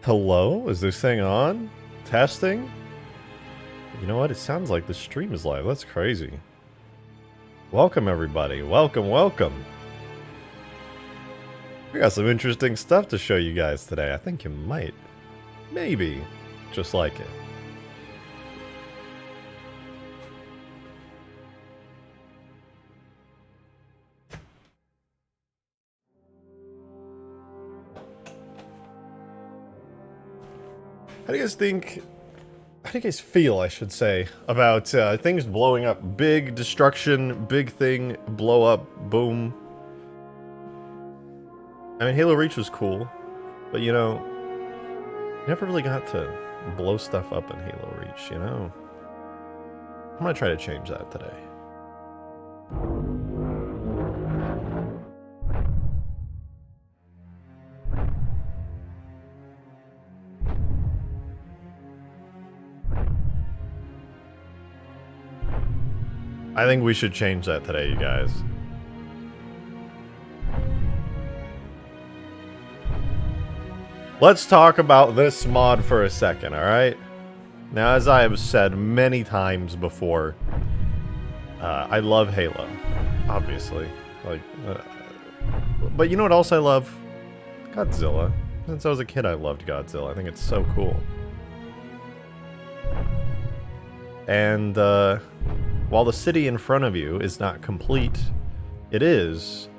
Hello? Is this thing on? Testing? You know what? It sounds like the stream is live. That's crazy. Welcome, everybody. Welcome, welcome. We got some interesting stuff to show you guys today. I think you might, maybe, just like it. How do you guys think, how do you guys feel, I should say, about things blowing up? Big destruction, big thing, blow up, boom. I mean, Halo Reach was cool, but you know, you never really got to blow stuff up in Halo Reach, you know? I'm gonna try to change that today. I think we should change that today, you guys. Let's talk about this mod for a second, alright? Now, as I have said many times before, I love Halo, obviously. Like, but you know what else I love? Godzilla. Since I was a kid, I loved Godzilla. I think it's so cool. And, while the city in front of you is not complete, it is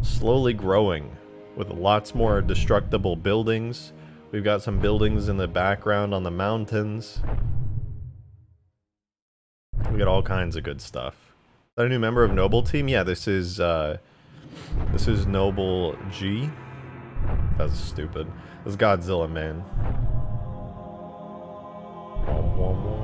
slowly growing with lots more destructible buildings. We've got some buildings in the background on the mountains. We got all kinds of good stuff. Is that a new member of Noble Team? Yeah, this is Noble G. That's stupid. This is Godzilla, man. Womp, womp, womp.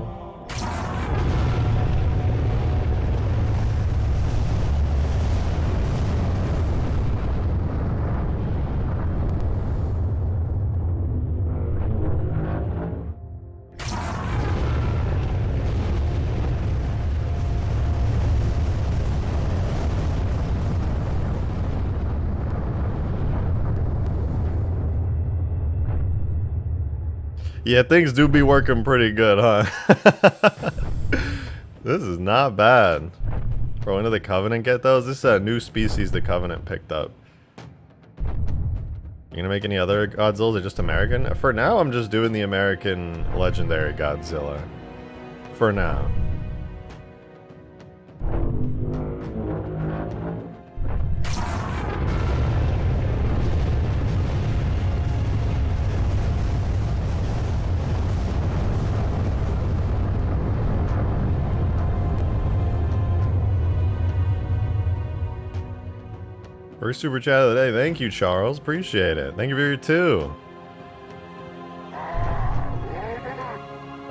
Yeah, things do be working pretty good, huh? This is not bad. Bro, when did the Covenant get those? This is a new species the Covenant picked up. You gonna make any other Godzillas or just American? For now, I'm just doing the American Legendary Godzilla. For now. First super chat of the day. Thank you, Charles. Appreciate it. Thank you for your two.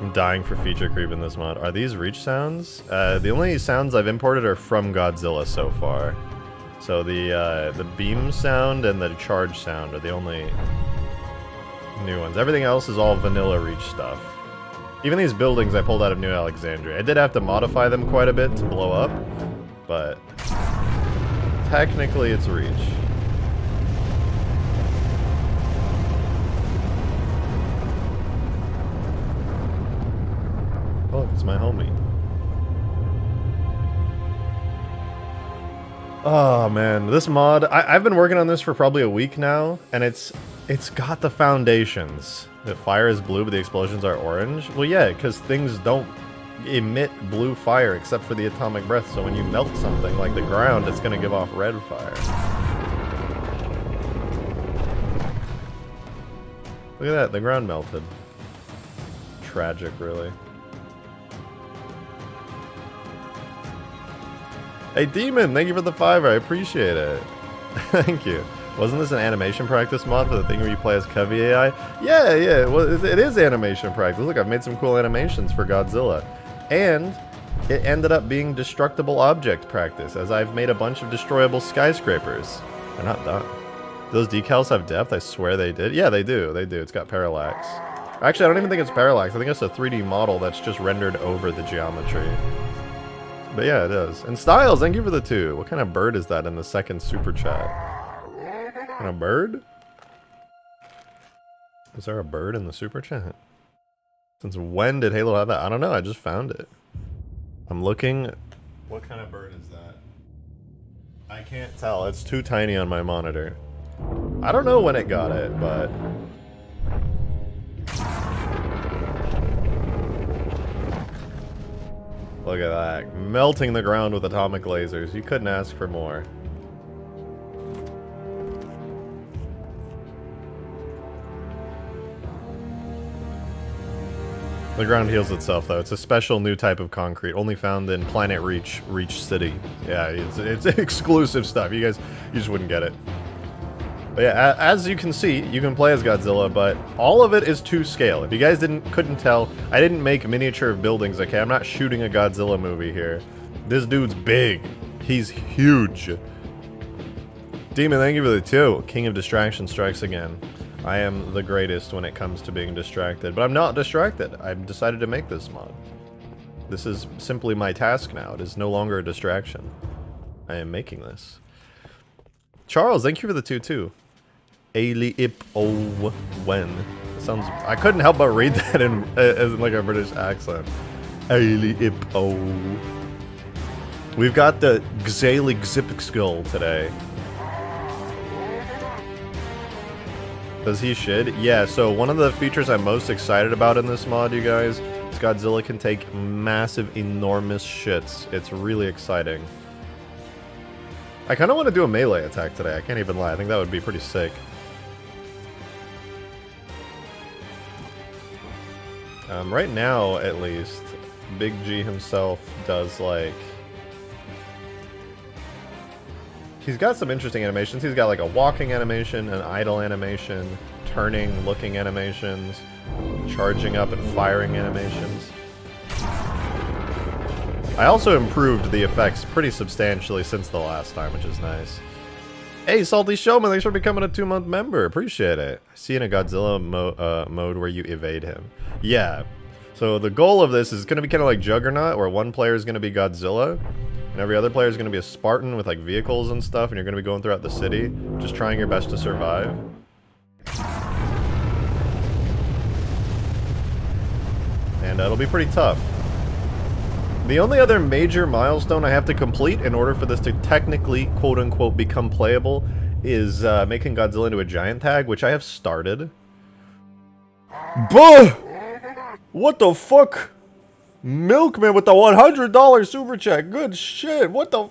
I'm dying for feature creep in this mod. Are these reach sounds? The only sounds I've imported are from Godzilla so far. So the beam sound and the charge sound are the only new ones. Everything else is all vanilla reach stuff. Even these buildings I pulled out of New Alexandria. I did have to modify them quite a bit to blow up, but technically, it's reach. Oh, it's my homie. Oh man, this mod, I've been working on this for probably a week now, and it's got the foundations. The fire is blue, but the explosions are orange. Well, yeah, because things don't emit blue fire except for the atomic breath, so when you melt something like the ground, it's gonna give off red fire. Look at that, the ground melted. Tragic, really. Hey Demon, thank you for the $5. I appreciate it. Thank you. Wasn't this an animation practice mod for the thing where you play as Covey AI? Yeah, it is animation practice. Look, I've made some cool animations for Godzilla. And it ended up being destructible object practice, as I've made a bunch of destroyable skyscrapers. They're not done. Do those decals have depth? I swear they did. Yeah, they do. They do. It's got parallax. Actually, I don't even think it's parallax. I think it's a 3D model that's just rendered over the geometry. But yeah, it is. And Styles, thank you for the 2. What kind of bird is that in the second super chat? What kind of bird? Is there a bird in the super chat? Since when did Halo have that? I don't know, I just found it. I'm looking. What kind of bird is that? I can't tell, it's too tiny on my monitor. I don't know when it got it, but... Look at that. Melting the ground with atomic lasers. You couldn't ask for more. The ground heals itself, though. It's a special new type of concrete, only found in Planet Reach City. Yeah, it's exclusive stuff. You just wouldn't get it. But yeah, as you can see, you can play as Godzilla, but all of it is to scale. If you guys couldn't tell, I didn't make miniature buildings, okay? I'm not shooting a Godzilla movie here. This dude's big. He's huge. Demon, thank you for the 2. King of Distraction strikes again. I am the greatest when it comes to being distracted, but I'm not distracted. I've decided to make this mod. This is simply my task now. It is no longer a distraction. I am making this. Charles, thank you for the 2 too. when. Sounds. I couldn't help but read that in as like a British accent. We've got the Gzalik today. Does he shit? Yeah, so one of the features I'm most excited about in this mod, you guys, is Godzilla can take massive, enormous shits. It's really exciting. I kind of want to do a melee attack today, I can't even lie. I think that would be pretty sick. Right now, at least, Big G himself does, like... He's got some interesting animations. He's got like a walking animation, an idle animation, turning, looking animations, charging up and firing animations. I also improved the effects pretty substantially since the last time, which is nice. Hey, Salty Showman, thanks for becoming a 2-month member. Appreciate it. I see in a Godzilla mode where you evade him. Yeah. So the goal of this is going to be kind of like Juggernaut, where one player is going to be Godzilla, and every other player is going to be a Spartan with like vehicles and stuff, and you're going to be going throughout the city, just trying your best to survive. And it'll be pretty tough. The only other major milestone I have to complete in order for this to technically, quote-unquote, become playable is making Godzilla into a giant tag, which I have started. Buh! What the fuck? Milkman with the $100 super chat. Good shit. What the...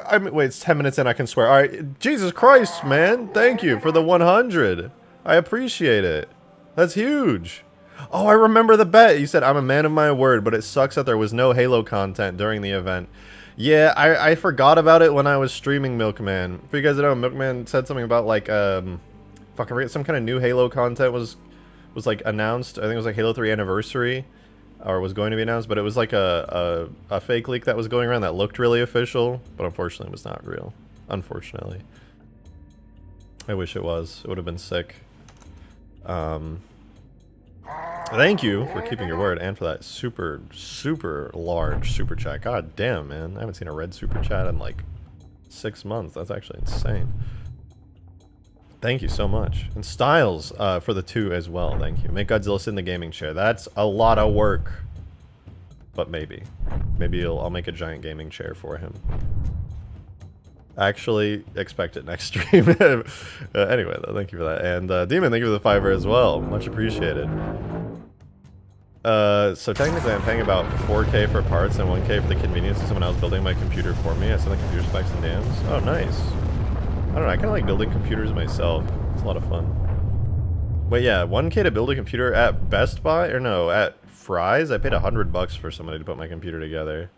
I mean, wait, it's 10 minutes in, I can swear. Alright, Jesus Christ, man. Thank you for the 100. I appreciate it. That's huge. Oh, I remember the bet. You said, I'm a man of my word, but it sucks that there was no Halo content during the event. Yeah, I forgot about it when I was streaming Milkman. For you guys that know, Milkman said something about, like, fucking forget, some kind of new Halo content was like, announced. I think it was, like, Halo 3 Anniversary. Or was going to be announced, but it was like a fake leak that was going around that looked really official, but unfortunately was not real. Unfortunately. I wish it was. It would have been sick. Thank you for keeping your word and for that super, super large super chat. God damn, man. I haven't seen a red super chat in like 6 months. That's actually insane. Thank you so much. And Styles for the 2 as well. Thank you. Make Godzilla sit in the gaming chair. That's a lot of work. But maybe. Maybe I'll make a giant gaming chair for him. Actually, expect it next stream. Anyway, though, thank you for that. And Demon, thank you for the 5 as well. Much appreciated. So technically I'm paying about 4K for parts and 1K for the convenience of someone else building my computer for me. I send the computer specs and dams. Oh, nice. I don't know, I kind of like building computers myself. It's a lot of fun. But yeah, 1K to build a computer at Best Buy? Or no, at Fry's? I paid $100 for somebody to put my computer together.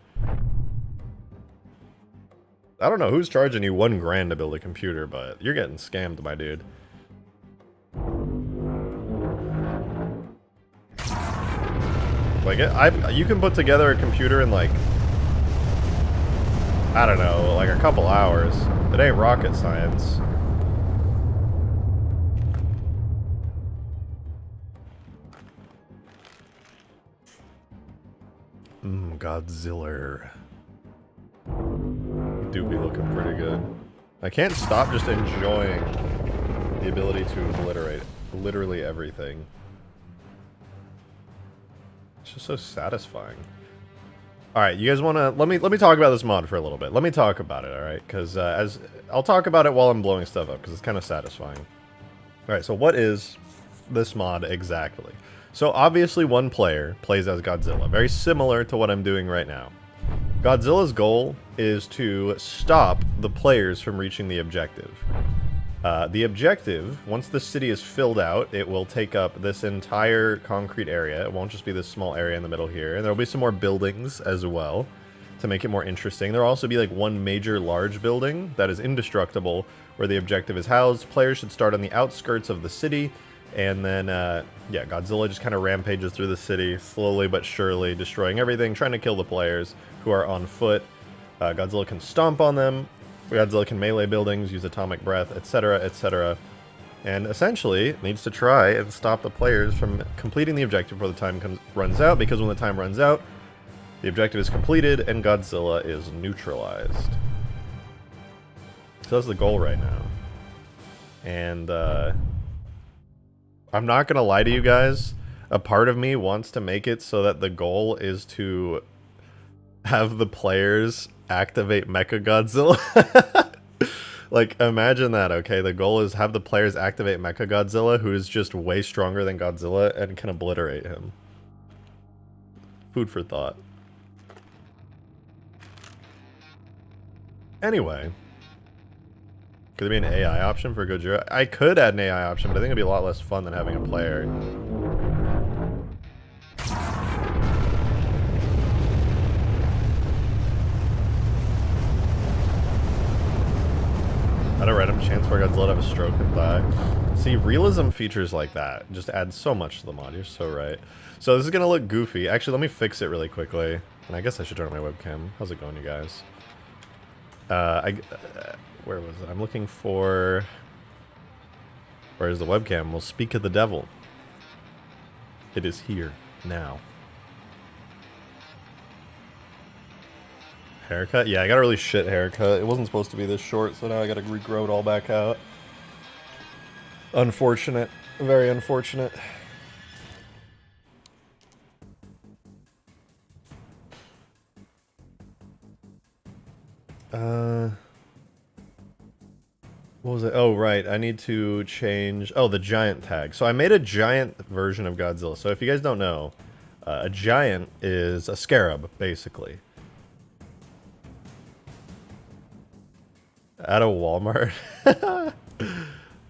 I don't know who's charging you $1 grand to build a computer, but you're getting scammed, my dude. Like, you can put together a computer in like, I don't know, like a couple hours. It ain't rocket science. Godzilla. You do be looking pretty good. I can't stop just enjoying the ability to obliterate literally everything. It's just so satisfying. All right, you guys want to let me talk about this mod for a little bit. Let me talk about it, all right? Because as I'll talk about it while I'm blowing stuff up, because it's kind of satisfying. All right, so what is this mod exactly? So obviously, one player plays as Godzilla, very similar to what I'm doing right now. Godzilla's goal is to stop the players from reaching the objective. The objective, once the city is filled out, it will take up this entire concrete area. It won't just be this small area in the middle here. And there will be some more buildings as well to make it more interesting. There will also be like one major large building that is indestructible where the objective is housed. Players should start on the outskirts of the city. And then, yeah, Godzilla just kind of rampages through the city, slowly but surely, destroying everything, trying to kill the players who are on foot. Godzilla can stomp on them. Godzilla can melee buildings, use atomic breath, etc., etc. And essentially needs to try and stop the players from completing the objective before the time runs out, because when the time runs out, the objective is completed and Godzilla is neutralized. So that's the goal right now. And I'm not going to lie to you guys. A part of me wants to make it so that the goal is to have the players activate Mechagodzilla. Like, imagine that, okay? The goal is have the players activate Mechagodzilla, who is just way stronger than Godzilla and can obliterate him. Food for thought. Anyway. Could there be an AI option for Gojira? I could add an AI option, but I think it'd be a lot less fun than having a player. At a random chance for Godzilla to have a stroke and die. See, realism features like that just add so much to the mod. You're so right. So this is gonna look goofy. Actually, let me fix it really quickly. And I guess I should turn on my webcam. How's it going, you guys? Where was it? I'm looking for... Where's the webcam? We'll speak of the devil. It is here, now. Haircut? Yeah, I got a really shit haircut. It wasn't supposed to be this short, so now I gotta regrow it all back out. Unfortunate. Very unfortunate. What was it? Oh, right. I need to change... Oh, the giant tag. So I made a giant version of Godzilla. So if you guys don't know, a giant is a scarab, basically. At a Walmart?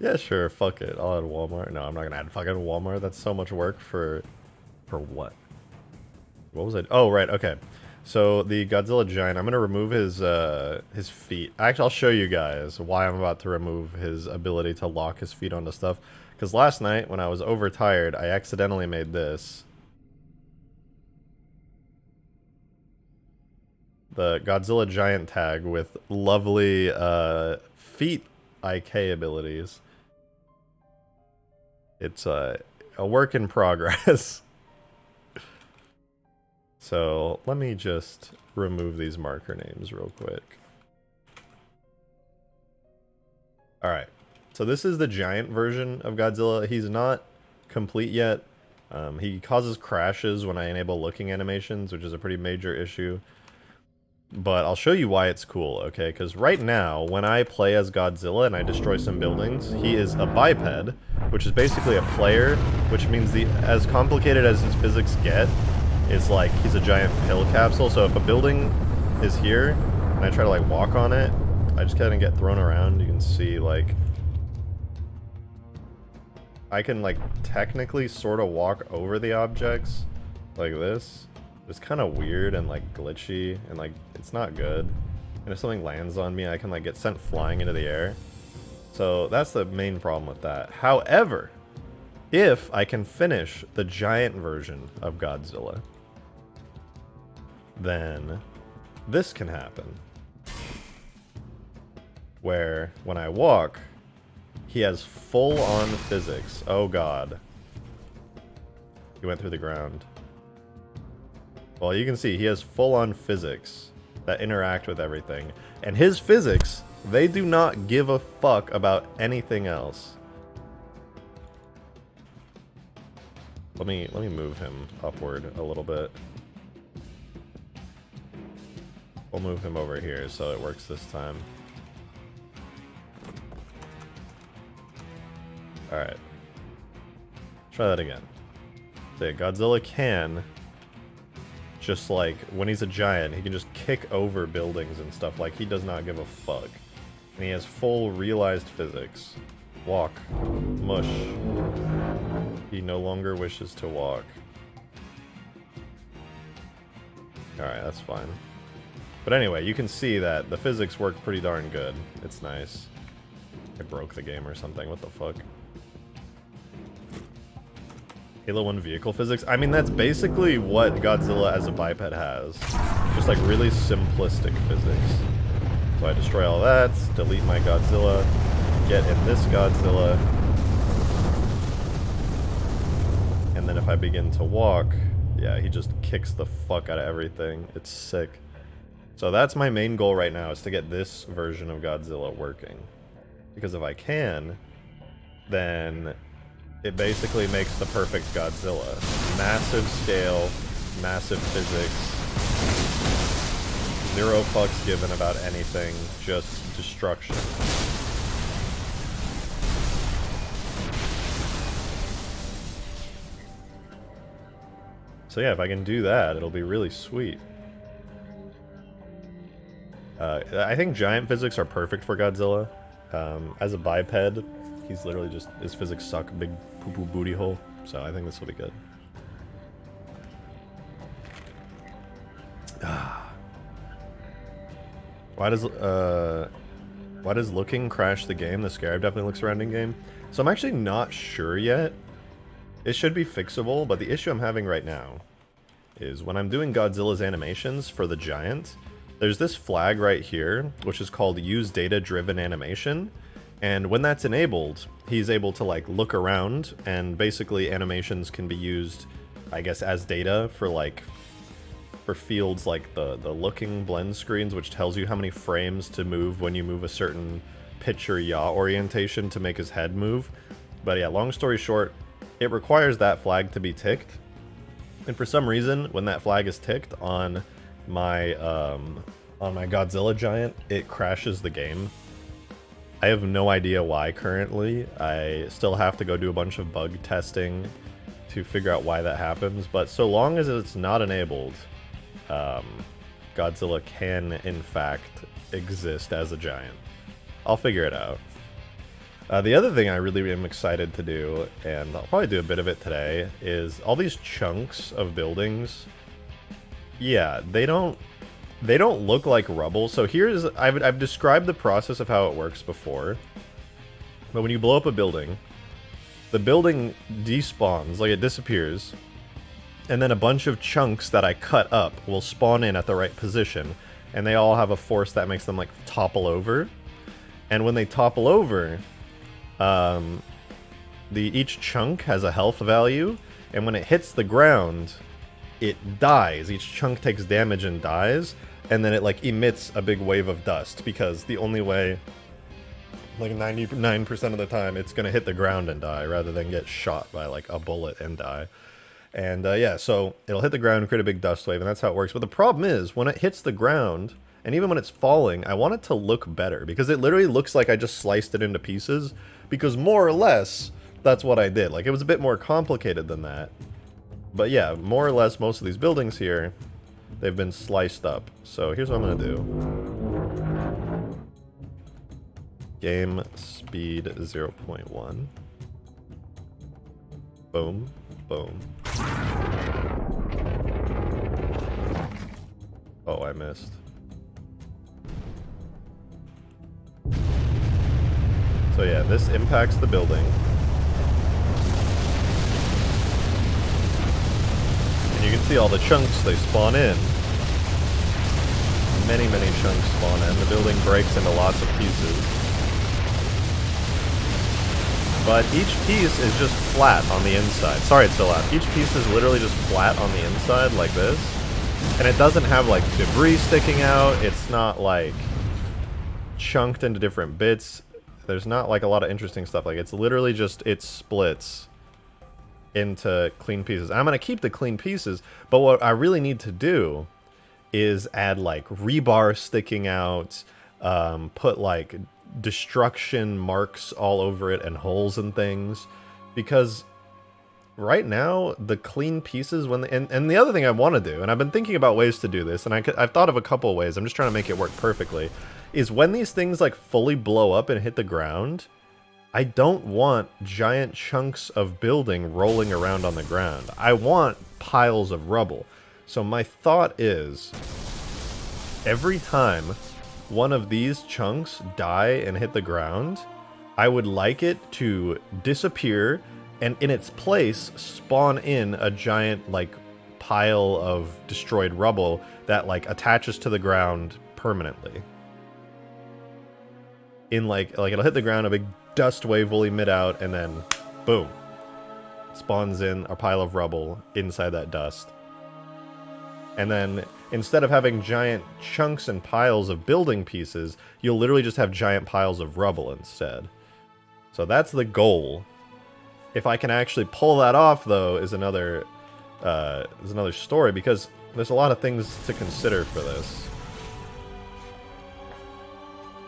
Yeah, sure. Fuck it. I'll add Walmart. No, I'm not gonna add fucking Walmart. That's so much work for... For what? What was it? Oh, right. Okay. So the Godzilla giant, I'm gonna remove his feet. Actually, I'll show you guys why I'm about to remove his ability to lock his feet onto stuff. Because last night, when I was overtired, I accidentally made this. The Godzilla giant tag with lovely feet IK abilities. It's a work in progress. So let me just remove these marker names real quick. Alright, so this is the giant version of Godzilla. He's not complete yet. He causes crashes when I enable looking animations, which is a pretty major issue. But I'll show you why it's cool, okay? Because right now, when I play as Godzilla and I destroy some buildings, he is a biped, which is basically a player, which means as complicated as his physics get, it's like he's a giant pill capsule. So if a building is here and I try to like walk on it, I just kind of get thrown around. You can see like I can like technically sort of walk over the objects like this. It's kind of weird and like glitchy and like it's not good. And if something lands on me, I can like get sent flying into the air. So that's the main problem with that. However, if I can finish the giant version of Godzilla, then this can happen. Where when I walk, he has full-on physics. Oh god. He went through the ground. Well, you can see he has full-on physics that interact with everything. And his physics, they do not give a fuck about anything else. Let me move him upward a little bit. We'll move him over here so it works this time. Alright. Try that again. So yeah, Godzilla can, just like, when he's a giant, he can just kick over buildings and stuff. Like, he does not give a fuck. And he has full realized physics. Walk. Mush. He no longer wishes to walk. Alright, that's fine. But anyway, you can see that the physics work pretty darn good. It's nice. I broke the game or something, what the fuck? Halo 1 vehicle physics? I mean, that's basically what Godzilla as a biped has. Just like really simplistic physics. So I destroy all that, delete my Godzilla, get in this Godzilla. And then if I begin to walk, yeah, he just kicks the fuck out of everything. It's sick. So that's my main goal right now, is to get this version of Godzilla working. Because if I can, then it basically makes the perfect Godzilla. Massive scale, massive physics, zero fucks given about anything, just destruction. So yeah, if I can do that, it'll be really sweet. I think giant physics are perfect for Godzilla. As a biped, he's literally just, his physics suck, big poo-poo booty hole. So I think this will be good. Why does looking crash the game? The Scarab definitely looks around in game. So I'm actually not sure yet. It should be fixable, but the issue I'm having right now is when I'm doing Godzilla's animations for the giant, there's this flag right here, which is called Use Data Driven Animation. And when that's enabled, he's able to like look around, and basically animations can be used, I guess, as data for like, for fields like the looking blend screens, which tells you how many frames to move when you move a certain pitch or yaw orientation to make his head move. But yeah, long story short, it requires that flag to be ticked. And for some reason, when that flag is ticked on my Godzilla giant, it crashes the game. I have no idea why currently. I still have to go do a bunch of bug testing to figure out why that happens, but so long as it's not enabled, Godzilla can in fact exist as a giant. I'll figure it out. The other thing I really am excited to do, and I'll probably do a bit of it today, is all these chunks of buildings. Yeah, they don't look like rubble. So here's, I've described the process of how it works before. But when you blow up a building, the building despawns, like it disappears, and then a bunch of chunks that I cut up will spawn in at the right position, and they all have a force that makes them like topple over. And when they topple over, each chunk has a health value, and when it hits the ground, it dies. Each chunk takes damage and dies, and then it like emits a big wave of dust, because the only way, like 99% of the time, it's gonna hit the ground and die rather than get shot by like a bullet and die. And yeah, so it'll hit the ground, create a big dust wave, and that's how it works. But the problem is, when it hits the ground, and even when it's falling, I want it to look better, because it literally looks like I just sliced it into pieces, because more or less, that's what I did. Like, it was a bit more complicated than that. But yeah, more or less, most of these buildings here, they've been sliced up. So here's what I'm gonna do. Game speed 0.1. Boom, boom. Oh, I missed. So yeah, this impacts the building. And you can see all the chunks, they spawn in. Many, many chunks spawn in. The building breaks into lots of pieces. But each piece is just flat on the inside. Sorry it's so loud. Each piece is literally just flat on the inside like this. And it doesn't have like debris sticking out. It's not like chunked into different bits. There's not like a lot of interesting stuff. Like, it's literally just, it splits into clean pieces. I'm going to keep the clean pieces, but what I really need to do is add like rebar sticking out, put like destruction marks all over it and holes and things, because right now the clean pieces and the other thing I want to do, and I've been thinking about ways to do this, and I've thought of a couple of ways, I'm just trying to make it work perfectly, is when these things like fully blow up and hit the ground, I don't want giant chunks of building rolling around on the ground. I want piles of rubble. So my thought is, every time one of these chunks die and hit the ground, I would like it to disappear and in its place spawn in a giant like pile of destroyed rubble that like attaches to the ground permanently. In like it'll hit the ground, a big dust wave will emit out, and then boom, spawns in a pile of rubble inside that dust. And then instead of having giant chunks and piles of building pieces, you'll literally just have giant piles of rubble instead. So that's the goal. If I can actually pull that off, though, is another story, because there's a lot of things to consider for this.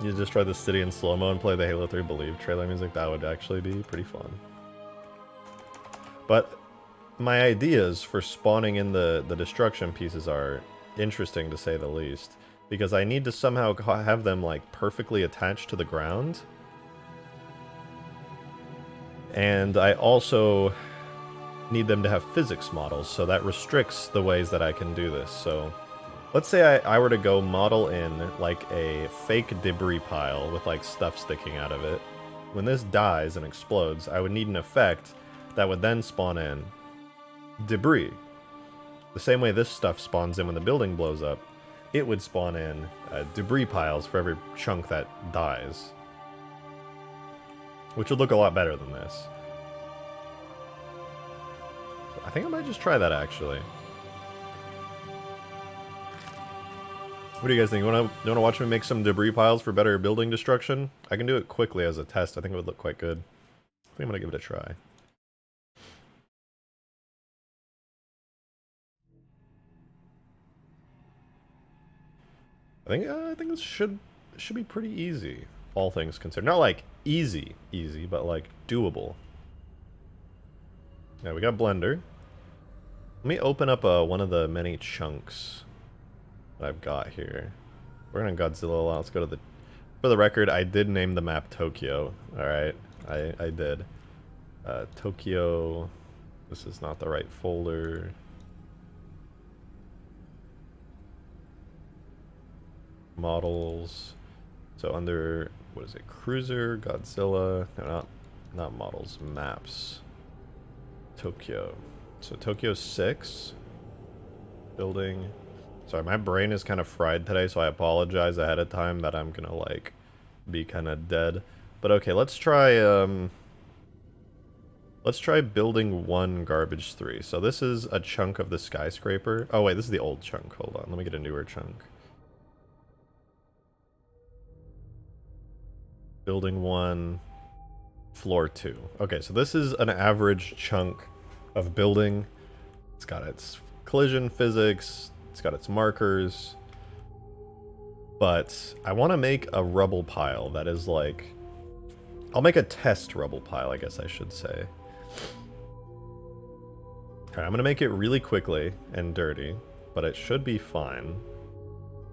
You just try the city in slow-mo and play the Halo 3 Believe trailer music. That would actually be pretty fun. But my ideas for spawning in the destruction pieces are interesting, to say the least, because I need to somehow have them like perfectly attached to the ground. And I also need them to have physics models, so that restricts the ways that I can do this. So let's say I were to go model in like a fake debris pile with like stuff sticking out of it. When this dies and explodes, I would need an effect that would then spawn in debris. The same way this stuff spawns in when the building blows up, it would spawn in debris piles for every chunk that dies. Which would look a lot better than this. I think I might just try that, actually. What do you guys think? You want to watch me make some debris piles for better building destruction? I can do it quickly as a test. I think it would look quite good. I think I'm going to give it a try. I think this should be pretty easy, all things considered. Not like easy, but like doable. Now we got Blender. Let me open up one of the many chunks that I've got here. We're gonna Godzilla a lot. Let's go to the... For the record, I did name the map Tokyo. Alright, I did. Tokyo... This is not the right folder. Models. So under... What is it? Cruiser, Godzilla... No, not models. Maps. Tokyo. So Tokyo 6. Building... Sorry, my brain is kind of fried today, so I apologize ahead of time that I'm gonna, like, be kind of dead. But okay, let's try building 1 garbage 3. So this is a chunk of the skyscraper. Oh wait, this is the old chunk. Hold on, let me get a newer chunk. Building 1, floor 2. Okay, so this is an average chunk of building. It's got its collision physics, it's got its markers, but I want to make a rubble pile that is like... I'll make a test rubble pile, I guess I should say. Okay, I'm going to make it really quickly and dirty, but it should be fine.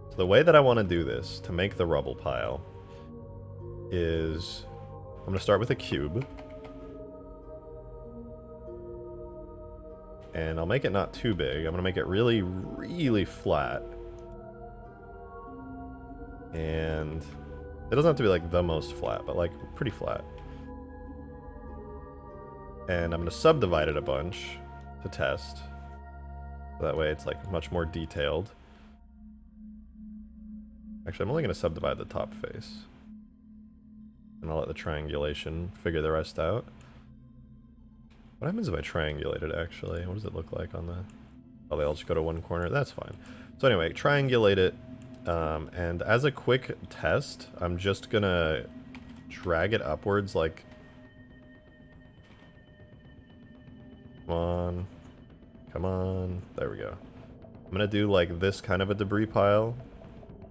So the way that I want to do this, to make the rubble pile, is... I'm going to start with a cube. And I'll make it not too big. I'm going to make it really, really flat. And it doesn't have to be like the most flat, but like pretty flat. And I'm going to subdivide it a bunch to test. So that way it's like much more detailed. Actually, I'm only going to subdivide the top face. And I'll let the triangulation figure the rest out. What happens if I triangulate it, actually? What does it look like on the... Oh, they all just go to one corner? That's fine. So anyway, triangulate it. And as a quick test, I'm just gonna drag it upwards like Come on. Come on. There we go. I'm gonna do like this kind of a debris pile,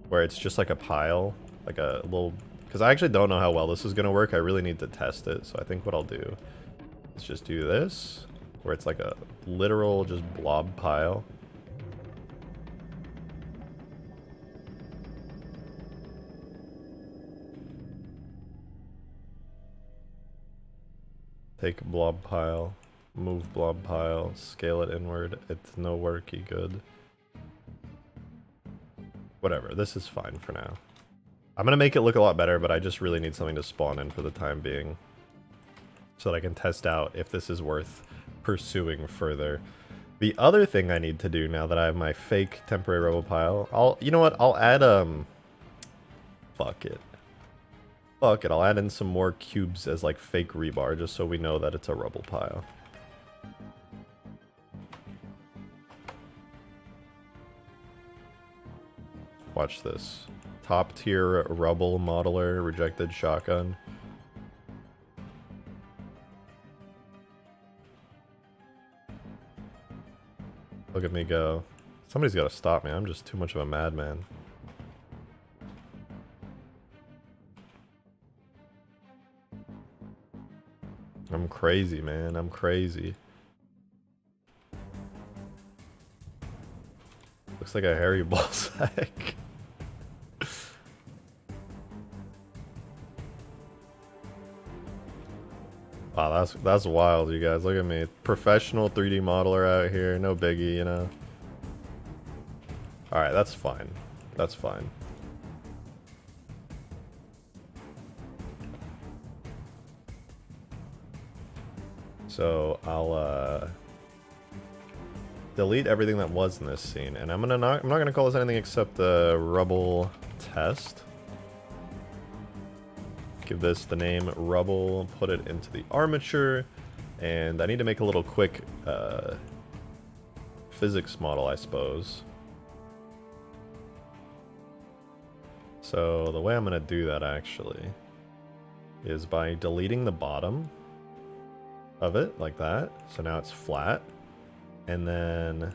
where it's just like a pile, like a little, because I actually don't know how well this is gonna work. I really need to test it, so I think what I'll do is just do this, where it's like a literal just blob pile. Take blob pile, move blob pile, scale it inward. It's no worky good. Whatever, this is fine for now. I'm gonna make it look a lot better, but I just really need something to spawn in for the time being, so that I can test out if this is worth pursuing further. The other thing I need to do now that I have my fake temporary rubble pile, you know what, I'll add, fuck it. Fuck it, I'll add in some more cubes as like fake rebar, just so we know that it's a rubble pile. Watch this. Top tier Rubble modeler, rejected shotgun. Look at me go. Somebody's got to stop me. I'm just too much of a madman. I'm crazy, man. I'm crazy. Looks like a hairy ball sack. Wow, that's wild, you guys. Look at me. Professional 3D modeler out here. No biggie, you know. Alright, that's fine. That's fine. So I'll delete everything that was in this scene, and I'm not gonna call this anything except the Rubble test. Give this the name Rubble, put it into the armature, and I need to make a little quick physics model, I suppose. So the way I'm gonna do that actually is by deleting the bottom of it like that. So now it's flat, and then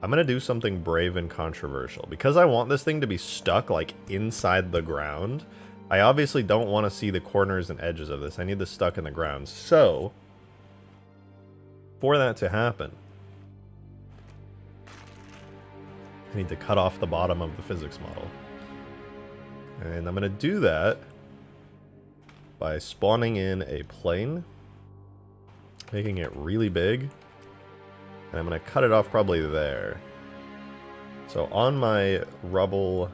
I'm gonna do something brave and controversial because I want this thing to be stuck like inside the ground. I obviously don't want to see the corners and edges of this. I need this stuck in the ground. So for that to happen, I need to cut off the bottom of the physics model, and I'm gonna do that by spawning in a plane, making it really big, and I'm going to cut it off probably there. So on my Rubble,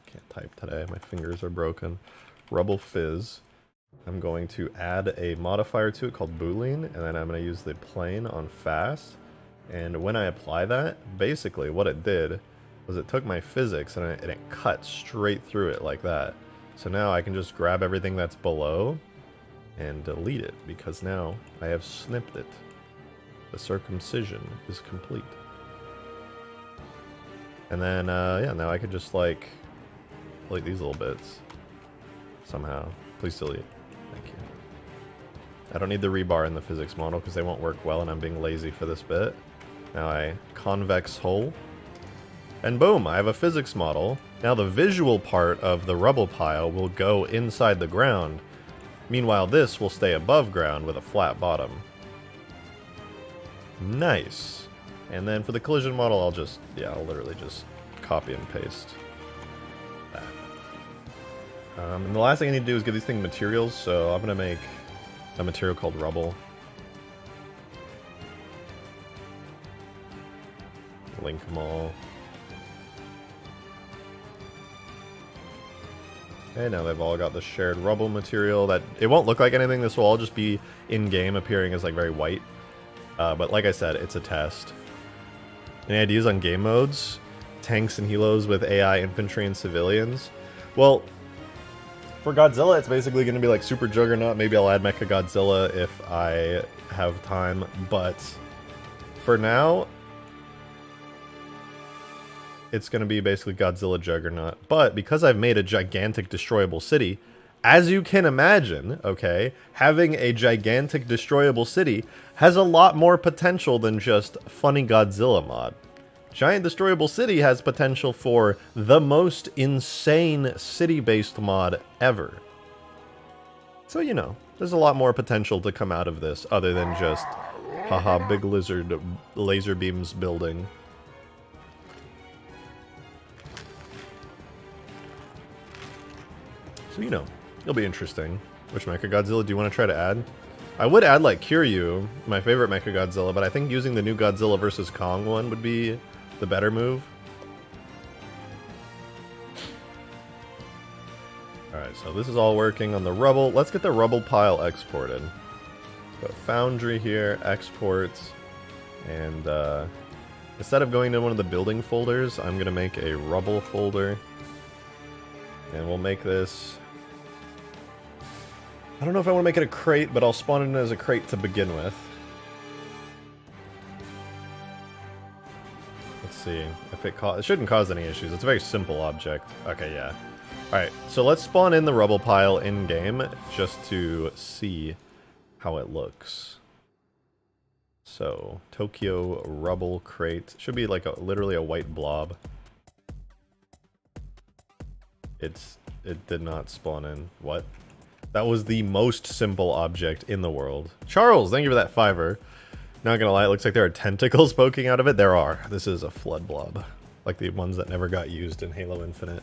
can't type today, my fingers are broken, Rubble Fizz, I'm going to add a modifier to it called Boolean, and then I'm going to use the plane on fast, and when I apply that, basically what it did was it took my physics and it cut straight through it like that. So now I can just grab everything that's below and delete it, because now I have snipped it. The circumcision is complete. And then, yeah, now I could just like delete these little bits somehow. Please delete. Thank you. I don't need the rebar in the physics model because they won't work well, and I'm being lazy for this bit. Now I convex hull. And boom, I have a physics model. Now the visual part of the rubble pile will go inside the ground. Meanwhile, this will stay above ground with a flat bottom. Nice. And then for the collision model, I'll literally just copy and paste that. And the last thing I need to do is give these things materials, so I'm going to make a material called Rubble. Link them all. Okay, now they've all got the shared Rubble material. That it won't look like anything. This will all just be in-game, appearing as like very white. But like I said, it's a test. Any ideas on game modes? Tanks and helos with AI, infantry, and civilians? Well, for Godzilla, it's basically going to be like Super Juggernaut. Maybe I'll add Mecha Godzilla if I have time. But for now, it's going to be basically Godzilla Juggernaut. But because I've made a gigantic destroyable city, As you can imagine, okay, having a gigantic destroyable city has a lot more potential than just funny Godzilla mod. Giant Destroyable City has potential for the most insane city-based mod ever. So, you know, there's a lot more potential to come out of this other than just, haha, big lizard laser beams building. So, you know, it'll be interesting. Which Mechagodzilla do you want to try to add? I would add, like, Kiryu, my favorite Mechagodzilla, but I think using the new Godzilla vs. Kong one would be the better move. Alright, so this is all working on the Rubble. Let's get the Rubble pile exported. Got Foundry here, exports, and instead of going to one of the building folders, I'm going to make a Rubble folder. And we'll make this... I don't know if I want to make it a crate, but I'll spawn it in as a crate to begin with. Let's see if it shouldn't cause any issues. It's a very simple object. Okay, yeah. Alright, so let's spawn in the Rubble pile in-game just to see how it looks. So, Tokyo Rubble crate. Should be like literally a white blob. It did not spawn in. What? That was the most simple object in the world. Charles, thank you for that $5. Not gonna lie, it looks like there are tentacles poking out of it. There are. This is a flood blob. Like the ones that never got used in Halo Infinite.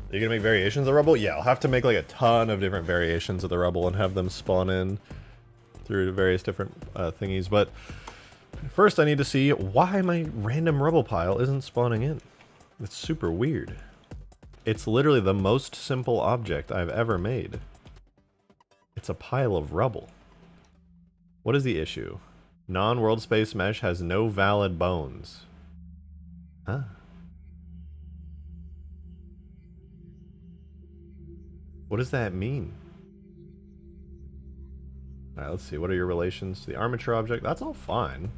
Are you gonna make variations of Rubble? Yeah, I'll have to make like a ton of different variations of the Rubble and have them spawn in through various different thingies, but first I need to see why my random Rubble pile isn't spawning in. It's super weird. It's literally the most simple object I've ever made. It's a pile of rubble. What is the issue? Non-world space mesh has no valid bones. Huh? What does that mean? Alright, let's see. What are your relations to the armature object? That's all fine.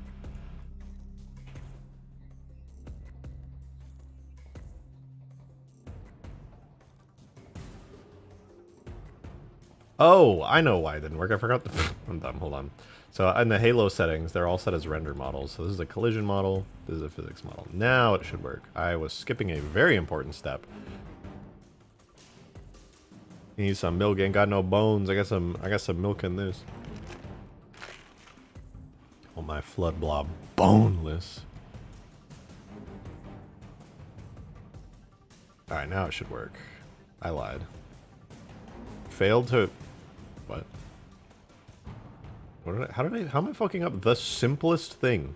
Oh, I know why it didn't work. I forgot the... I'm dumb. Hold on. So in the Halo settings, they're all set as render models. So this is a collision model. This is a physics model. Now it should work. I was skipping a very important step. You need some milk. Ain't got no bones. I got some milk in this. Oh, my flood blob. Boneless. Alright, now it should work. I lied. Failed to... What? How am I fucking up the simplest thing?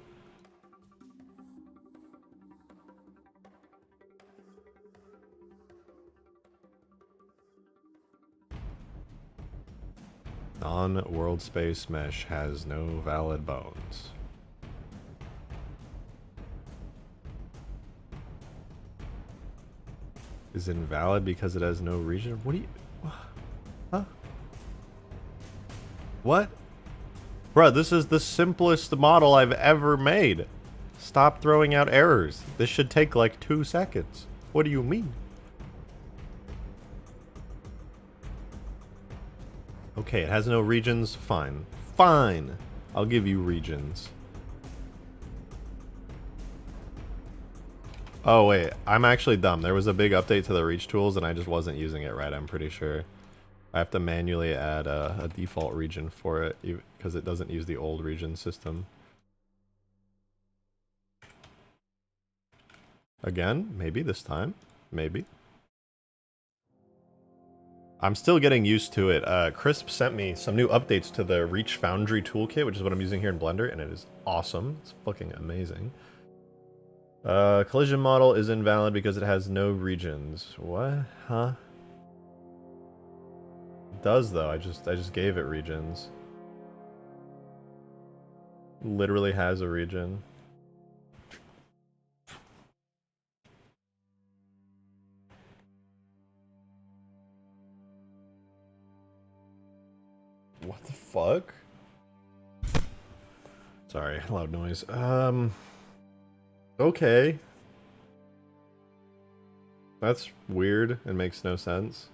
Non-world space mesh has no valid bones. Is invalid because it has no region? What do you... Huh? What? Bruh, this is the simplest model I've ever made. Stop throwing out errors. This should take like 2 seconds. What do you mean? Okay, it has no regions. Fine. Fine. I'll give you regions. Oh wait, I'm actually dumb. There was a big update to the reach tools and I just wasn't using it right, I'm pretty sure. I have to manually add a default region for it because it doesn't use the old region system. Again, maybe this time. Maybe. I'm still getting used to it. Crisp sent me some new updates to the Reach Foundry toolkit, which is what I'm using here in Blender, and it is awesome. It's fucking amazing. Collision model is invalid because it has no regions. What? Huh? It does though. I just gave it regions. Literally has a region. What the fuck? Sorry, loud noise. Okay. That's weird and makes no sense.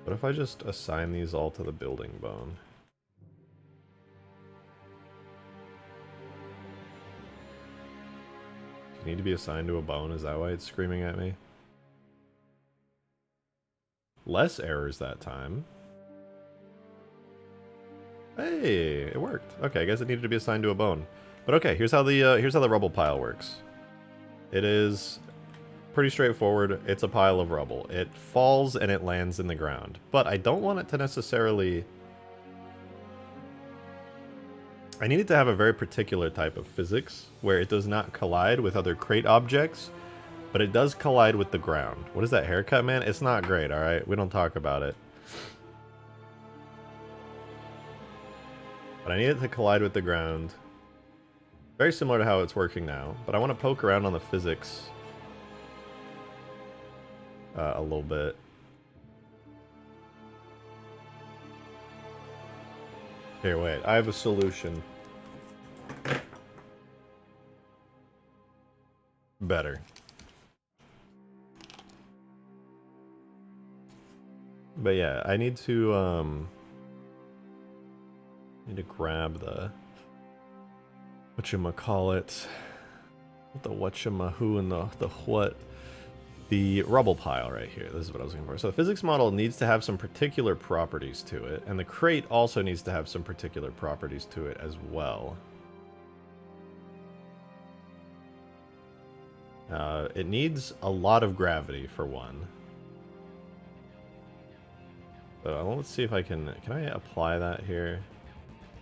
What if I just assign these all to the building bone? You need to be assigned to a bone, is that why it's screaming at me? Less errors that time. Hey, it worked. Okay, I guess it needed to be assigned to a bone. But okay, here's how the rubble pile works. It is pretty straightforward. It's a pile of rubble. It falls and it lands in the ground. But I don't want it to necessarily... I need it to have a very particular type of physics where it does not collide with other crate objects, but it does collide with the ground. What is that haircut, man? It's not great, alright? We don't talk about it. But I need it to collide with the ground. Very similar to how it's working now. But I want to poke around on the physics a little bit. Here, wait. I have a solution. Better. But yeah, I need to grab the whatchamacallit, the whatchamahu and the what, the rubble pile right here. This is what I was looking for. So the physics model needs to have some particular properties to it, and the crate also needs to have some particular properties to it as well. It needs a lot of gravity for one. So let's see if I can I apply that here?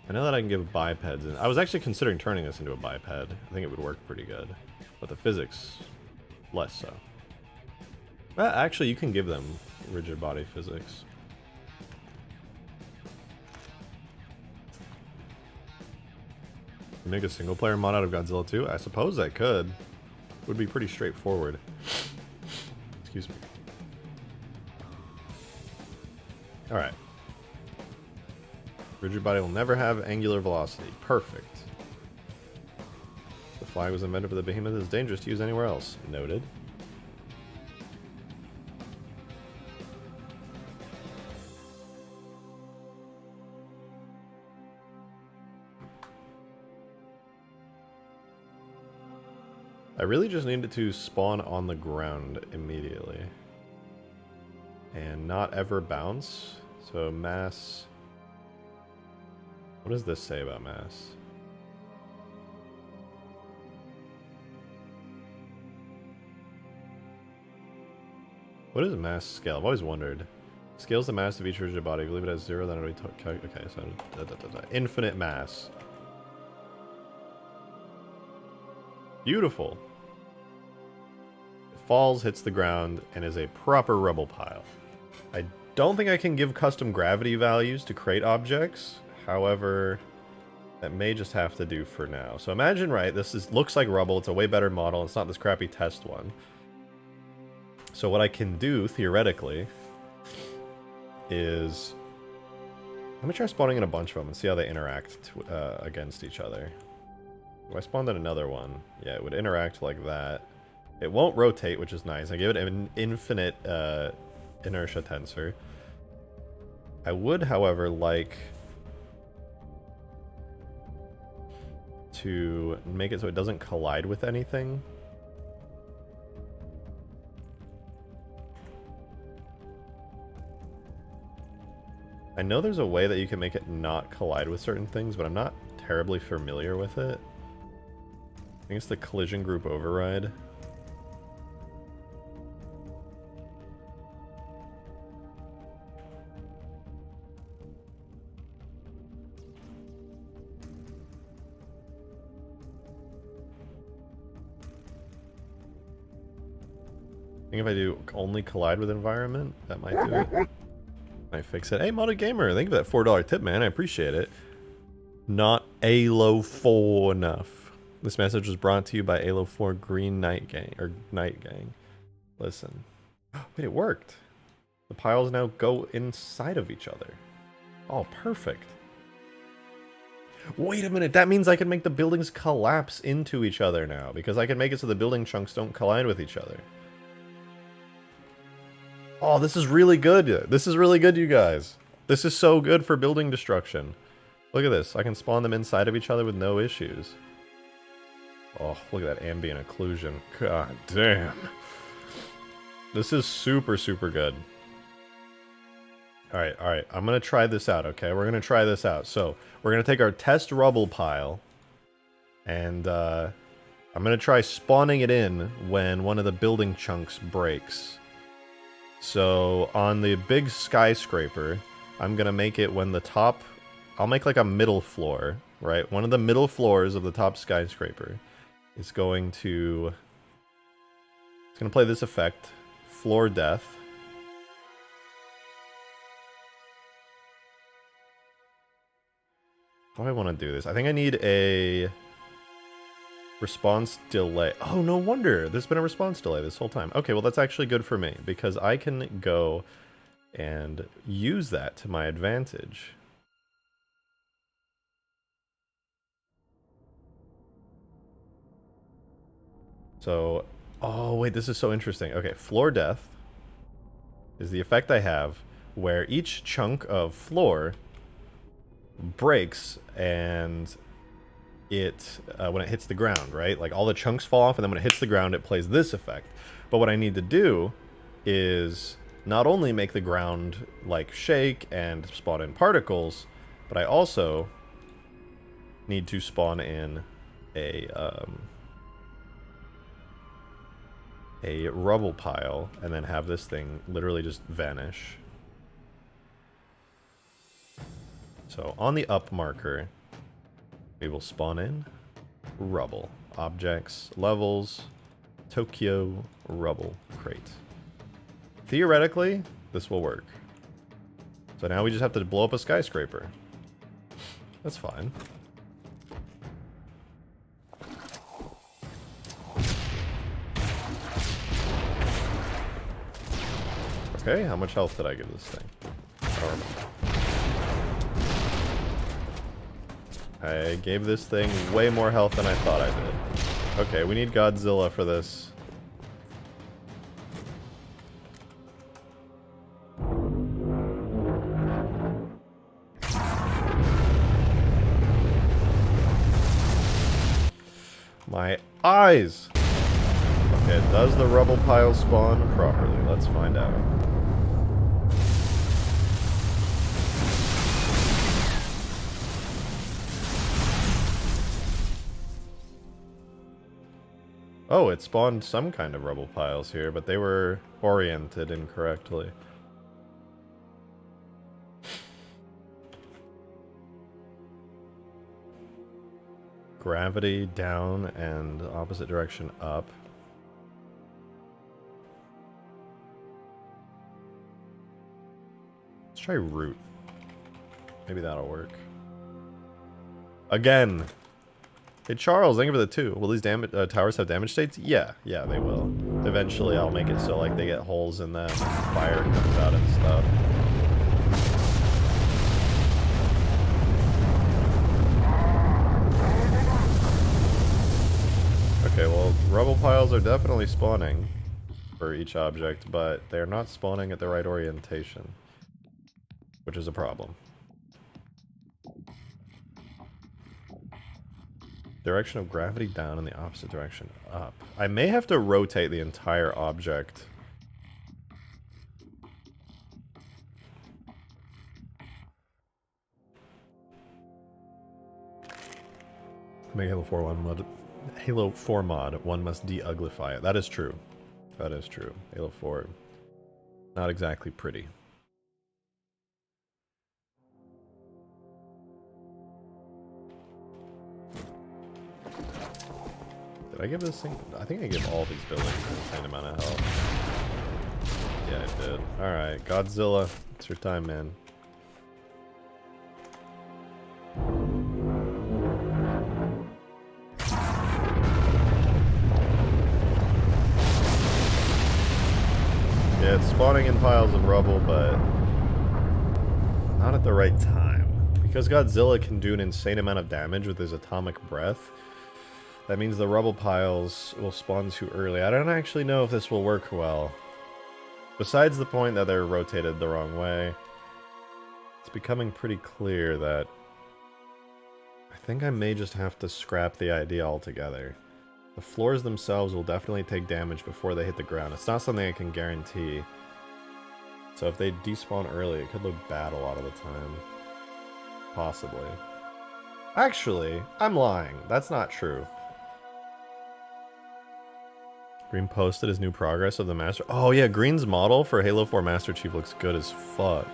I know that I can give bipeds, and I was actually considering turning this into a biped. I think it would work pretty good, but the physics, less so. Well, actually, you can give them rigid body physics. Make a single player mod out of Godzilla 2? I suppose I could. Would be pretty straightforward. Excuse me. Alright. Rigid body will never have angular velocity. Perfect. The flag was invented for the behemoth. It's dangerous to use anywhere else. Noted. I really just need it to spawn on the ground immediately. And not ever bounce. So mass... What does this say about mass? What is mass scale? I've always wondered. Scales the mass of each rigid body. If you leave it at 0, then it'll be... Okay, so... Infinite mass. Beautiful. It falls, hits the ground, and is a proper rubble pile. I don't think I can give custom gravity values to crate objects. However, that may just have to do for now. So imagine, right, looks like rubble. It's a way better model. It's not this crappy test one. So what I can do, theoretically, is... Let me try spawning in a bunch of them and see how they interact against each other. If I spawned in another one, yeah, it would interact like that. It won't rotate, which is nice. I give it an infinite inertia tensor. I would, however, like to make it so it doesn't collide with anything. I know there's a way that you can make it not collide with certain things, but I'm not terribly familiar with it. I think it's the collision group override. I think if I do only collide with environment, that might do it. Might fix it. Hey, Modded Gamer, thank you for that $4 tip, man. I appreciate it. Not ALO 4 enough. This message was brought to you by ALO 4 Green Night Gang, or Night Gang. Listen. Wait, it worked. The piles now go inside of each other. Oh, perfect. Wait a minute, that means I can make the buildings collapse into each other now, because I can make it so the building chunks don't collide with each other. Oh, this is really good. This is really good, you guys. This is so good for building destruction. Look at this. I can spawn them inside of each other with no issues. Oh, look at that ambient occlusion. God damn. This is super, super good. Alright, alright. I'm going to try this out, okay? We're going to try this out. So, we're going to take our test rubble pile, and I'm going to try spawning it in when one of the building chunks breaks. So, on the big skyscraper, I'm going to make it when the top... I'll make like a middle floor, right? One of the middle floors of the top skyscraper is going to... It's going to play this effect. Floor death. How do I want to do this? I think I need a response delay. Oh, no wonder. There's been a response delay this whole time. Okay, well, that's actually good for me, because I can go and use that to my advantage. So, oh, wait, this is so interesting. Okay, floor death is the effect I have where each chunk of floor breaks and it when it hits the ground, right? Like all the chunks fall off, and then when it hits the ground it plays this effect. But what I need to do is not only make the ground like shake and spawn in particles, but I also need to spawn in a rubble pile and then have this thing literally just vanish. So on the up marker, we will spawn in rubble. Objects, levels, Tokyo rubble crate. Theoretically, this will work. So now we just have to blow up a skyscraper. That's fine. Okay, how much health did I give this thing? I don't remember. I gave this thing way more health than I thought I did. Okay, we need Godzilla for this. My eyes! Okay, does the rubble pile spawn properly? Let's find out. Oh, it spawned some kind of rubble piles here, but they were oriented incorrectly. Gravity down and opposite direction up. Let's try root. Maybe that'll work. Again! Hey Charles, thank you for the 2. Will these towers have damage states? Yeah, they will. Eventually I'll make it so like they get holes in them and fire comes out and stuff. Okay, well, rubble piles are definitely spawning for each object, but they're not spawning at the right orientation, which is a problem. Direction of gravity down and the opposite direction up. I may have to rotate the entire object. Make Halo 4 mod. Halo 4 mod. One must de-uglify it. That is true. That is true. Halo 4. Not exactly pretty. Did I give this thing? I think I gave all these buildings the same amount of health. Yeah, I did. Alright, Godzilla. It's your time, man. Yeah, it's spawning in piles of rubble, but not at the right time. Because Godzilla can do an insane amount of damage with his atomic breath, that means the rubble piles will spawn too early. I don't actually know if this will work well. Besides the point that they're rotated the wrong way, it's becoming pretty clear that I think I may just have to scrap the idea altogether. The floors themselves will definitely take damage before they hit the ground. It's not something I can guarantee. So if they despawn early, it could look bad a lot of the time. Possibly. Actually, I'm lying. That's not true. Green posted his new progress of the Master... Oh yeah, Green's model for Halo 4 Master Chief looks good as fuck.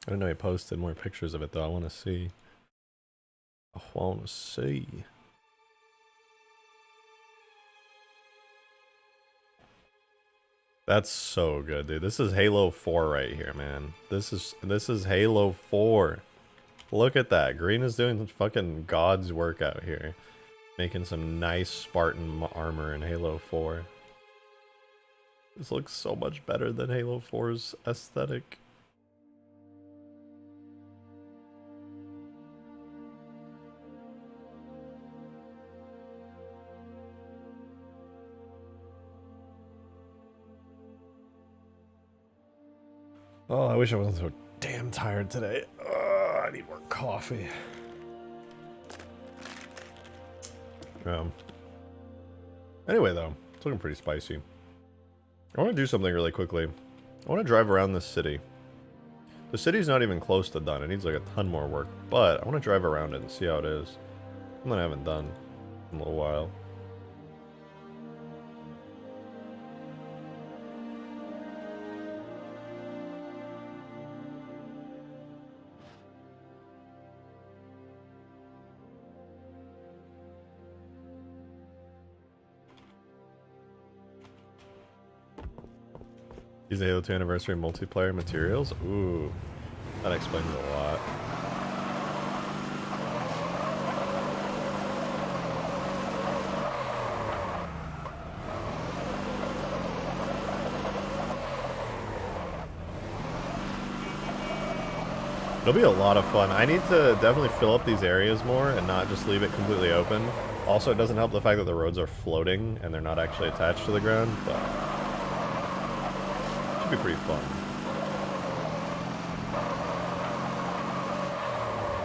I didn't know he posted more pictures of it though. I want to see. I want to see. That's so good, dude. This is Halo 4 right here, man. This is Halo 4. Look at that. Green is doing fucking God's work out here. Making some nice Spartan armor in Halo 4. This looks so much better than Halo 4's aesthetic. Oh, I wish I wasn't so damn tired today. I need more coffee. Anyway, though, it's looking pretty spicy. I want to do something really quickly. I want to drive around this city. The city's not even close to done. It needs like a ton more work, but I want to drive around it and see how it is. Something I haven't done in a little while. These Halo 2 Anniversary multiplayer materials? Ooh, that explains a lot. It'll be a lot of fun. I need to definitely fill up these areas more and not just leave it completely open. Also, it doesn't help the fact that the roads are floating and they're not actually attached to the ground, but be pretty fun.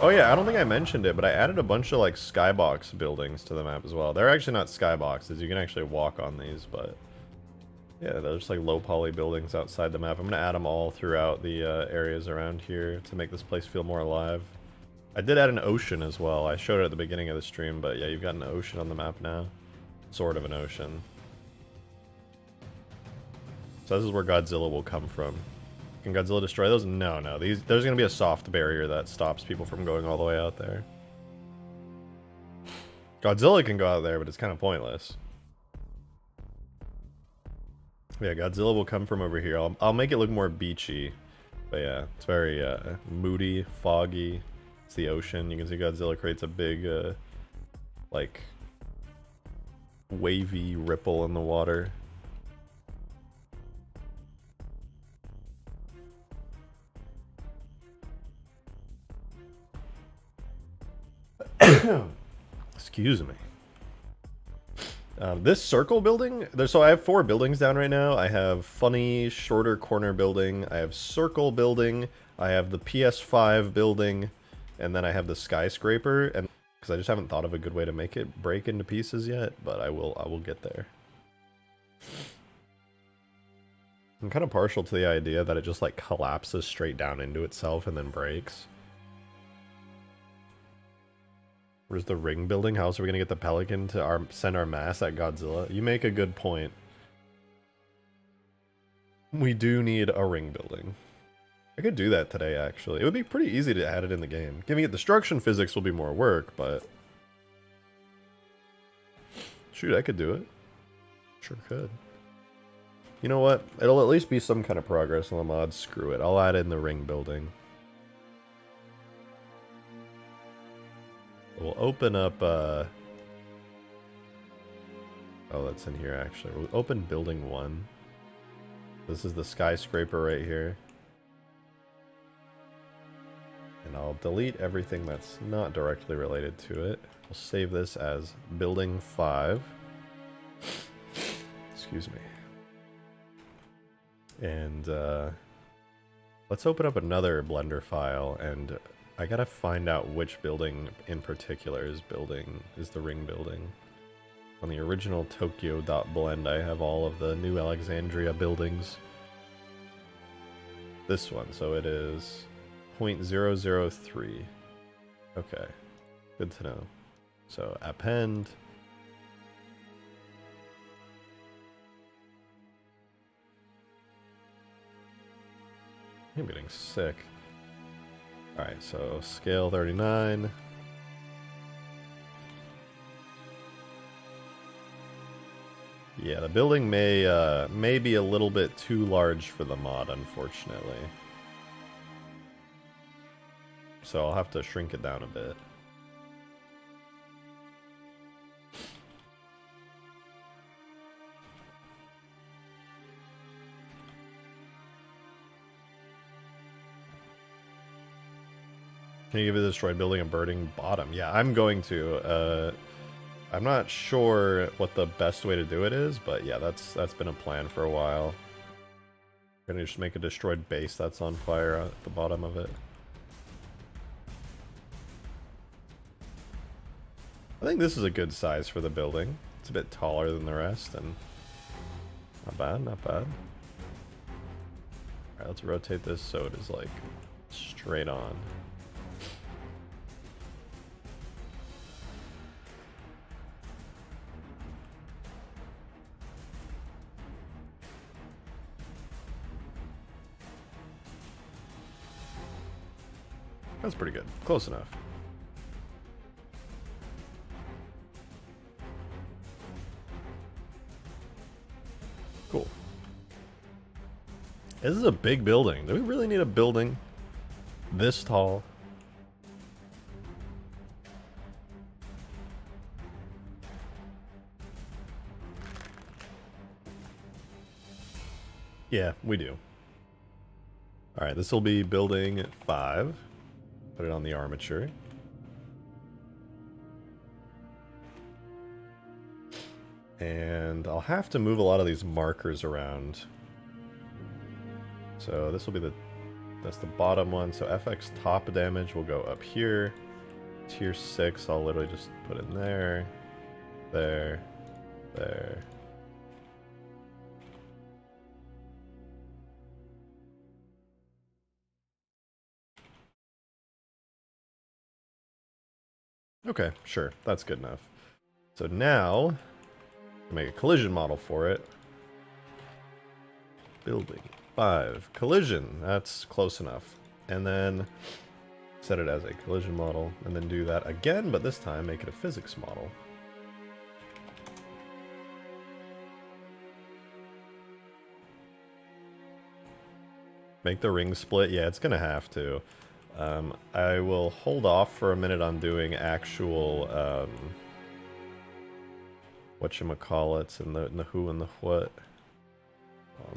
Oh yeah, I don't think I mentioned it, but I added a bunch of like skybox buildings to the map as well. They're actually not skyboxes, you can actually walk on these, but yeah, they're just like low poly buildings outside the map. I'm gonna add them all throughout the areas around here to make this place feel more alive. I did add an ocean as well. I showed it at the beginning of the stream, but yeah, you've got an ocean on the map now. Sort of an ocean. So this is where Godzilla will come from. Can Godzilla destroy those? No, no. There's going to be a soft barrier that stops people from going all the way out there. Godzilla can go out there, but it's kind of pointless. Yeah, Godzilla will come from over here. I'll make it look more beachy. But yeah, it's very moody, foggy. It's the ocean. You can see Godzilla creates a big, like, wavy ripple in the water. Excuse me. This circle building, so I have 4 buildings down right now. I have funny shorter corner building, I have circle building, I have the PS5 building, and then I have the skyscraper. And because I just haven't thought of a good way to make it break into pieces yet, but I will get there. I'm kind of partial to the idea that it just like collapses straight down into itself and then breaks. Where's the ring building? How else are we gonna get the Pelican to send our mass at Godzilla? You make a good point. We do need a ring building. I could do that today, actually. It would be pretty easy to add it in the game. Giving it destruction physics will be more work, but... shoot, I could do it. Sure could. You know what? It'll at least be some kind of progress on the mod. Screw it. I'll add in the ring building. We'll open up, oh, that's in here, actually. We'll open building 1. This is the skyscraper right here. And I'll delete everything that's not directly related to it. We'll save this as building 5. Excuse me. And let's open up another Blender file, and I gotta find out which building in particular is the ring building. On the original Tokyo.blend, I have all of the New Alexandria buildings. This one, so it is 0.003. Okay, good to know. So append. I'm getting sick. Alright, so scale 39. Yeah, the building may be a little bit too large for the mod, unfortunately. So I'll have to shrink it down a bit. Can you give a destroyed building a burning bottom? Yeah, I'm going to. I'm not sure what the best way to do it is, but yeah, that's been a plan for a while. Gonna just make a destroyed base that's on fire at the bottom of it. I think this is a good size for the building. It's a bit taller than the rest, and not bad, not bad. Alright, let's rotate this so it is like straight on. That's pretty good. Close enough. Cool. This is a big building. Do we really need a building this tall? Yeah, we do. Alright, this will be building 5. Put it on the armature. And I'll have to move a lot of these markers around. So this will be that's the bottom one. So FX top damage will go up here. Tier 6, I'll literally just put in there, there, there. Okay, sure, that's good enough. So now, make a collision model for it. Building 5, collision, that's close enough. And then set it as a collision model, and then do that again, but this time make it a physics model. Make the ring split, yeah, it's gonna have to. I will hold off for a minute on doing actual, whatchamacallits and the who and the what.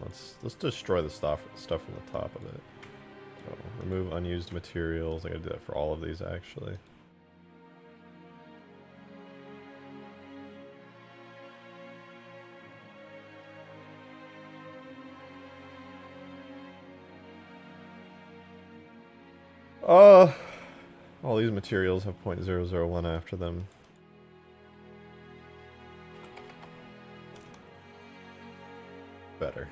Let's destroy the stuff from the top of it. So, remove unused materials. I gotta do that for all of these, actually. All these materials have 0.001 after them. Better.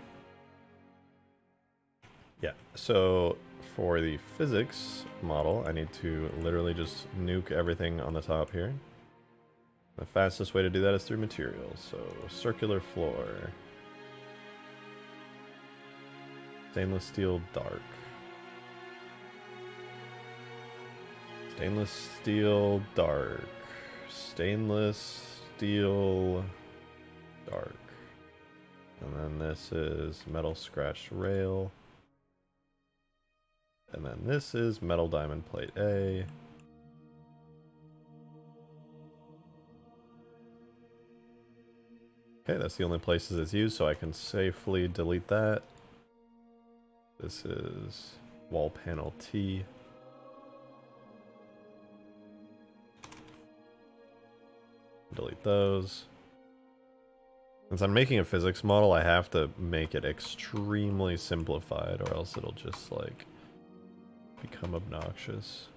Yeah, so for the physics model, I need to literally just nuke everything on the top here. The fastest way to do that is through materials. So circular floor. Stainless steel dark. Stainless steel dark. Stainless steel dark. And then this is metal scratched rail. And then this is metal diamond plate A. Okay, that's the only places it's used, so I can safely delete that. This is wall panel T. Delete those. Since I'm making a physics model, I have to make it extremely simplified, or else it'll just, like, become obnoxious.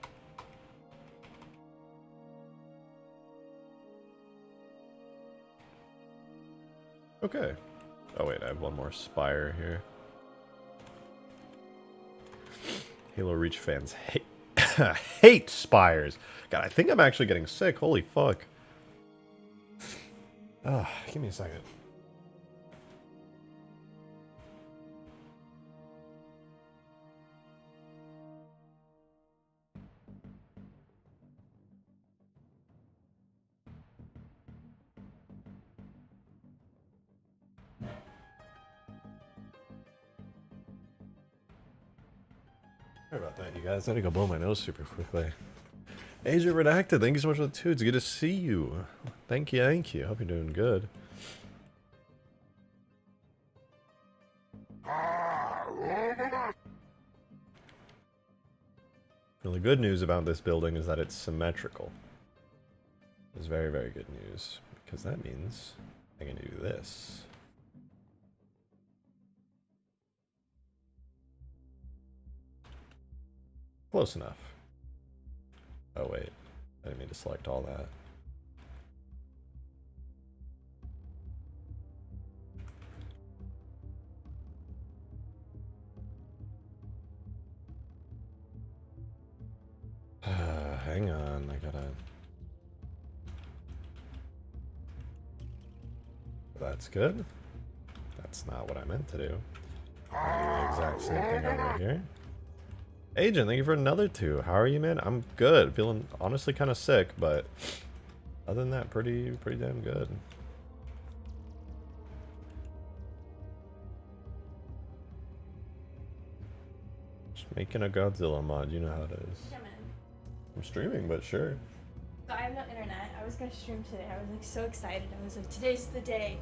Okay. Oh wait, I have one more spire here. Halo Reach fans hate hate spires. God, I think I'm actually getting sick. Holy fuck. Ah, give me a second. Sorry about that, you guys. I had to go blow my nose super quickly. Agent Redacted, thank you so much for the 2. It's good to see you. Thank you, thank you. Hope you're doing good. Well, the good news about this building is that it's symmetrical. It's very, very good news. Because that means I can do this. Close enough. Oh wait, I didn't mean to select all that. Hang on, I gotta... That's good. That's not what I meant to do. I'll do the exact same thing over here. Agent, thank you for another 2. How are you, man? I'm good. Feeling honestly kind of sick, but other than that, pretty damn good. Just making a Godzilla mod, you know how it is. Yeah, man. I'm streaming, but sure. So I have no internet. I was gonna stream today. I was like so excited. I was like, today's the day,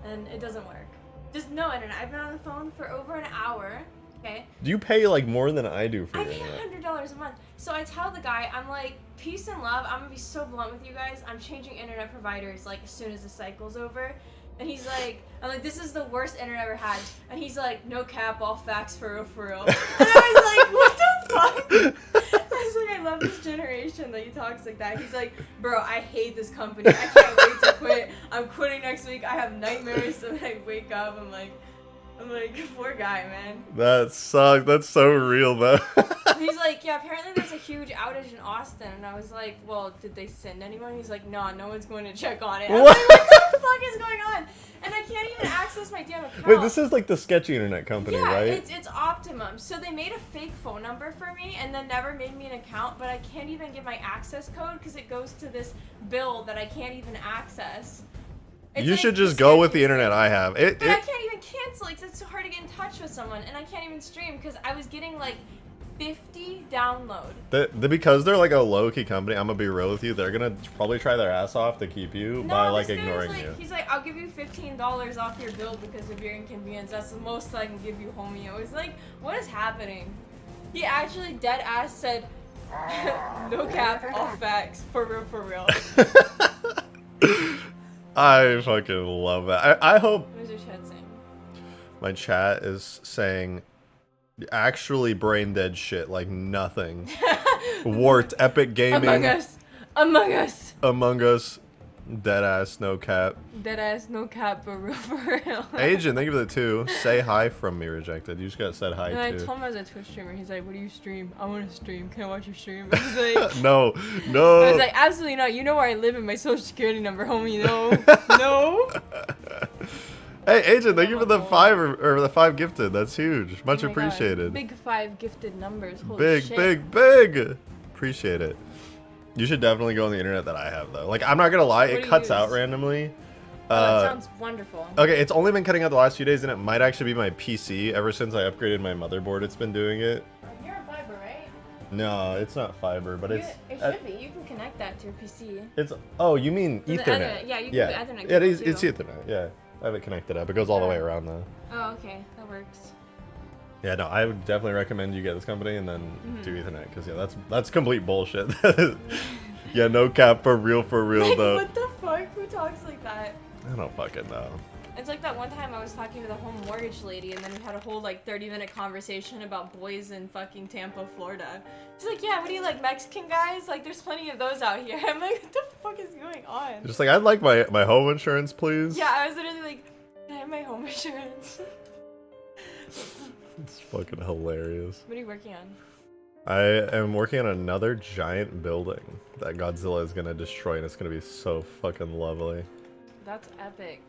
and it doesn't work. Just no internet. I've been on the phone for over an hour. Okay. Do you pay like more than I do for I your pay internet? $100 a month. So I tell the guy, I'm like, peace and love. I'm gonna be so blunt with you guys. I'm changing internet providers like as soon as the cycle's over. And he's like, I'm like, this is the worst internet I've ever had. And he's like, no cap, all facts, for real, for real. And I was like, what the fuck? I was like, I love this generation that he talks like that. He's like, bro, I hate this company. I can't wait to quit. I'm quitting next week. I have nightmares. So when I wake up, I'm like, poor guy, man. That sucks. That's so real, though. He's like, yeah, apparently there's a huge outage in Austin. And I was like, well, did they send anyone? He's like, no, no one's going to check on it. I'm like, what the fuck is going on? And I can't even access my damn account. Wait, this is like the sketchy internet company, yeah, right? It's Optimum. So they made a fake phone number for me and then never made me an account, but I can't even get my access code because it goes to this bill that I can't even access. You should just go with the internet I have. But I can't even cancel it because it's so hard to get in touch with someone, and I can't even stream because I was getting like 50 download. Because they're like a low-key company, I'm gonna be real with you, they're gonna probably try their ass off to keep you by like ignoring you. He's like, I'll give you $15 off your bill because of your inconvenience. That's the most I can give you, homie. I was like, what is happening? He actually dead ass said, no cap, all facts, for real, for real. I fucking love that. I hope... What is your chat saying? My chat is saying actually brain dead shit like nothing. Wart, Epic Gaming. Among Us. Among Us. Among Us. Dead ass, no cap. Dead ass, no cap, for real, for real. Agent, thank you for the 2. Say hi from me, Rejected. You just got said hi, and I too. told him I was a Twitch streamer. He's like, what do you stream? I want to stream. Can I watch your stream? I was like... No, no. I was like, absolutely not. You know where I live and my social security number, homie. No. No. Hey, Agent, thank you for the 5 or the 5 gifted. That's huge. Much Oh my God. appreciated. Big 5 gifted numbers. Holy Big, shit. big, big. Appreciate it. You should definitely go on the internet that I have, though. Like, I'm not gonna lie, What it do you cuts use? out randomly. that sounds wonderful. Okay, it's only been cutting out the last few days, and it might actually be my PC. Ever since I upgraded my motherboard, it's been doing it. You're on fiber, right? No, it's not fiber, but it's... It should be. You can connect that to your PC. It's... Oh, you mean Ethernet? Yeah, you can do Ethernet. Yeah, it's Ethernet, yeah. I have it connected up. It goes all the way around, though. Oh, okay. That works. Yeah, no, I would definitely recommend you get this company and then do Ethernet, because, yeah, that's complete bullshit. Yeah, no cap, for real, Like, though. what the fuck? Who talks like that? I don't fucking know. It's like that one time I was talking to the home mortgage lady, and then we had a whole, like, 30-minute conversation about boys in fucking Tampa, Florida. She's like, yeah, what do you like, Mexican guys? Like, there's plenty of those out here. I'm like, what the fuck is going on? Just like, I'd like my home insurance, please. Yeah, I was literally like, can I have my home insurance? It's fucking hilarious. What are you working on? I am working on another giant building that Godzilla is gonna destroy, and it's gonna be so fucking lovely. That's epic.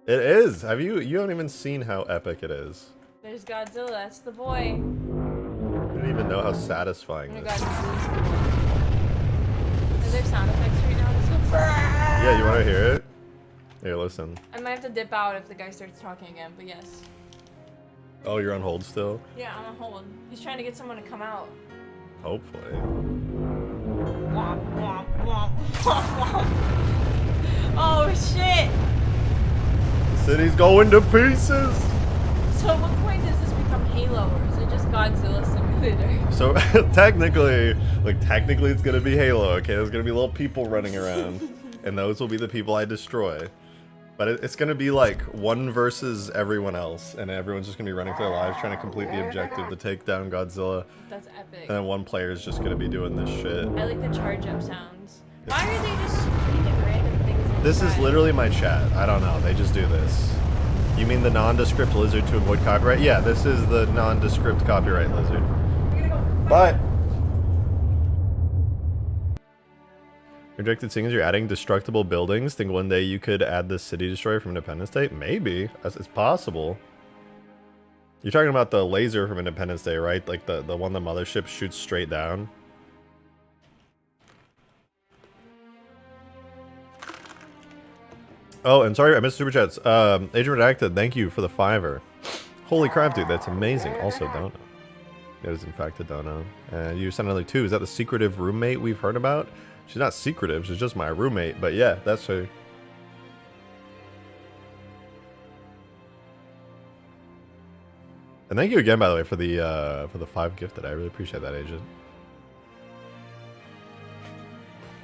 It is! You haven't even seen how epic it is. There's Godzilla, that's the boy. You don't even know how satisfying Oh my this god, is. Is there sound effects right now? Just go, Yeah, you wanna hear it? Here, listen. I might have to dip out if the guy starts talking again, but yes. Oh, you're on hold still? Yeah, I'm on hold. He's trying to get someone to come out. Hopefully. Womp, womp, womp, womp, womp. Oh shit! City's going to pieces! So at what point does this become Halo, or is it just Godzilla Simulator? So, technically it's gonna be Halo, okay? There's gonna be little people running around, and those will be the people I destroy. But it's gonna be like one versus everyone else, and everyone's just gonna be running for their lives trying to complete the objective to take down Godzilla. That's epic. And then one player is just gonna be doing this shit. I like the charge up sounds. Why are they just screaming random things in the This is sky? literally my chat. I don't know. They just do this. You mean the nondescript lizard to avoid copyright? Yeah, this is the nondescript copyright lizard. But Rejected Singers, you're adding destructible buildings. Think one day you could add the City Destroyer from Independence Day? Maybe. It's possible. You're talking about the laser from Independence Day, right? Like the one the mothership shoots straight down? Oh, and sorry, I missed super chats. Agent Redacted, thank you for the $5. Holy crap, dude, that's amazing. Also, Dono. It is in fact a Dono. And you sent another 2. Is that the secretive roommate we've heard about? She's not secretive, she's just my roommate, but yeah, that's her. And thank you again, by the way, for the 5 gifted. I really appreciate that, Agent.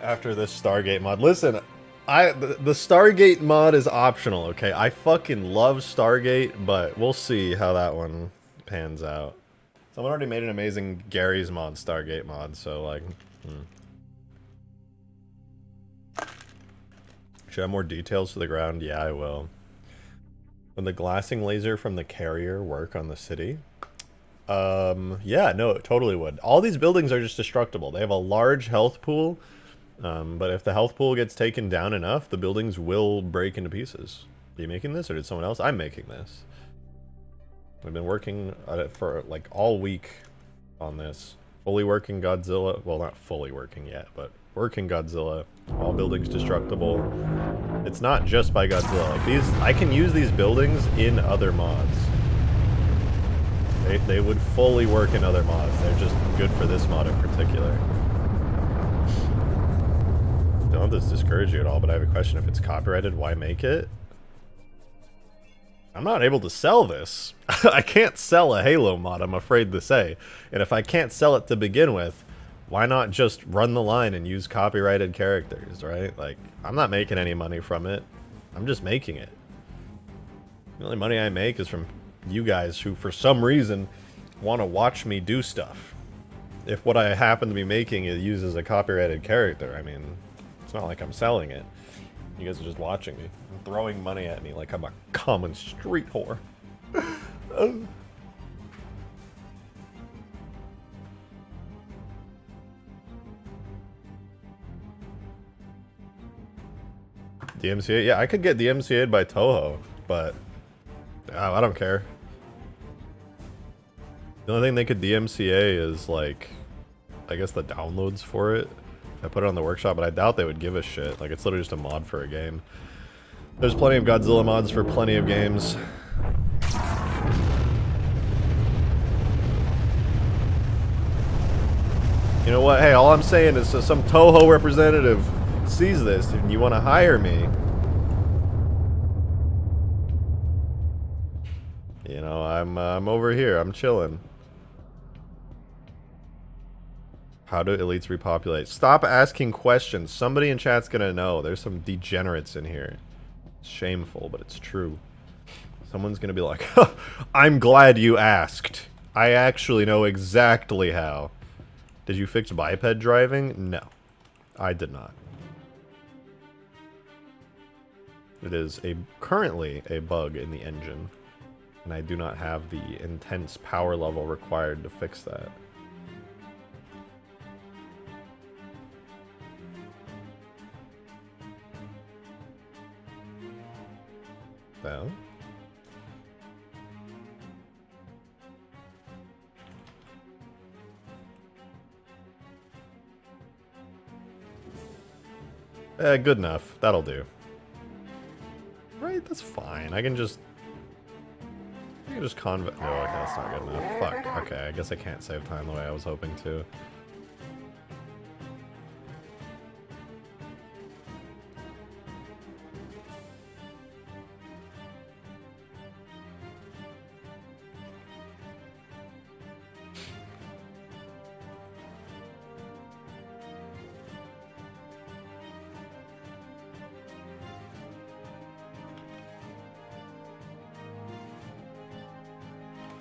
After this Stargate mod, listen, the Stargate mod is optional, okay? I fucking love Stargate, but we'll see how that one pans out. Someone already made an amazing Gary's mod, Stargate mod, so like, Should I have more details to the ground? Yeah, I will. Would the glassing laser from the carrier work on the city? Yeah, no, it totally would. All these buildings are just destructible. They have a large health pool, but if the health pool gets taken down enough, the buildings will break into pieces. Are you making this, or did someone else? I'm making this. I've been working at it for like all week on this. Fully working Godzilla. Well, not fully working yet, but working Godzilla. All buildings destructible. It's not just by Godzilla. Like these, I can use these buildings in other mods. They would fully work in other mods. They're just good for this mod in particular. Don't let this discourage you at all, but I have a question. If it's copyrighted, why make it? I'm not able to sell this. I can't sell a Halo mod, I'm afraid to say. And if I can't sell it to begin with, why not just run the line and use copyrighted characters, right? Like, I'm not making any money from it. I'm just making it. The only money I make is from you guys who, for some reason, want to watch me do stuff. If what I happen to be making is uses a copyrighted character, I mean, it's not like I'm selling it. You guys are just watching me, throwing money at me like I'm a common street whore. DMCA? Yeah, I could get DMCA'd by Toho, but I don't care. The only thing they could DMCA is, like, I guess the downloads for it. If I put it on the workshop, but I doubt they would give a shit. Like, it's literally just a mod for a game. There's plenty of Godzilla mods for plenty of games. You know what? Hey, all I'm saying is some Toho representative sees this and you want to hire me. You know, I'm over here. I'm chilling. How do elites repopulate? Stop asking questions. Somebody in chat's gonna know. There's some degenerates in here. It's shameful, but it's true. Someone's gonna be like, I'm glad you asked. I actually know exactly how. Did you fix biped driving? No, I did not. It is currently a bug in the engine, and I do not have the intense power level required to fix that. Well, good enough. That'll do. Right, that's fine. I can just convert. No, okay, that's not good enough. Fuck. Okay, I guess I can't save time the way I was hoping to.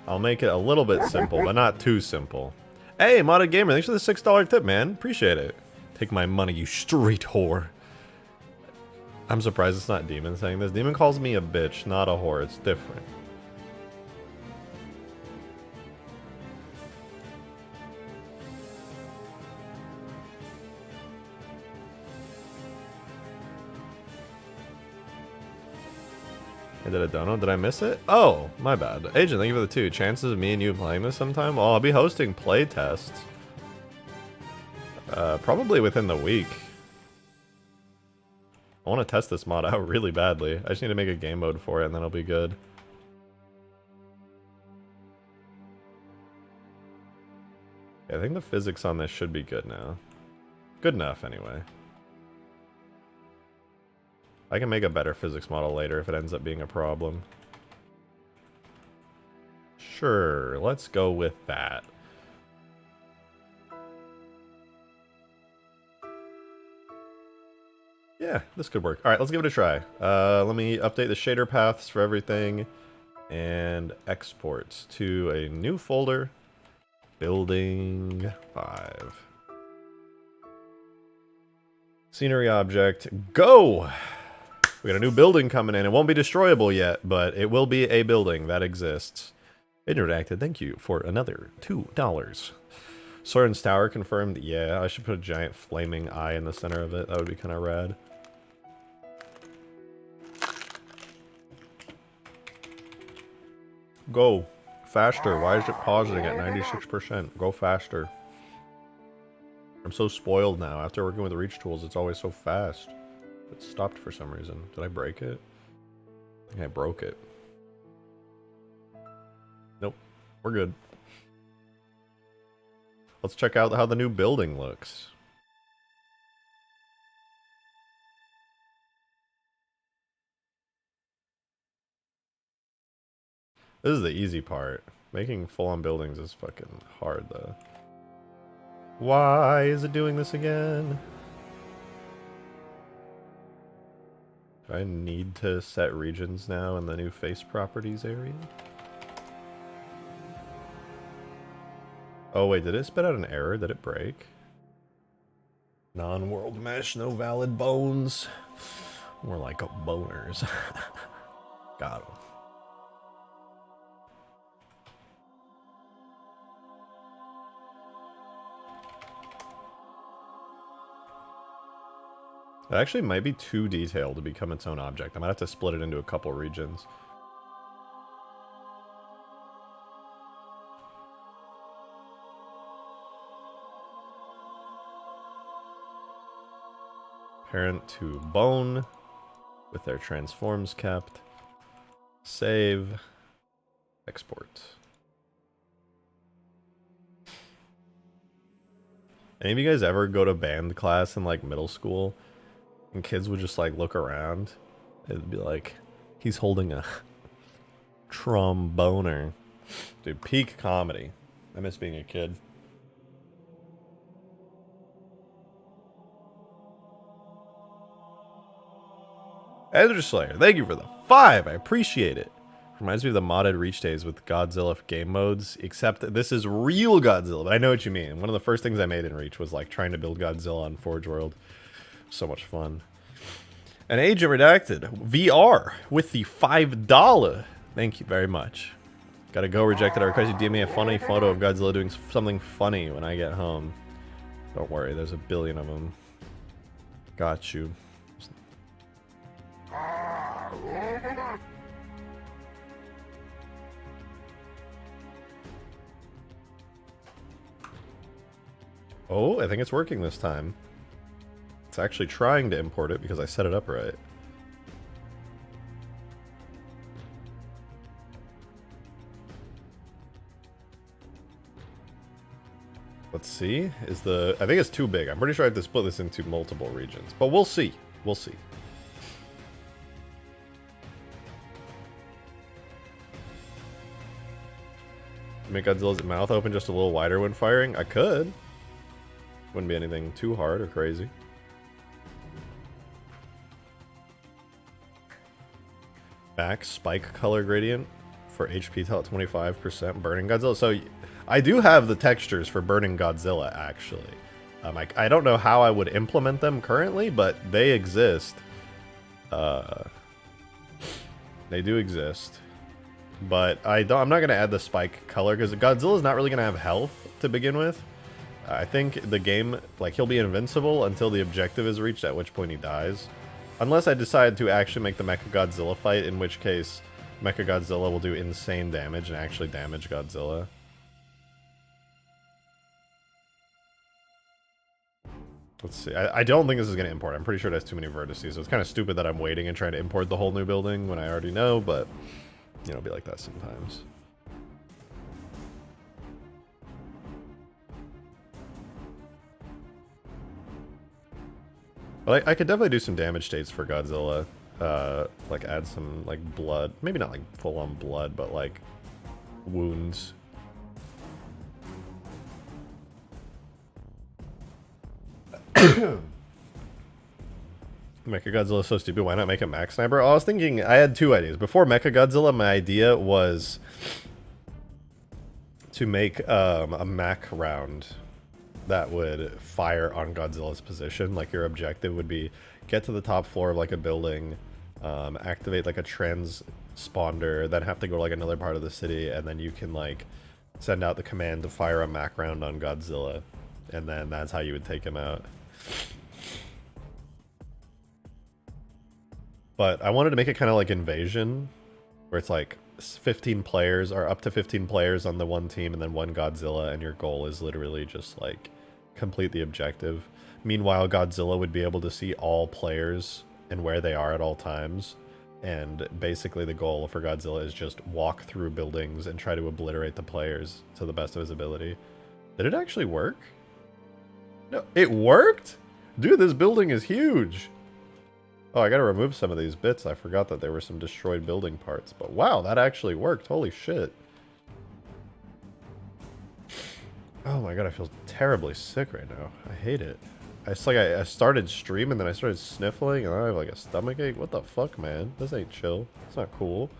I'll make it a little bit simple, but not too simple. Hey, Modded Gamer, thanks for the $6 tip, man. Appreciate it. Take my money, you street whore. I'm surprised it's not Demon saying this. Demon calls me a bitch, not a whore. It's different. I did a dono. Did I miss it? Oh, my bad. Agent, thank you for the 2. Chances of me and you playing this sometime? Oh, I'll be hosting play tests. Probably within the week. I want to test this mod out really badly. I just need to make a game mode for it and then it'll be good. Yeah, I think the physics on this should be good now. Good enough, anyway. I can make a better physics model later if it ends up being a problem. Sure, let's go with that. Yeah, this could work. Alright, let's give it a try. Let me update the shader paths for everything and export to a new folder. Building 5. Scenery object, go! We got a new building coming in. It won't be destroyable yet, but it will be a building that exists. Interacted, thank you for another $2. Soren's Tower confirmed. Yeah, I should put a giant flaming eye in the center of it. That would be kind of rad. Go. Faster. Why is it pausing at 96%? Go faster. I'm so spoiled now. After working with reach tools, it's always so fast. It stopped for some reason. Did I break it? I think I broke it. Nope. We're good. Let's check out how the new building looks. This is the easy part. Making full-on buildings is fucking hard, though. Why is it doing this again? Do I need to set regions now in the new face properties area? Oh wait, did it spit out an error? Did it break? Non-world mesh, no valid bones. More like boners. Got him. It actually might be too detailed to become its own object. I might have to split it into a couple regions. Parent to bone with their transforms kept. Save. Export. Any of you guys ever go to band class in like middle school and kids would just like look around? It'd be like, he's holding a tromboner. Dude, peak comedy. I miss being a kid. Ender Slayer, thank you for the 5. I appreciate it. Reminds me of the modded Reach days with Godzilla game modes, except this is real Godzilla, but I know what you mean. One of the first things I made in Reach was like trying to build Godzilla on Forge World. So much fun. And Agent Redacted, VR, with the $5. Thank you very much. Gotta go, Rejected. I request you DM me a funny photo of Godzilla doing something funny when I get home. Don't worry, there's a billion of them. Got you. Oh, I think it's working this time. It's actually trying to import it because I set it up right. Let's see. I think it's too big. I'm pretty sure I have to split this into multiple regions. But we'll see. We'll see. Make Godzilla's mouth open just a little wider when firing? I could. Wouldn't be anything too hard or crazy. Back spike color gradient for HP till 25% burning Godzilla. So I do have the textures for burning Godzilla, actually. I don't know how I would implement them currently, but they exist. They do exist. But I'm not going to add the spike color because Godzilla's not really going to have health to begin with. I think the game, like, he'll be invincible until the objective is reached, at which point he dies. Unless I decide to actually make the Mechagodzilla fight, in which case Mechagodzilla will do insane damage and actually damage Godzilla. Let's see. I don't think this is going to import. I'm pretty sure it has too many vertices, so it's kind of stupid that I'm waiting and trying to import the whole new building when I already know, but, you know, it'll be like that sometimes. But I could definitely do some damage states for Godzilla. Like add some like blood. Maybe not like full on blood, but like wounds. Mechagodzilla is so stupid. Why not make a Max Sniper? I was thinking, I had two ideas. Before Mechagodzilla, my idea was to make a mech round that would fire on Godzilla's position. Like, your objective would be get to the top floor of like a building, activate like a transponder, then have to go to like another part of the city, and then you can like send out the command to fire a mech round on Godzilla, and then that's how you would take him out. But I wanted to make it kind of like Invasion, where it's like 15 players, or up to 15 players on the one team, and then one Godzilla, and your goal is literally just like complete the objective. Meanwhile, Godzilla would be able to see all players and where they are at all times, and basically the goal for Godzilla is just walk through buildings and try to obliterate the players to the best of his ability. Did it actually work? No, it worked? Dude, this building is huge. Oh, I gotta remove some of these bits. I forgot that there were some destroyed building parts. But wow, that actually worked. Holy shit. Oh my god, I feel terribly sick right now. I hate it. It's like I started streaming, then I started sniffling, and I have like a stomach ache. What the fuck, man? This ain't chill. It's not cool.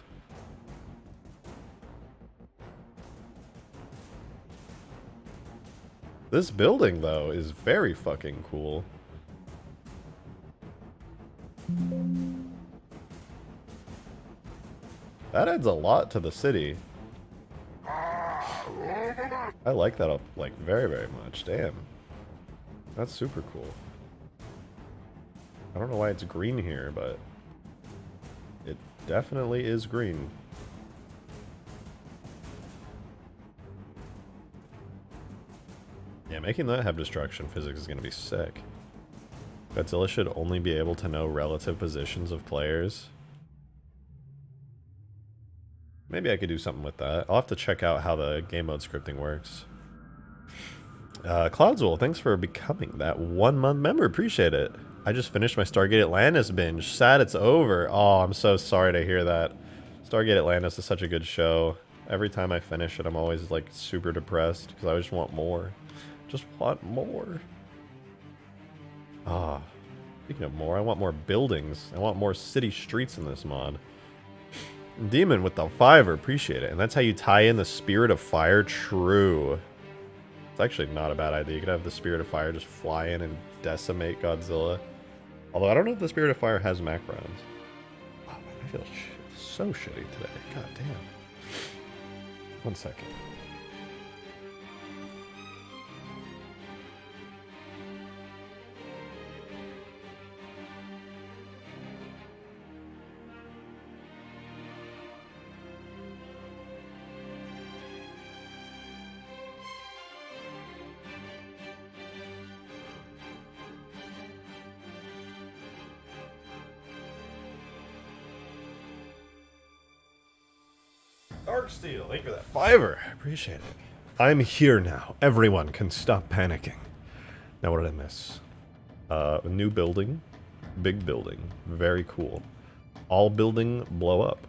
This building, though, is very fucking cool. That adds a lot to the city. I like that, like, very, very much. Damn. That's super cool. I don't know why it's green here, but it definitely is green. Yeah, making that have destruction physics is going to be sick. Godzilla should only be able to know relative positions of players. Maybe I could do something with that. I'll have to check out how the game mode scripting works. Cloudswell, thanks for becoming that 1 month member. Appreciate it. I just finished my Stargate Atlantis binge. Sad it's over. Oh, I'm so sorry to hear that. Stargate Atlantis is such a good show. Every time I finish it, I'm always like super depressed because I just want more. Just want more. Ah, speaking of more, I want more buildings. I want more city streets in this mod. Demon with the 5, appreciate it. And that's how you tie in the Spirit of Fire. True. It's actually not a bad idea. You could have the Spirit of Fire just fly in and decimate Godzilla. Although I don't know if the Spirit of Fire has macrons. Oh man, I feel so shitty today. God damn. 1 second. Darksteel, thank you for that 5. I appreciate it. I'm here now. Everyone can stop panicking. Now what did I miss? A new building. Big building. Very cool. All building blow up.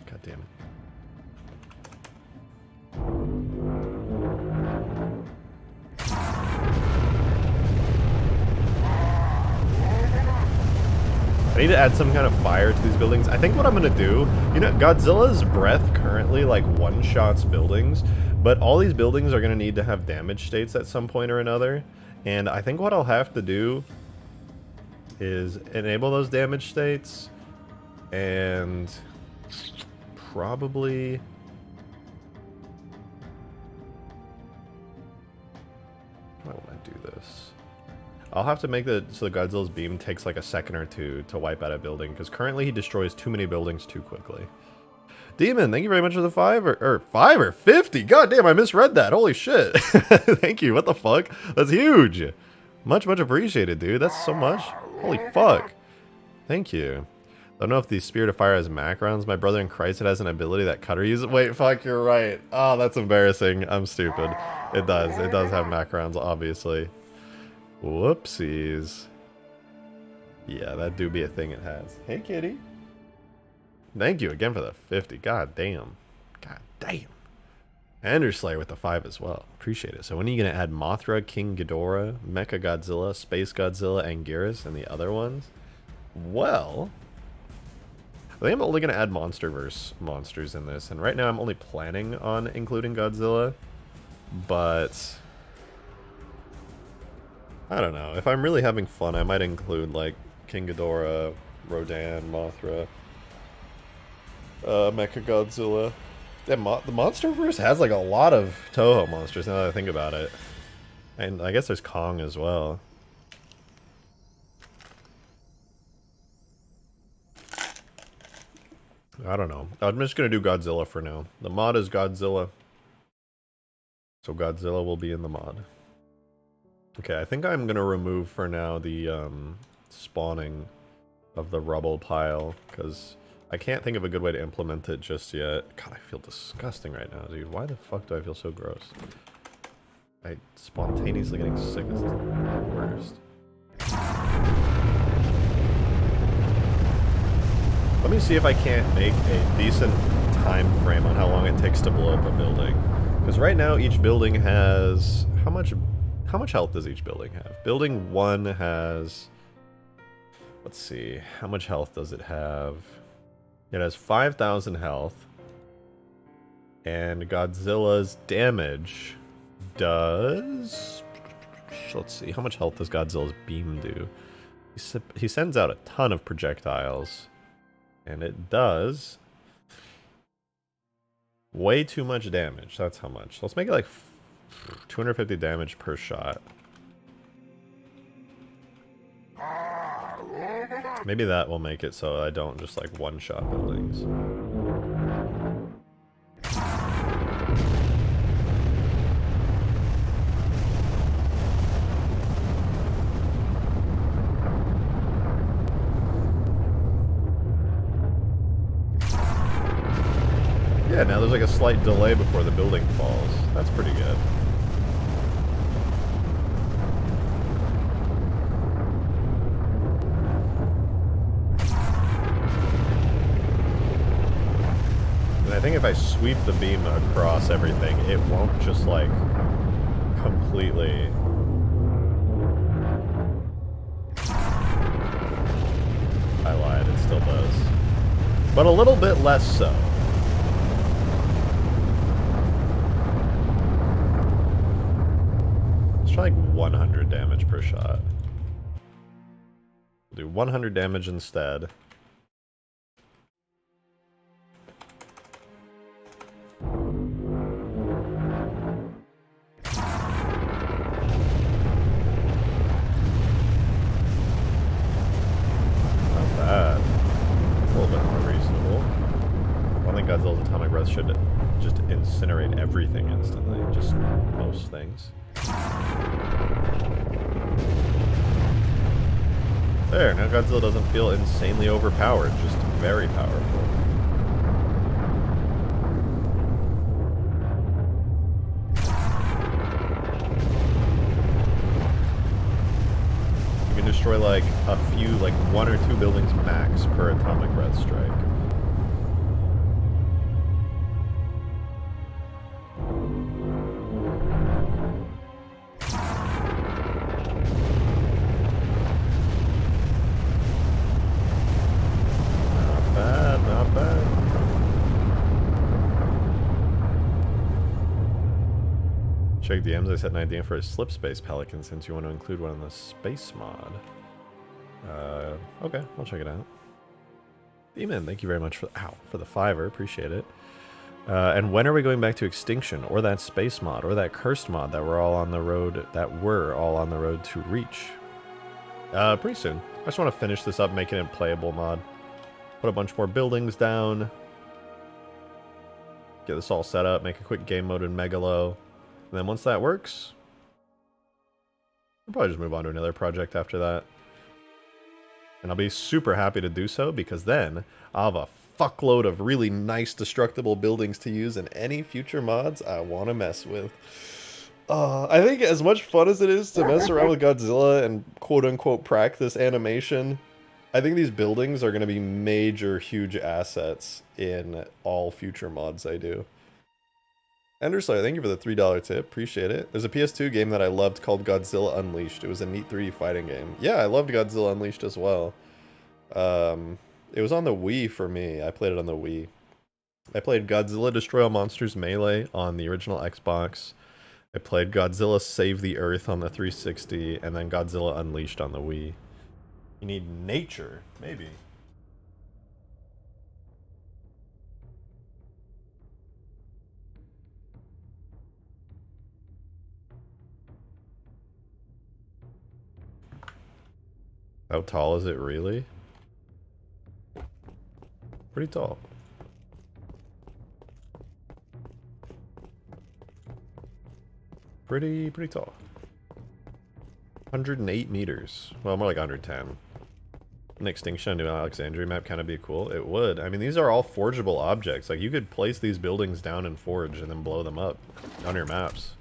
God damn it. I need to add some kind of fire to these buildings. I think what I'm gonna do, you know, Godzilla's breath currently like one-shots buildings, but all these buildings are gonna need to have damage states at some point or another. And I think what I'll have to do is enable those damage states and probably... How do I want to do this? I'll have to make the so the Godzilla's beam takes like a second or two to wipe out a building, because currently he destroys too many buildings too quickly. Demon, thank you very much for the 5 or 5 or 50. God damn, I misread that. Holy shit. Thank you. What the fuck? That's huge. Much appreciated, dude. That's so much. Holy fuck. Thank you. I don't know if the Spirit of Fire has macrons. My brother in Christ, it has an ability that Cutter uses. Wait, fuck, you're right. Oh, that's embarrassing. I'm stupid. It does. It does have macrons, obviously. Whoopsies. Yeah, that do be a thing it has. Hey, kitty. Thank you again for the 50. God damn. God damn. Ender Slayer with the 5 as well. Appreciate it. So when are you going to add Mothra, King Ghidorah, Mecha Godzilla, Space Godzilla, Anguirus, and the other ones? Well, I think I'm only going to add Monsterverse monsters in this. And right now I'm only planning on including Godzilla. But I don't know. If I'm really having fun, I might include like King Ghidorah, Rodan, Mothra, Mecha Godzilla. Yeah, the Monsterverse has like a lot of Toho monsters now that I think about it. And I guess there's Kong as well. I don't know. I'm just going to do Godzilla for now. The mod is Godzilla. So Godzilla will be in the mod. Okay, I think I'm going to remove for now the spawning of the rubble pile, because I can't think of a good way to implement it just yet. God, I feel disgusting right now, dude. Why the fuck do I feel so gross? I spontaneously getting sick is the worst. Let me see if I can't make a decent time frame on how long it takes to blow up a building. Because right now each building has... How much health does each building have? Building 1 has... Let's see. How much health does it have? It has 5,000 health. And Godzilla's damage does... Let's see. How much health does Godzilla's beam do? He sends out a ton of projectiles. And it does... way too much damage. That's how much. Let's make it like 250 damage per shot. Maybe that will make it so I don't just like one-shot buildings. Yeah, now there's like a slight delay before the building falls. That's pretty good. And I think if I sweep the beam across everything, it won't just like completely... I lied, it still does. But a little bit less so. Let's try like 100 damage per shot. We'll do 100 damage instead. Godzilla's atomic breath should just incinerate everything instantly, just most things. There, now Godzilla doesn't feel insanely overpowered, just very powerful. You can destroy like a few, like 1 or 2 buildings max per atomic breath strike. Check DMs. I set an idea for a slip space pelican since you want to include one in the space mod. Okay, I'll check it out. Demon, thank you very much for the $5. Appreciate it. And when are we going back to Extinction or that space mod or that cursed mod that we're all on the road to reach? Pretty soon. I just want to finish this up, making it a playable mod. Put a bunch more buildings down. Get this all set up. Make a quick game mode in Megalo. And then once that works, I'll probably just move on to another project after that. And I'll be super happy to do so because then I'll have a fuckload of really nice destructible buildings to use in any future mods I want to mess with. I think as much fun as it is to mess around with Godzilla and quote-unquote practice animation, I think these buildings are going to be major, huge assets in all future mods I do. Enderslayer, thank you for the $3 tip. Appreciate it. There's a PS2 game that I loved called Godzilla Unleashed. It was a neat 3D fighting game. Yeah, I loved Godzilla Unleashed as well. It was on the Wii for me. I played it on the Wii. I played Godzilla Destroy All Monsters Melee on the original Xbox. I played Godzilla Save the Earth on the 360, and then Godzilla Unleashed on the Wii. You need nature, maybe. How tall is it really? Pretty tall. Pretty tall. 108 meters. Well, more like 110. An Extinction New Alexandria map kind of be cool. It would. I mean, these are all forgeable objects. Like, you could place these buildings down in Forge and then blow them up on your maps.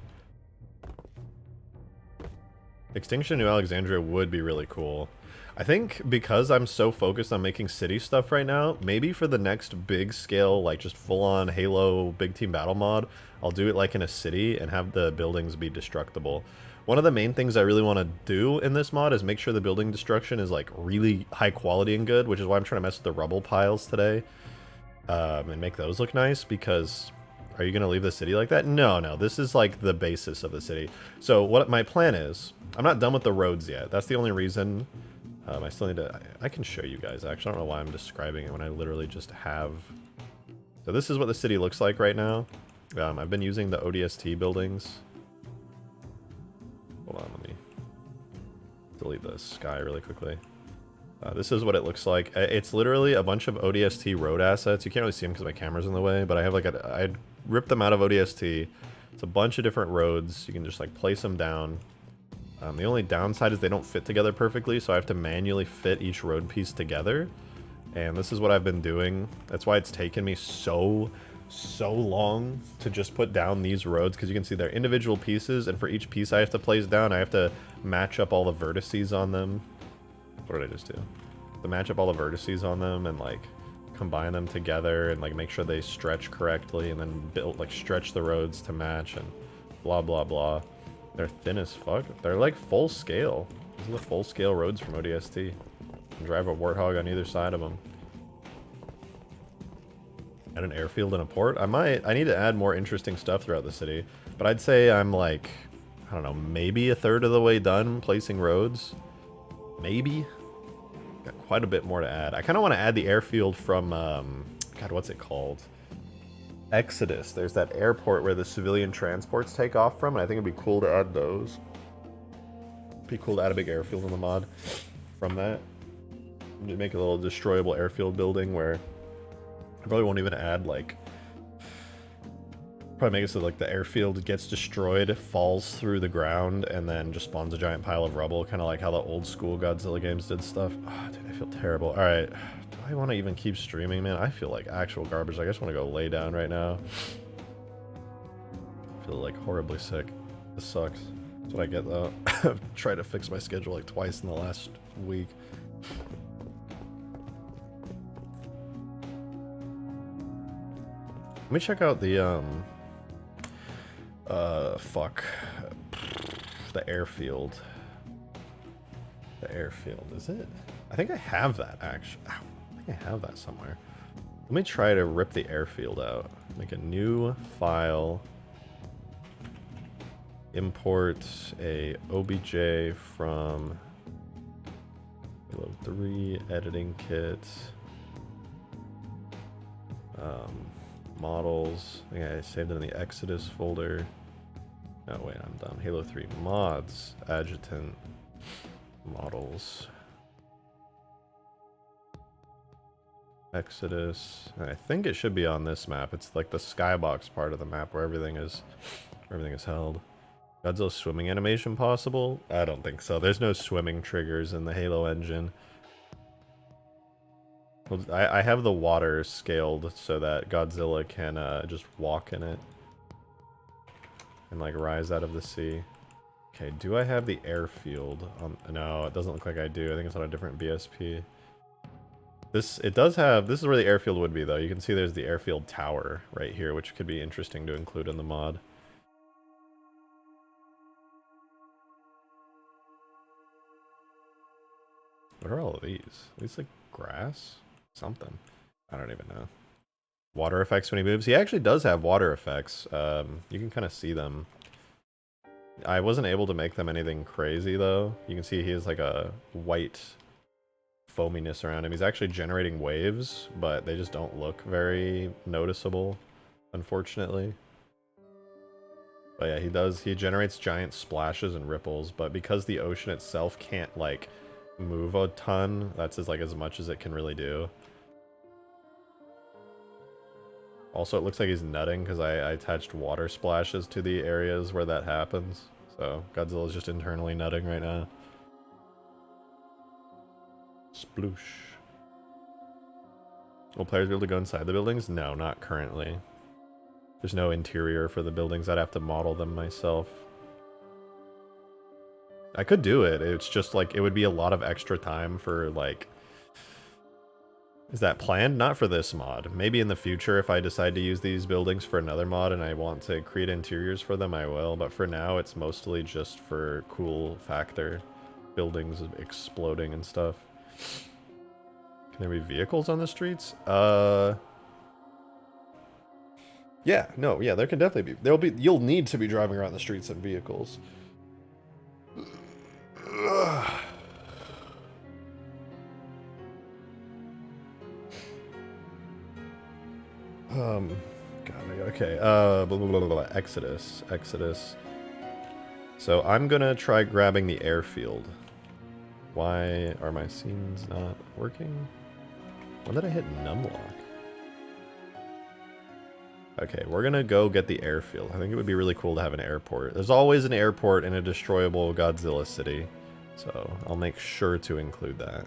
Extinction New Alexandria would be really cool. I think because I'm so focused on making city stuff right now, maybe for the next big scale, like just full-on Halo big team battle mod, I'll do it like in a city and have the buildings be destructible. One of the main things I really want to do in this mod is make sure the building destruction is like really high quality and good, which is why I'm trying to mess with the rubble piles today and make those look nice. Because are you going to leave the city like that? No, this is like the basis of the city. So what my plan is, I'm not done with the roads yet. That's the only reason. I still need to... I can show you guys, actually. I don't know why I'm describing it when I literally just have... So this is what the city looks like right now. I've been using the ODST buildings. Hold on, let me delete the sky really quickly. This is what it looks like. It's literally a bunch of ODST road assets. You can't really see them because my camera's in the way, but I have like I ripped them out of ODST. It's a bunch of different roads. You can just like place them down. The only downside is they don't fit together perfectly, so I have to manually fit each road piece together. And this is what I've been doing. That's why it's taken me so so long to just put down these roads, because you can see they're individual pieces, and for each piece I have to place down, I have to match up all the vertices on them. What did I just do? To match up all the vertices on them and like combine them together and like make sure they stretch correctly, and then build like stretch the roads to match and blah blah blah. They're thin as fuck. They're like full scale. These are the full scale roads from ODST. You can drive a Warthog on either side of them. At an airfield and a port? I might. I need to add more interesting stuff throughout the city. But I'd say I'm like, I don't know, maybe a third of the way done placing roads. Maybe. Got quite a bit more to add. I kind of want to add the airfield from, God, what's it called? Exodus. There's that airport where the civilian transports take off from, and I think it'd be cool to add those. It'd be cool to add a big airfield in the mod from that. Make a little destroyable airfield building where I probably won't even add, like, probably make it so, like, the airfield gets destroyed, falls through the ground, and then just spawns a giant pile of rubble, kind of like how the old school Godzilla games did stuff. Oh, dude, I feel terrible. Alright, do I want to even keep streaming, man? I feel like actual garbage. I just want to go lay down right now. I feel, like, horribly sick. This sucks. That's what I get, though. I've tried to fix my schedule, like, twice in the last week. Let me check out the, fuck. The airfield. The airfield, is it? I think I have that, actually. Ow, I think I have that somewhere. Let me try to rip the airfield out. Make a new file. Import a OBJ from Halo 3 editing kit. Models. I think I saved it in the Exodus folder. Oh wait, I'm done. Halo 3 mods, adjutant, models, Exodus. And I think it should be on this map. It's like the skybox part of the map where everything is held. Godzilla swimming animation possible? I don't think so. There's no swimming triggers in the Halo engine. I have the water scaled so that Godzilla can just walk in it and like rise out of the sea. Okay, do I have the airfield? No, it doesn't look like I do. I think it's on a different BSP. It does have, this is where the airfield would be though. You can see there's the airfield tower right here, which could be interesting to include in the mod. What are all of these? Are these like grass? Something. I don't even know. Water effects when he moves. He actually does have water effects. You can kind of see them. I wasn't able to make them anything crazy though. You can see he has like a white foaminess around him. He's actually generating waves, but they just don't look very noticeable, unfortunately. But yeah, he generates giant splashes and ripples, but because the ocean itself can't like move a ton, that's as much as it can really do. Also, it looks like he's nutting because I attached water splashes to the areas where that happens. So Godzilla's just internally nutting right now. Sploosh. Will players be able to go inside the buildings? No, not currently. There's no interior for the buildings. I'd have to model them myself. I could do it. It's just like, it would be a lot of extra time for like... Is that planned? Not for this mod. Maybe in the future if I decide to use these buildings for another mod and I want to create interiors for them, I will. But for now, it's mostly just for cool factor. Buildings exploding and stuff. Can there be vehicles on the streets? Yeah, no, yeah, there can definitely be. You'll need to be driving around the streets in vehicles. God, okay, blah, blah, blah, blah, Exodus. So I'm gonna try grabbing the airfield. Why are my scenes not working? When did I hit numlock? Okay, we're gonna go get the airfield. I think it would be really cool to have an airport. There's always an airport in a destroyable Godzilla city, so I'll make sure to include that.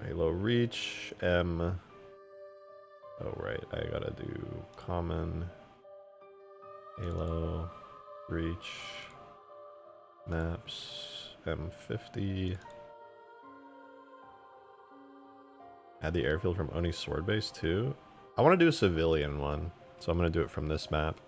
Halo reach, M. Oh, right, I gotta do common, Halo, reach, maps, M50. Add the airfield from Oni Sword Base too? I want to do a civilian one, so I'm going to do it from this map.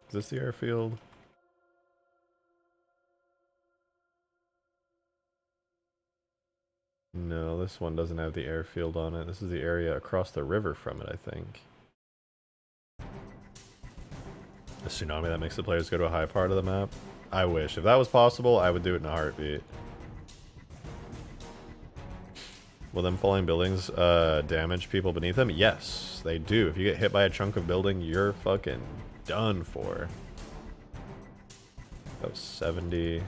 Is this the airfield? No, this one doesn't have the airfield on it. This is the area across the river from it, I think. A tsunami that makes the players go to a high part of the map? I wish. If that was possible, I would do it in a heartbeat. Will them falling buildings damage people beneath them? Yes, they do. If you get hit by a chunk of building, you're fucking done for. That was 70.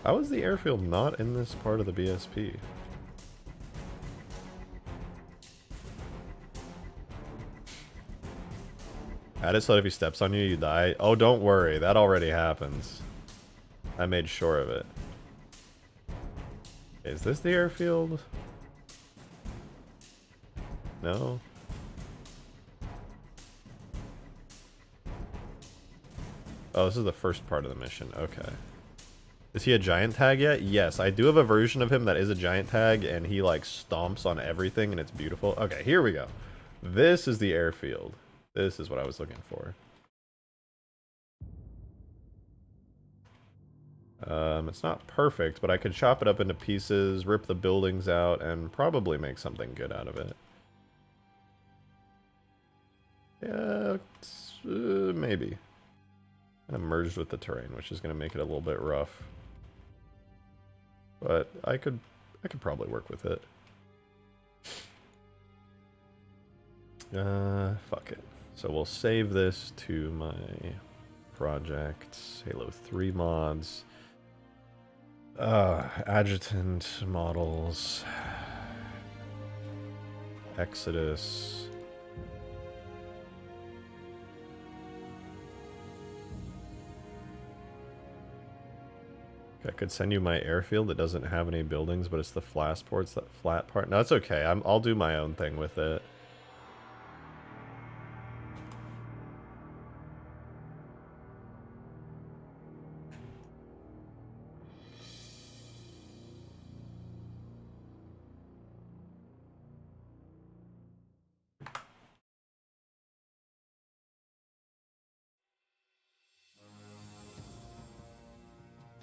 How is the airfield not in this part of the BSP? Add it so that if he steps on you, you die. Oh, don't worry. That already happens. I made sure of it. Is this the airfield? No? Oh, this is the first part of the mission. Okay. Is he a giant tag yet? Yes, I do have a version of him that is a giant tag, and he, like, stomps on everything, and it's beautiful. Okay, here we go. This is the airfield. This is what I was looking for. It's not perfect, but I could chop it up into pieces, rip the buildings out, and probably make something good out of it. Yeah, maybe. Kind of merged with the terrain, which is going to make it a little bit rough. But I could probably work with it. Fuck it. So we'll save this to my project. Halo 3 mods. Adjutant models. Exodus. I could send you my airfield that doesn't have any buildings, but it's the flat ports, that flat part. No, it's okay. I'll do my own thing with it.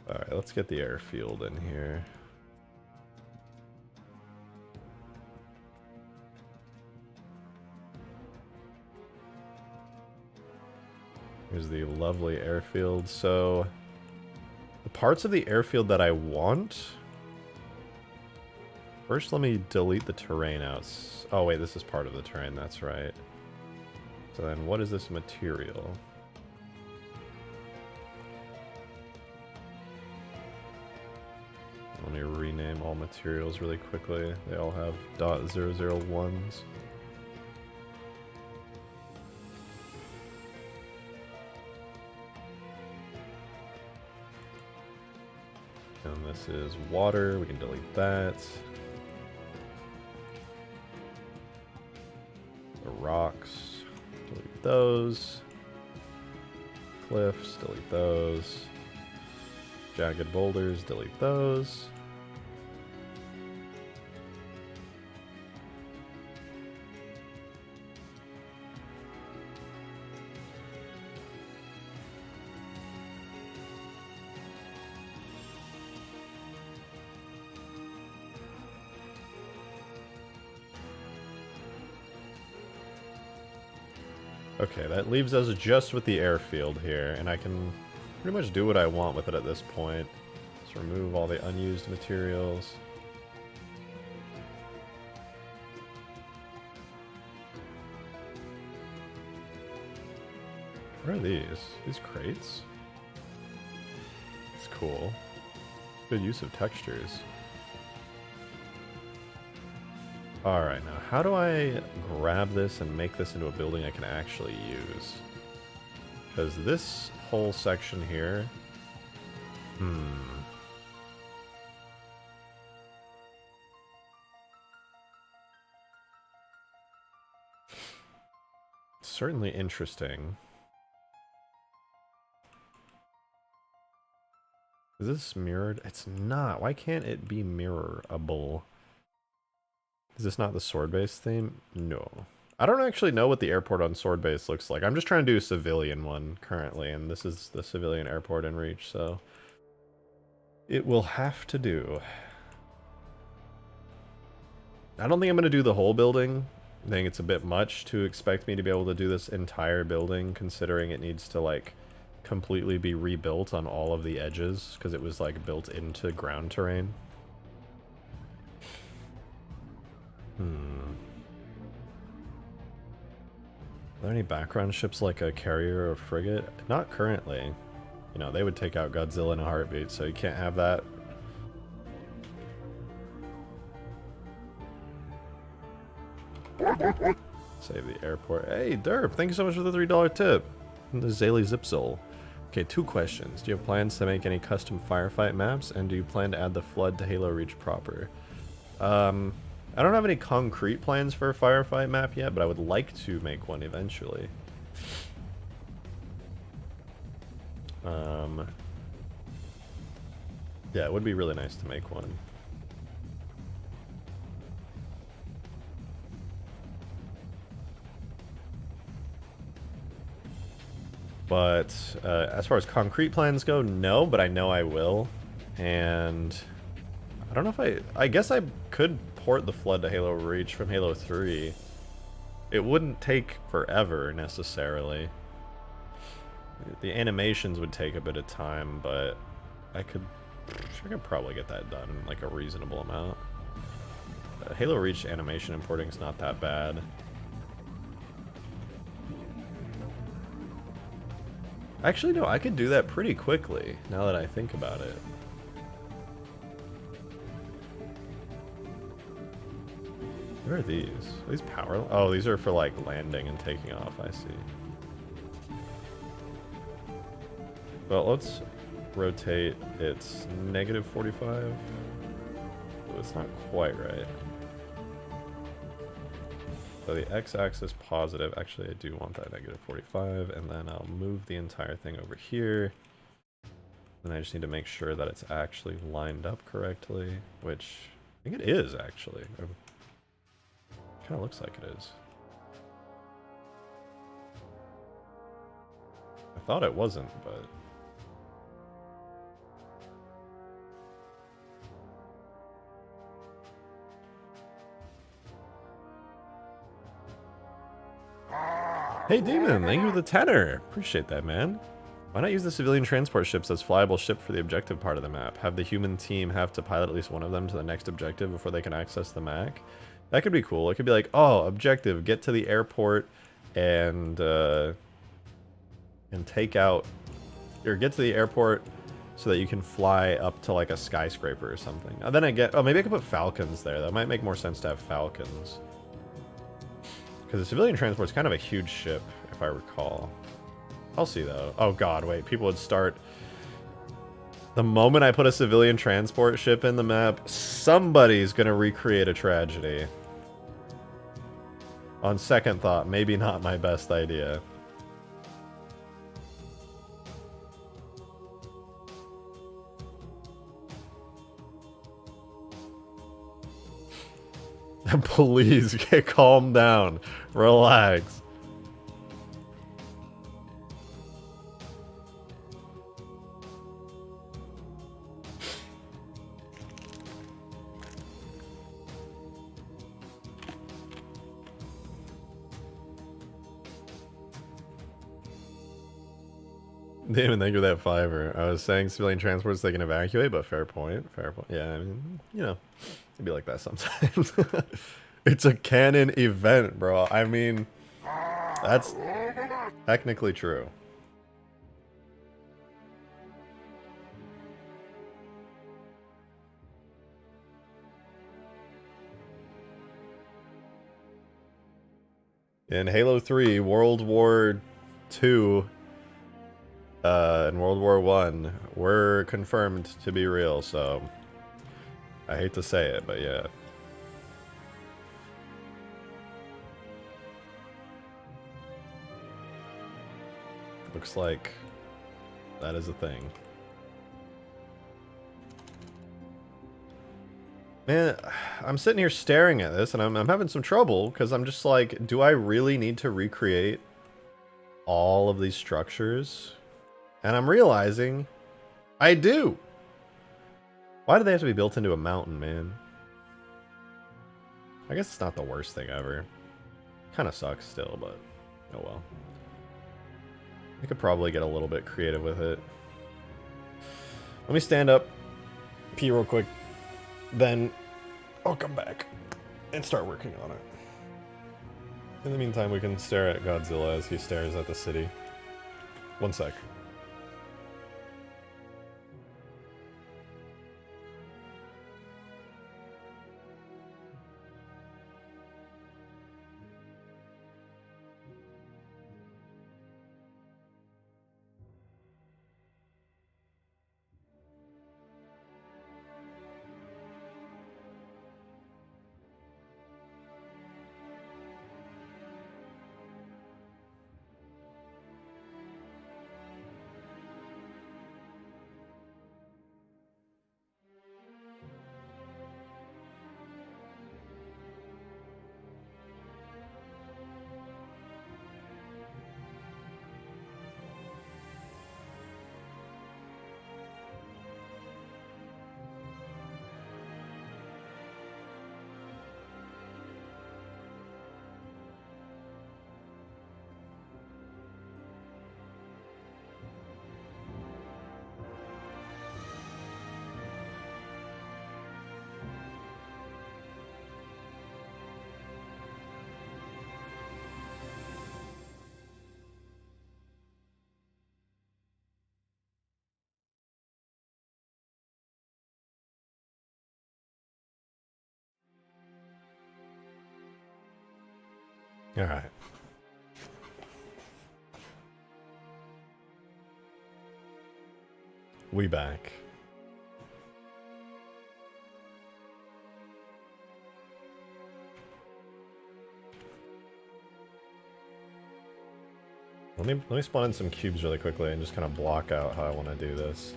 Alright, let's get the airfield in here. Here's the lovely airfield. So, the parts of the airfield that I want... First, let me delete the terrain out. Oh wait, this is part of the terrain, that's right. So then, what is this material? Let me rename all materials really quickly. They all have .001s. And this is water. We can delete that. The rocks. Delete those. Cliffs. Delete those. Jagged boulders. Delete those. Okay, that leaves us just with the airfield here, and I can pretty much do what I want with it at this point. Just remove all the unused materials. What are these? These crates? It's cool. Good use of textures. Alright, now how do I grab this and make this into a building I can actually use? Because this whole section here... Certainly interesting. Is this mirrored? It's not. Why can't it be mirrorable? Is this not the sword-based theme? No. I don't actually know what the airport on sword-base looks like. I'm just trying to do a civilian one currently, and this is the civilian airport in Reach, so... it will have to do. I don't think I'm going to do the whole building. I think it's a bit much to expect me to be able to do this entire building, considering it needs to, like, completely be rebuilt on all of the edges, because it was, like, built into ground terrain. Are there any background ships like a carrier or frigate? Not currently. You know, they would take out Godzilla in a heartbeat, so you can't have that. Save the airport. Hey, Derp, thank you so much for the $3 tip. And the Zaylee Zipsol. Okay, 2 questions. Do you have plans to make any custom firefight maps? And do you plan to add the flood to Halo Reach proper? I don't have any concrete plans for a firefight map yet, but I would like to make one eventually. Yeah, it would be really nice to make one. But as far as concrete plans go, no, but I know I will. And I don't know if I guess I could port the Flood to Halo Reach from Halo 3. It wouldn't take forever, necessarily. The animations would take a bit of time, but I could probably get that done in, like, a reasonable amount. Halo Reach animation importing is not that bad. Actually, no, I could do that pretty quickly, now that I think about it. What are these? Are these power? Oh, these are for, like, landing and taking off, I see. Well, let's rotate its -45. Oh, it's not quite right. So the x-axis positive. Actually, I do want that -45, and then I'll move the entire thing over here. And I just need to make sure that it's actually lined up correctly, which I think it is, actually. It kind of looks like it is. I thought it wasn't, but... Hey Demon, thank you for the tenor. Appreciate that, man. Why not use the civilian transport ships as flyable ship for the objective part of the map? Have the human team have to pilot at least one of them to the next objective before they can access the map? That could be cool. It could be like, oh, objective, get to the airport and take out, or get to the airport so that you can fly up to like a skyscraper or something. And then maybe I could put falcons there. That might make more sense to have falcons. Because the civilian transport is kind of a huge ship, if I recall. I'll see, though. Oh, God, wait. People would start... The moment I put a civilian transport ship in the map, somebody's going to recreate a tragedy. On second thought, maybe not my best idea. Please, calm down. Relax. Damon, thank you for that fiver. I was saying civilian transports they can evacuate, but fair point. Fair point. Yeah, I mean, you know, it'd be like that sometimes. It's a canon event, bro. I mean, that's technically true. In Halo 3, World War 2, and World War 1 were confirmed to be real, so I hate to say it, but yeah. Looks like that is a thing. Man, I'm sitting here staring at this and I'm having some trouble because I'm just like, do I really need to recreate all of these structures? And I'm realizing I do. Why do they have to be built into a mountain, man? I guess it's not the worst thing ever. Kind of sucks still, but oh well. I could probably get a little bit creative with it. Let me stand up, pee real quick, then I'll come back and start working on it. In the meantime, we can stare at Godzilla as he stares at the city. One sec. All right. We back. Let me spawn in some cubes really quickly and just kind of block out how I want to do this.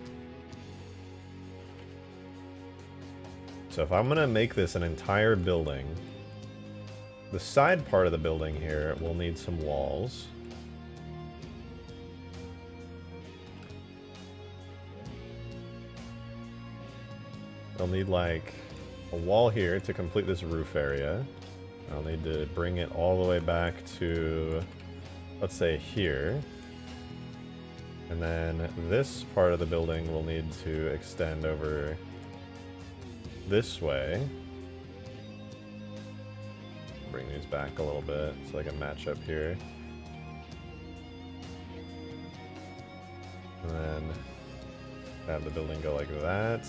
So if I'm going to make this an entire building, the side part of the building here will need some walls. I'll need like a wall here to complete this roof area. I'll need to bring it all the way back to, let's say, here. And then this part of the building will need to extend over this way. Bring these back a little bit so I can match up here. And then have the building go like that.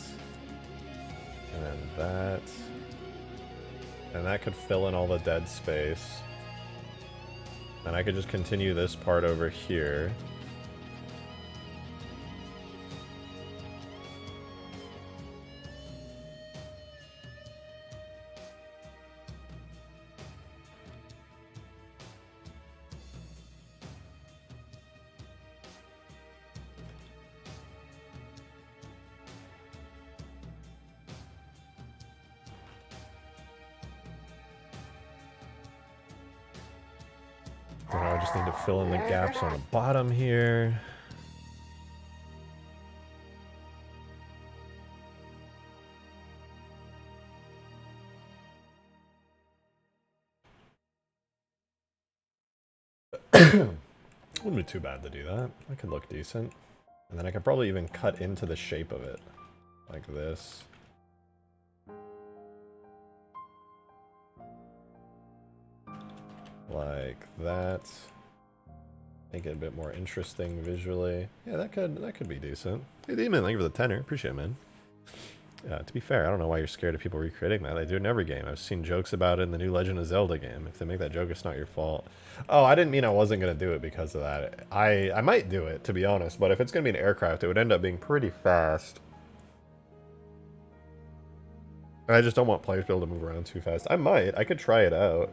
And then that. And that could fill in all the dead space. And I could just continue this part over here. I just need to fill in the gaps on the bottom here. Wouldn't be too bad to do that. That could look decent. And then I could probably even cut into the shape of it. Like this. Like that. Make it a bit more interesting visually. Yeah, that could be decent. Hey Demon, thank you for the tenner. Appreciate it, man. To be fair, I don't know why you're scared of people recreating that. They do it in every game. I've seen jokes about it in the new Legend of Zelda game. If they make that joke, it's not your fault. Oh, I didn't mean I wasn't going to do it because of that. I might do it, to be honest, but if it's going to be an aircraft, it would end up being pretty fast. I just don't want players to be able to move around too fast. I might. I could try it out.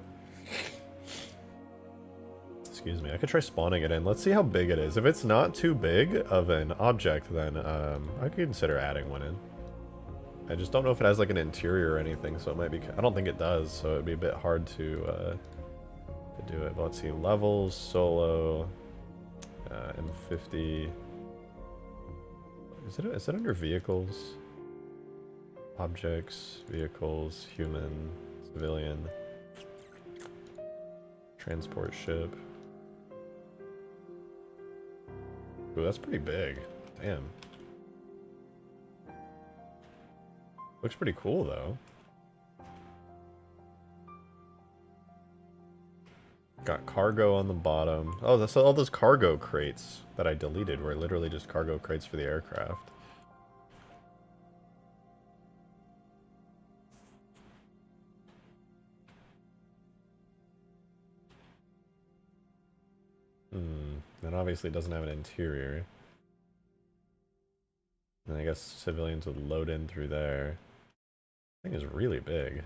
Excuse me. I could try spawning it in. Let's see how big it is. If it's not too big of an object, then I could consider adding one in. I just don't know if it has like an interior or anything, so it might be... I don't think it does, so it'd be a bit hard to do it. But let's see. Levels, solo, M50. Is it under vehicles? Objects, vehicles, human, civilian, transport ship. Ooh, that's pretty big. Damn. Looks pretty cool, though. Got cargo on the bottom. Oh, that's all those cargo crates that I deleted were literally just cargo crates for the aircraft. And obviously it doesn't have an interior. And I guess civilians would load in through there. Thing is really big.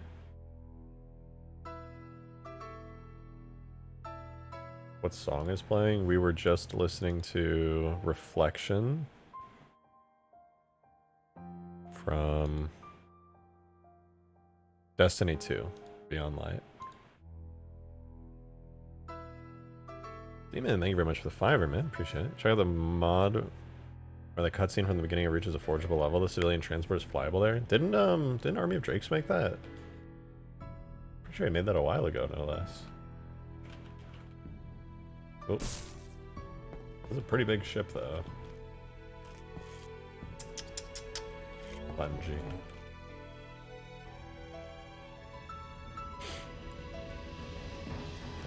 What song is playing? We were just listening to Reflection from Destiny 2, Beyond Light. Demon, thank you very much for the $5, man. Appreciate it. Check out the mod where the cutscene from the beginning reaches a forgeable level. The civilian transport is flyable there. Didn't Army of Drakes make that? Pretty sure I made that a while ago, no less. Oh. This is a pretty big ship, though. Bungie.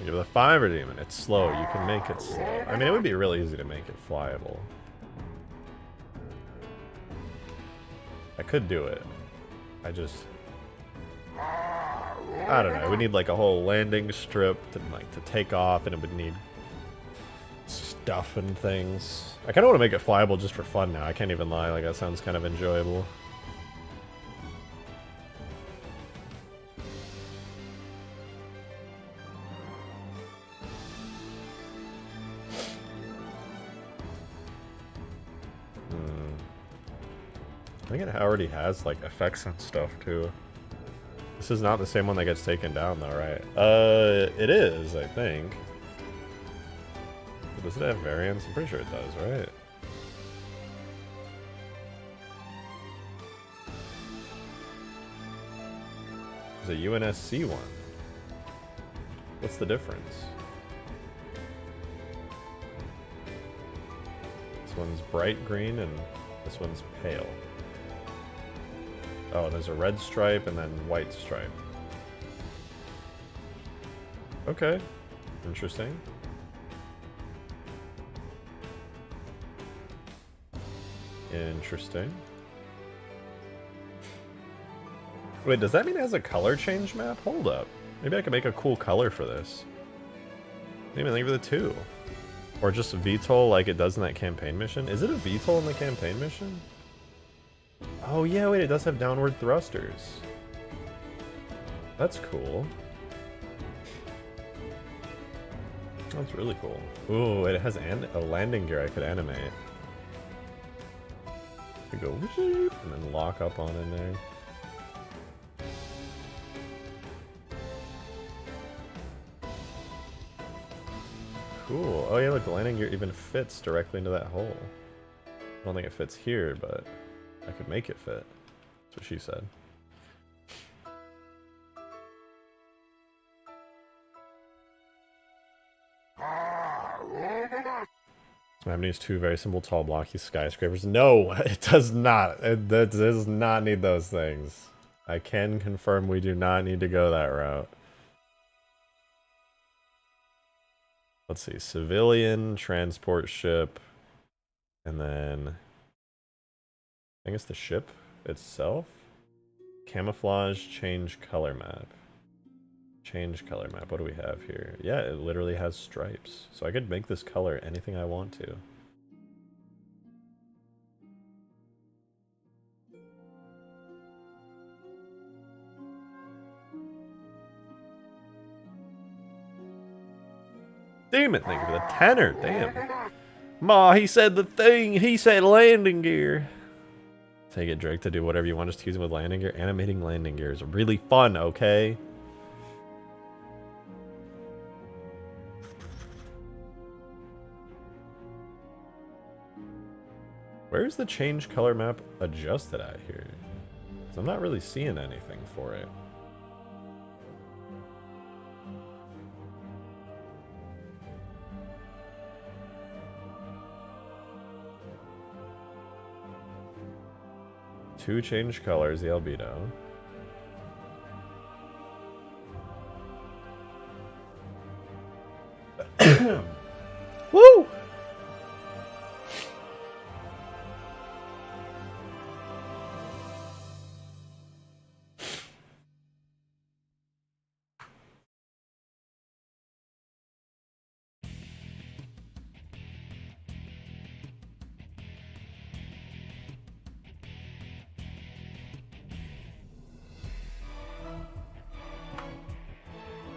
Give it a 5 demon. It's slow. You can make it slow. I mean, it would be really easy to make it flyable. I could do it. I don't know. We need like a whole landing strip to take off, and it would need stuff and things. I kind of want to make it flyable just for fun now. I can't even lie. Like, that sounds kind of enjoyable. I think it already has like effects and stuff too. This is not the same one that gets taken down though, right? It is, I think. Does it have variants? I'm pretty sure it does, right? There's a UNSC one. What's the difference? This one's bright green and this one's pale. Oh, there's a red stripe and then white stripe. Okay. Interesting. Interesting. Wait, does that mean it has a color change map? Hold up. Maybe I can make a cool color for this. Maybe leave it a 2. Or just VTOL like it does in that campaign mission. Is it a VTOL in the campaign mission? Oh yeah, wait, it does have downward thrusters. That's cool. That's really cool. Ooh, it has a landing gear I could animate. I could go whoop, and then lock up on in there. Cool. Oh yeah, look, the landing gear even fits directly into that hole. I don't think it fits here, but I could make it fit. That's what she said. Map needs 2 very simple, tall, blocky skyscrapers. No, it does not. It does not need those things. I can confirm we do not need to go that route. Let's see, civilian, transport ship, and then I guess the ship itself. Camouflage, change color map. Change color map. What do we have here? Yeah, it literally has stripes. So I could make this color anything I want to. Damn it, thank you for the tenor. Damn. Ma, he said the thing. He said landing gear. Take it, Drake, to do whatever you want. Just use it with landing gear. Animating landing gear is really fun, okay? Where's the change color map adjusted at here? 'Cause I'm not really seeing anything for it. Two change colors, the albedo. Woo!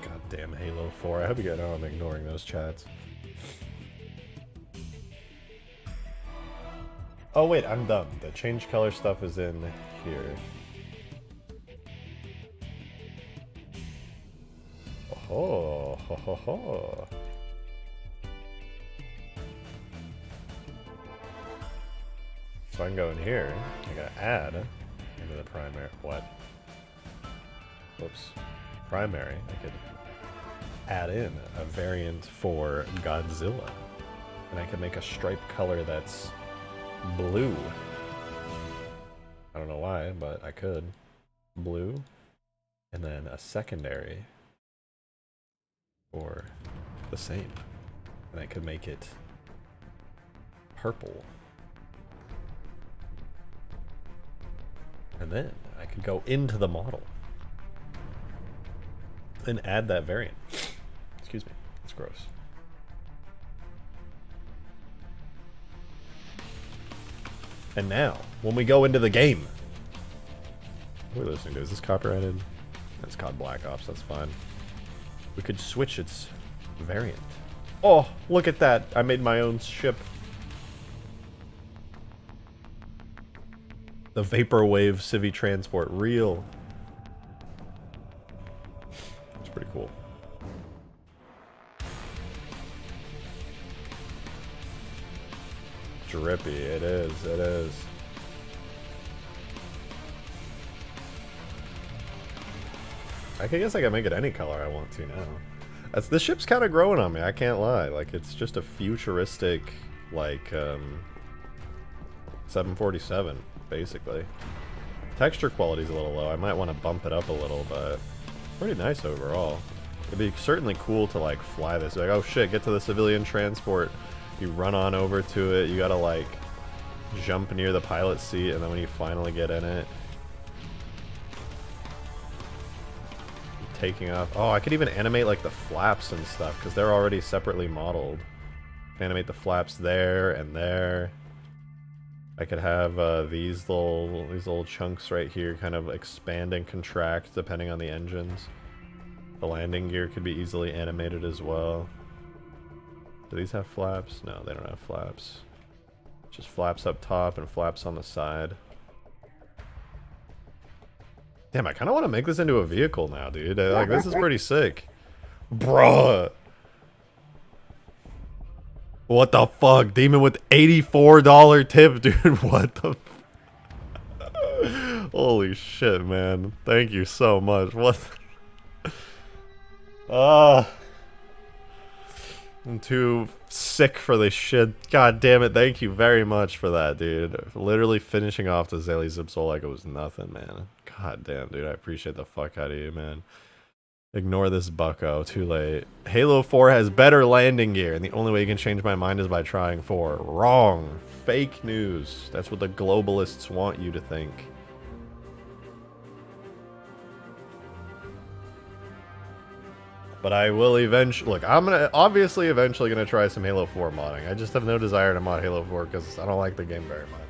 Goddamn Halo 4. I hope you know I'm ignoring those chats. Oh wait, I'm dumb. The change color stuff is in here. Oh, ho, ho, ho. So I can go in here. I gotta add into the primary. What? Whoops. Primary. I could add in a variant for Godzilla. And I could make a stripe color that's blue. I don't know why, but I could. Blue. And then a secondary for the same. And I could make it purple. And then I could go into the model and add that variant. Excuse me, it's gross. And now, when we go into the game, what are we listening to? Is this copyrighted? That's called Black Ops, that's fine. We could switch its variant. Oh, look at that. I made my own ship. The Vaporwave Civi Transport, real. It's pretty cool. Drippy, it is, it is. I guess I can make it any color I want to now. This ship's kind of growing on me, I can't lie. Like, it's just a futuristic, like, 747, basically. Texture quality's a little low. I might want to bump it up a little, but pretty nice overall. It'd be certainly cool to, like, fly this. Like, oh shit, get to the civilian transport. You run on over to it, you gotta, like, jump near the pilot seat, and then when you finally get in it, taking off. Oh, I could even animate like the flaps and stuff because they're already separately modeled. Animate the flaps there and there. I could have these little chunks right here kind of expand and contract depending on the engines. The landing gear could be easily animated as well. Do these have flaps? No, they don't have flaps. Just flaps up top and flaps on the side. Damn, I kind of want to make this into a vehicle now, dude. Like, this is pretty sick. Bruh. What the fuck? Demon with $84 tip, dude. What the Holy shit, man. Thank you so much. What I'm too sick for this shit. God damn it. Thank you very much for that, dude. Literally finishing off the Zeli Zipsol like it was nothing, man. God damn, dude. I appreciate the fuck out of you, man. Ignore this bucko. Too late. Halo 4 has better landing gear, and the only way you can change my mind is by trying 4. Wrong. Fake news. That's what the globalists want you to think. But I will eventually... Look, I'm obviously eventually gonna try some Halo 4 modding. I just have no desire to mod Halo 4 because I don't like the game very much.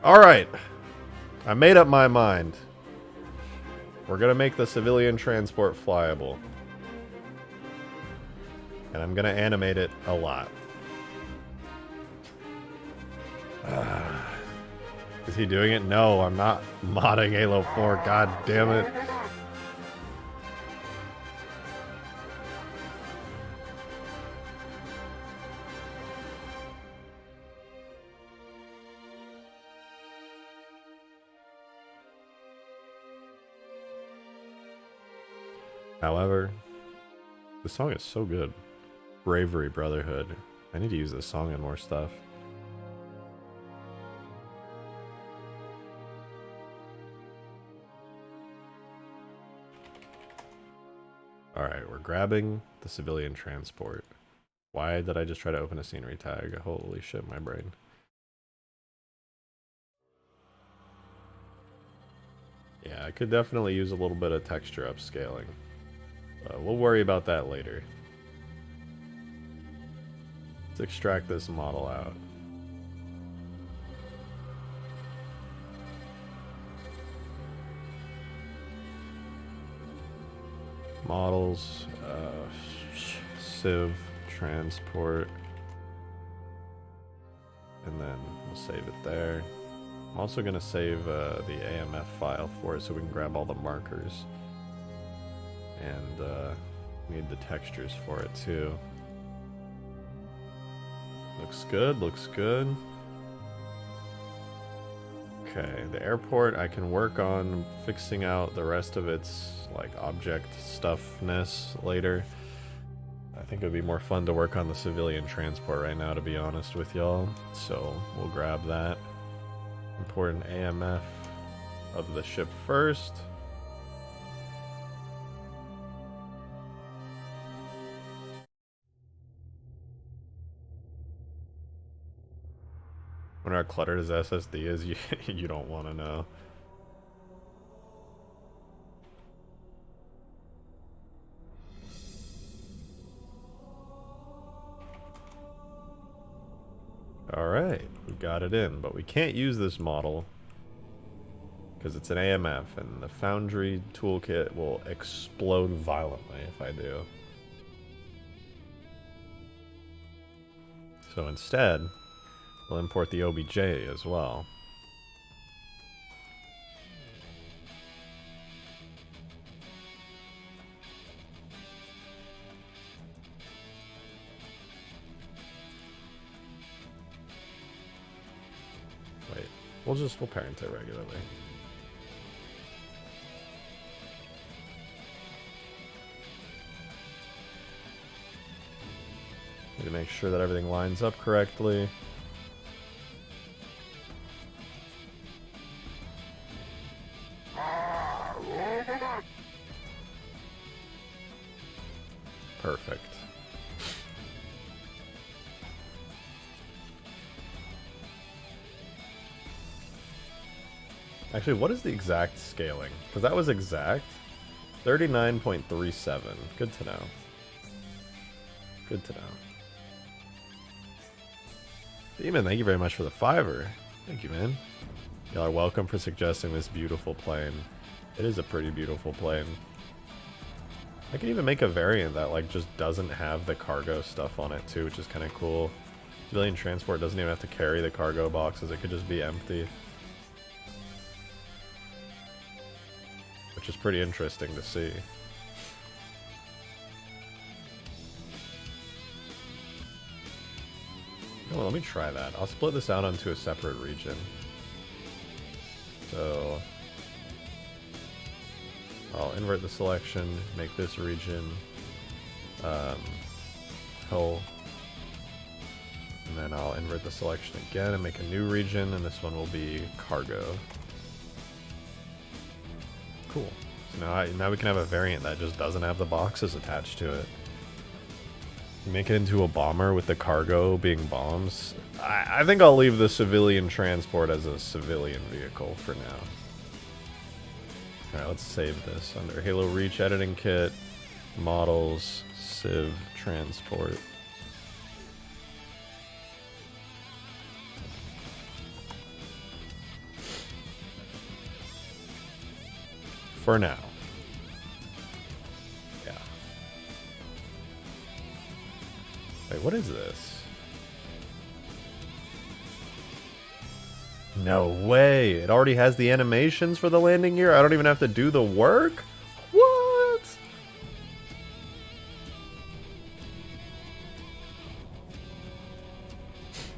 Alright. I made up my mind. We're gonna make the civilian transport flyable. And I'm gonna animate it a lot. Is he doing it? No, I'm not modding Halo 4. God damn it. However, the song is so good. Bravery, Brotherhood. I need to use this song in more stuff. Alright, we're grabbing the civilian transport. Why did I just try to open a scenery tag? Holy shit, my brain. Yeah, I could definitely use a little bit of texture upscaling. We'll worry about that later. Let's extract this model out. Models, Civ, transport, and then we'll save it there. I'm also going to save the AMF file for it so we can grab all the markers. And need the textures for it too. Looks good, looks good. Okay, the airport, I can work on fixing out the rest of its like object stuffness later. I think it would be more fun to work on the civilian transport right now, to be honest with y'all. So we'll grab that. Import an AMF of the ship first. When how cluttered his SSD is, you don't want to know. Alright, we got it in, but we can't use this model because it's an AMF and the Foundry toolkit will explode violently if I do. So instead, we'll import the OBJ as well. Wait, we'll parent it regularly. Need to make sure that everything lines up correctly. Perfect. Actually, what is the exact scaling? Because that was exact. 39.37. Good to know. Good to know. Demon, thank you very much for the $5. Thank you, man. Y'all are welcome for suggesting this beautiful plane. It is a pretty beautiful plane. I can even make a variant that like just doesn't have the cargo stuff on it too, which is kind of cool. Civilian transport doesn't even have to carry the cargo boxes, it could just be empty. Which is pretty interesting to see. Oh, let me try that. I'll split this out onto a separate region. So I'll invert the selection, make this region hull, and then I'll invert the selection again and make a new region, and this one will be cargo. Cool. So now we can have a variant that just doesn't have the boxes attached to it. Make it into a bomber with the cargo being bombs. I think I'll leave the civilian transport as a civilian vehicle for now. Alright, let's save this under Halo Reach Editing Kit, Models, Civ, Transport. For now. Yeah. Wait, what is this? No way! It already has the animations for the landing gear? I don't even have to do the work? What?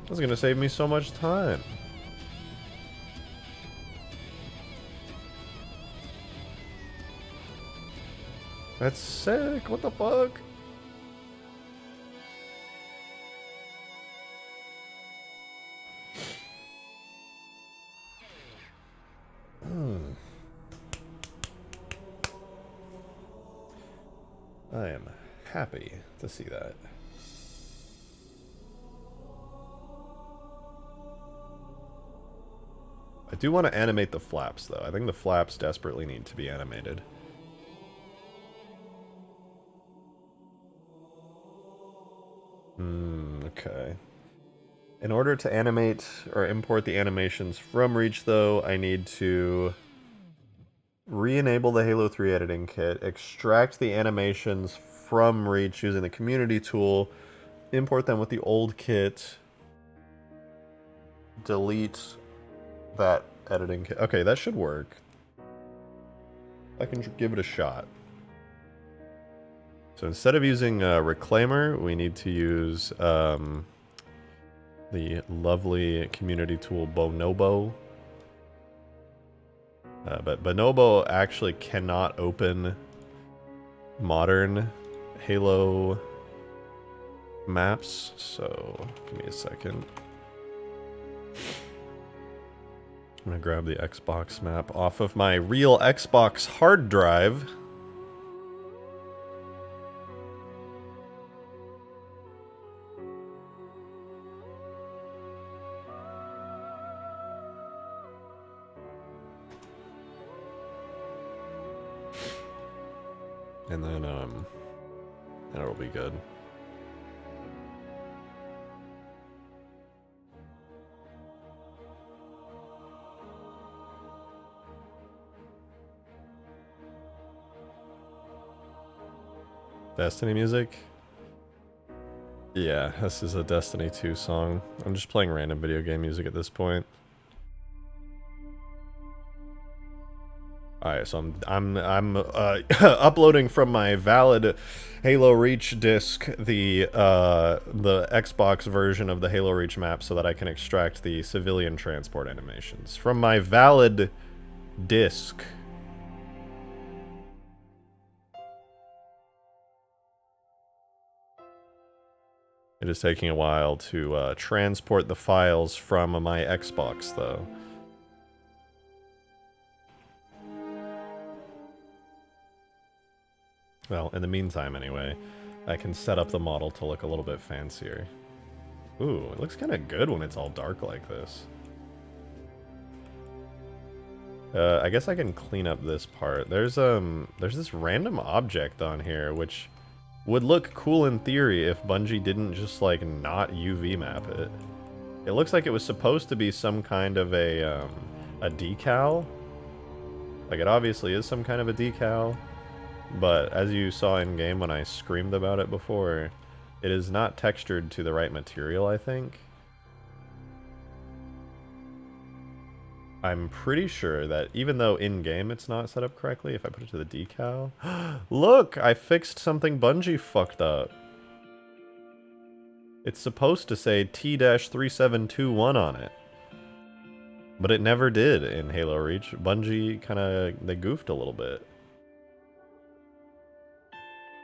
That's gonna save me so much time. That's sick. What the fuck? I am happy to see that. I do want to animate the flaps, though. I think the flaps desperately need to be animated. Okay. In order to animate or import the animations from Reach, though, I need to re-enable the Halo 3 editing kit, extract the animations from Reach using the community tool, import them with the old kit, delete that editing kit. Okay, that should work. I can give it a shot. So instead of using Reclaimer, we need to use the lovely community tool Bonobo. But Bonobo actually cannot open modern Halo maps, so give me a second. I'm gonna grab the Xbox map off of my real Xbox hard drive. And then, that'll be good. Destiny music? Yeah, this is a Destiny 2 song. I'm just playing random video game music at this point. Alright, so I'm uploading from my valid Halo Reach disc the Xbox version of the Halo Reach map so that I can extract the civilian transport animations from my valid disc. It is taking a while to transport the files from my Xbox, though. Well, in the meantime, anyway, I can set up the model to look a little bit fancier. Ooh, it looks kind of good when it's all dark like this. I guess I can clean up this part. There's this random object on here, which would look cool in theory if Bungie didn't just, like, not UV map it. It looks like it was supposed to be some kind of a decal. Like, it obviously is some kind of a decal. But as you saw in-game when I screamed about it before, it is not textured to the right material, I think. I'm pretty sure that even though in-game it's not set up correctly, if I put it to the decal... Look! I fixed something Bungie fucked up. It's supposed to say T-3721 on it. But it never did in Halo Reach. Bungie they goofed a little bit.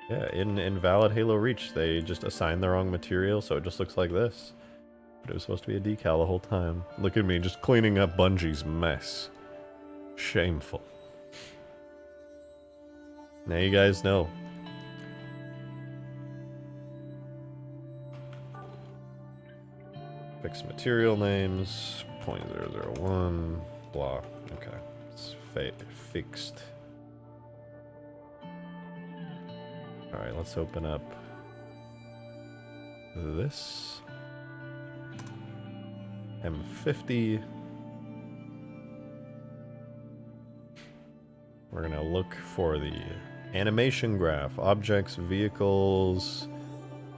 Yeah, in valid Halo Reach, they just assigned the wrong material, so it just looks like this. But it was supposed to be a decal the whole time. Look at me, just cleaning up Bungie's mess. Shameful. Now you guys know. Fix material names, 0.001, blah. Okay, it's fixed. All right, let's open up this. M50. We're gonna look for the animation graph, objects, vehicles,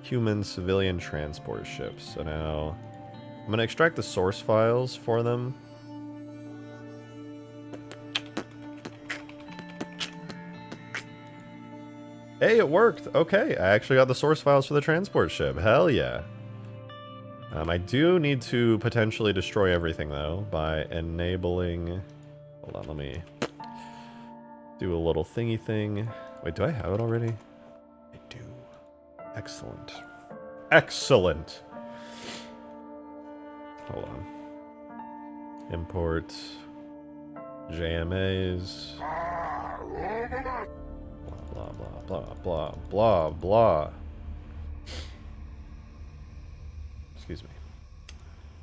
human, civilian, transport ships. So now I'm gonna extract the source files for them. Hey, it worked. Okay, I actually got the source files for the transport ship. Hell yeah. I do need to potentially destroy everything, though, by enabling... Hold on, let me do a little thingy thing. Wait, do I have it already? I do. Excellent. Excellent! Hold on. Import JMAs. Blah, blah, blah, blah, blah, blah. Excuse me.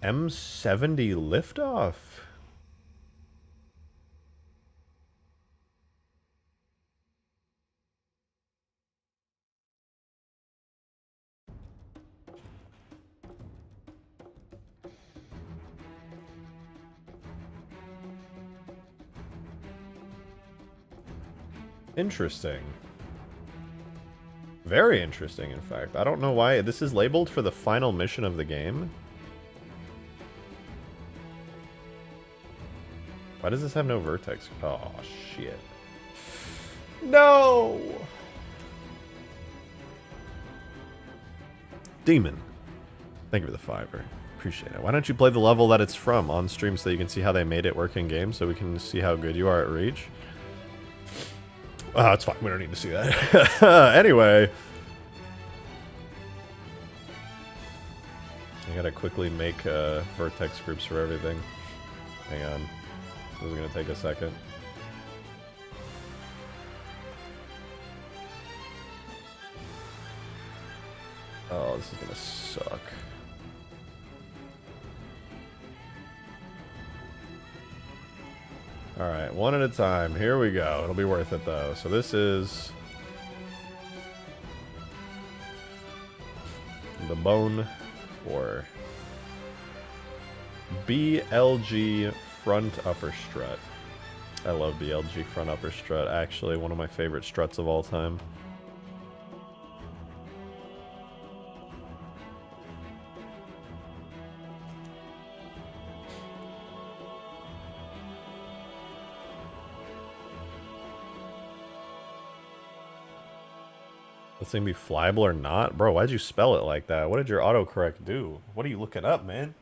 M70 liftoff. Interesting. Very interesting, in fact. I don't know why. This is labeled for the final mission of the game. Why does this have no vertex? Oh, shit. No! Demon. Thank you for the $5. Appreciate it. Why don't you play the level that it's from on stream so you can see how they made it work in game, so we can see how good you are at Reach? Oh, it's fine. We don't need to see that. Anyway. I gotta quickly make vertex groups for everything. Hang on. This is gonna take a second. Oh, this is gonna suck. Alright, one at a time. Here we go. It'll be worth it, though. So this is... the bone for BLG front upper strut. I love BLG front upper strut. Actually, one of my favorite struts of all time. This thing be flyable or not? Bro, why'd you spell it like that? What did your autocorrect do? What are you looking up, man?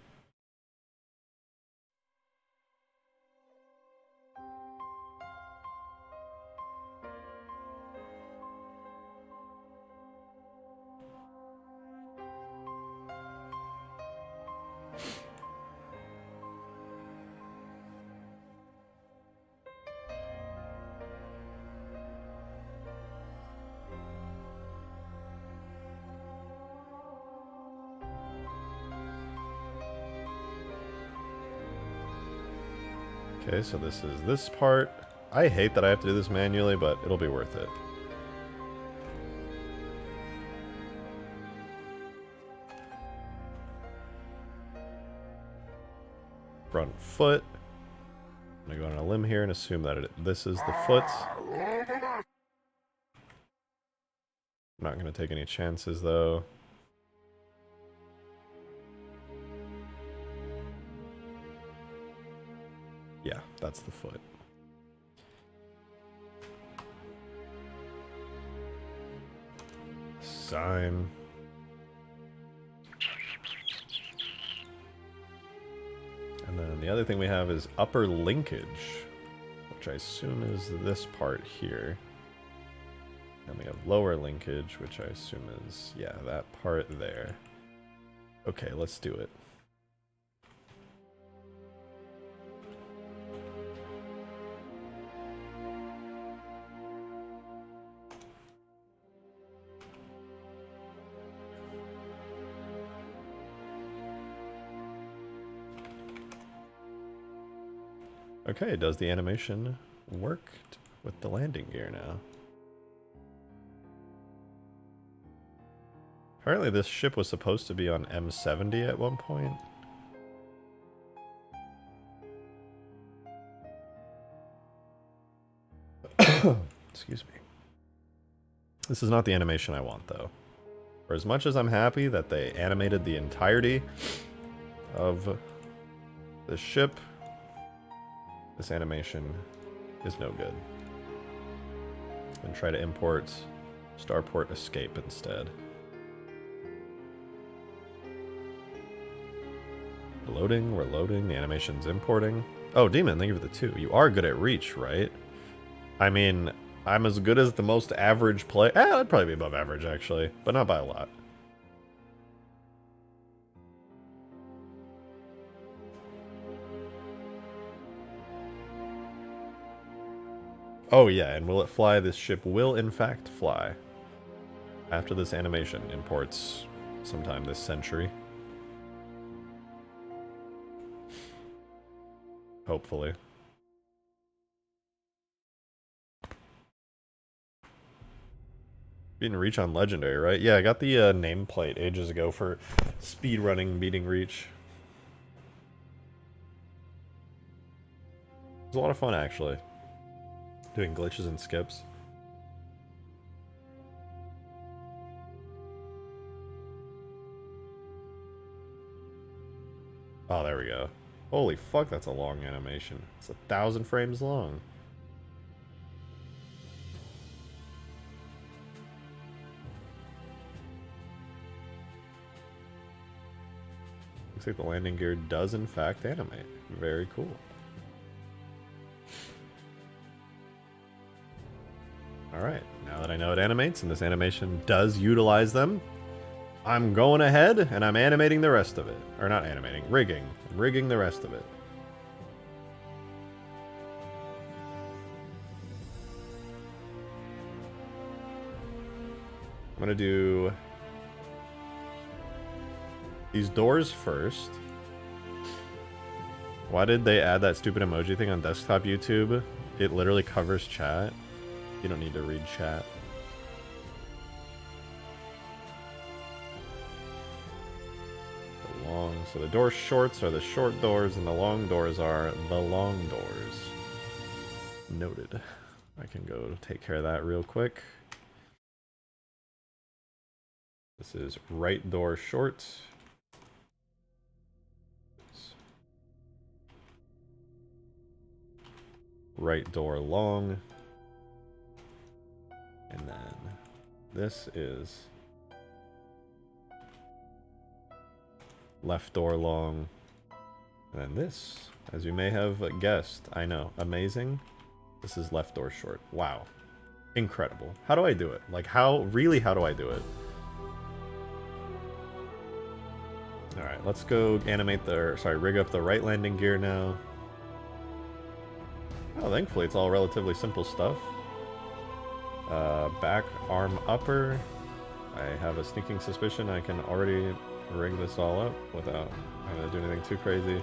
Okay, so this is this part. I hate that I have to do this manually, but it'll be worth it. Front foot. I'm gonna go on a limb here and assume that this is the foot. I'm not gonna take any chances though. Yeah, that's the foot. Sign. And then the other thing we have is upper linkage, which I assume is this part here. And we have lower linkage, which I assume is, yeah, that part there. Okay, let's do it. Okay, does the animation work with the landing gear now? Apparently this ship was supposed to be on M70 at one point. Excuse me. This is not the animation I want, though. For as much as I'm happy that they animated the entirety of the ship, this animation is no good. And try to import Starport Escape instead. Loading, we're loading, the animation's importing. Oh, Demon, thank you for the 2. You are good at reach, right? I mean, I'm as good as the most average play. I'd probably be above average, actually, but not by a lot. Oh yeah, and will it fly? This ship will in fact fly. After this animation imports sometime this century. Hopefully. Beating Reach on Legendary, right? Yeah, I got the nameplate ages ago for speedrunning beating Reach. It was a lot of fun, actually. Doing glitches and skips. Oh, there we go. Holy fuck, that's a long animation. It's 1,000 frames long. Looks like the landing gear does in fact animate. Very cool. Alright, now that I know it animates and this animation does utilize them, I'm going ahead and I'm animating the rest of it. Or not animating, rigging. I'm rigging the rest of it. I'm gonna do these doors first. Why did they add that stupid emoji thing on desktop YouTube? It literally covers chat. You don't need to read chat. The long, so the door shorts are the short doors and the long doors are the long doors. Noted. I can go take care of that real quick. This is right door short. Right door long. And then this is left door long. And then this, as you may have guessed, I know, amazing. This is left door short. Wow. Incredible. How do I do it? Like, how do I do it? Alright, let's go animate the, rig up the right landing gear now. Oh, thankfully it's all relatively simple stuff. Back arm upper. I have a sneaking suspicion I can already rig this all up without having to do anything too crazy.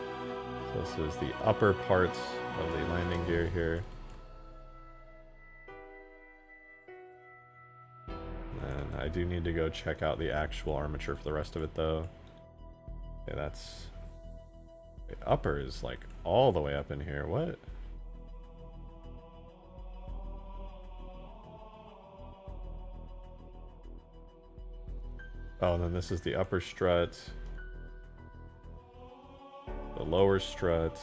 So this is the upper parts of the landing gear here. And I do need to go check out the actual armature for the rest of it though. Okay, that's... The upper is like all the way up in here. What? Oh, and then this is the upper strut, the lower strut,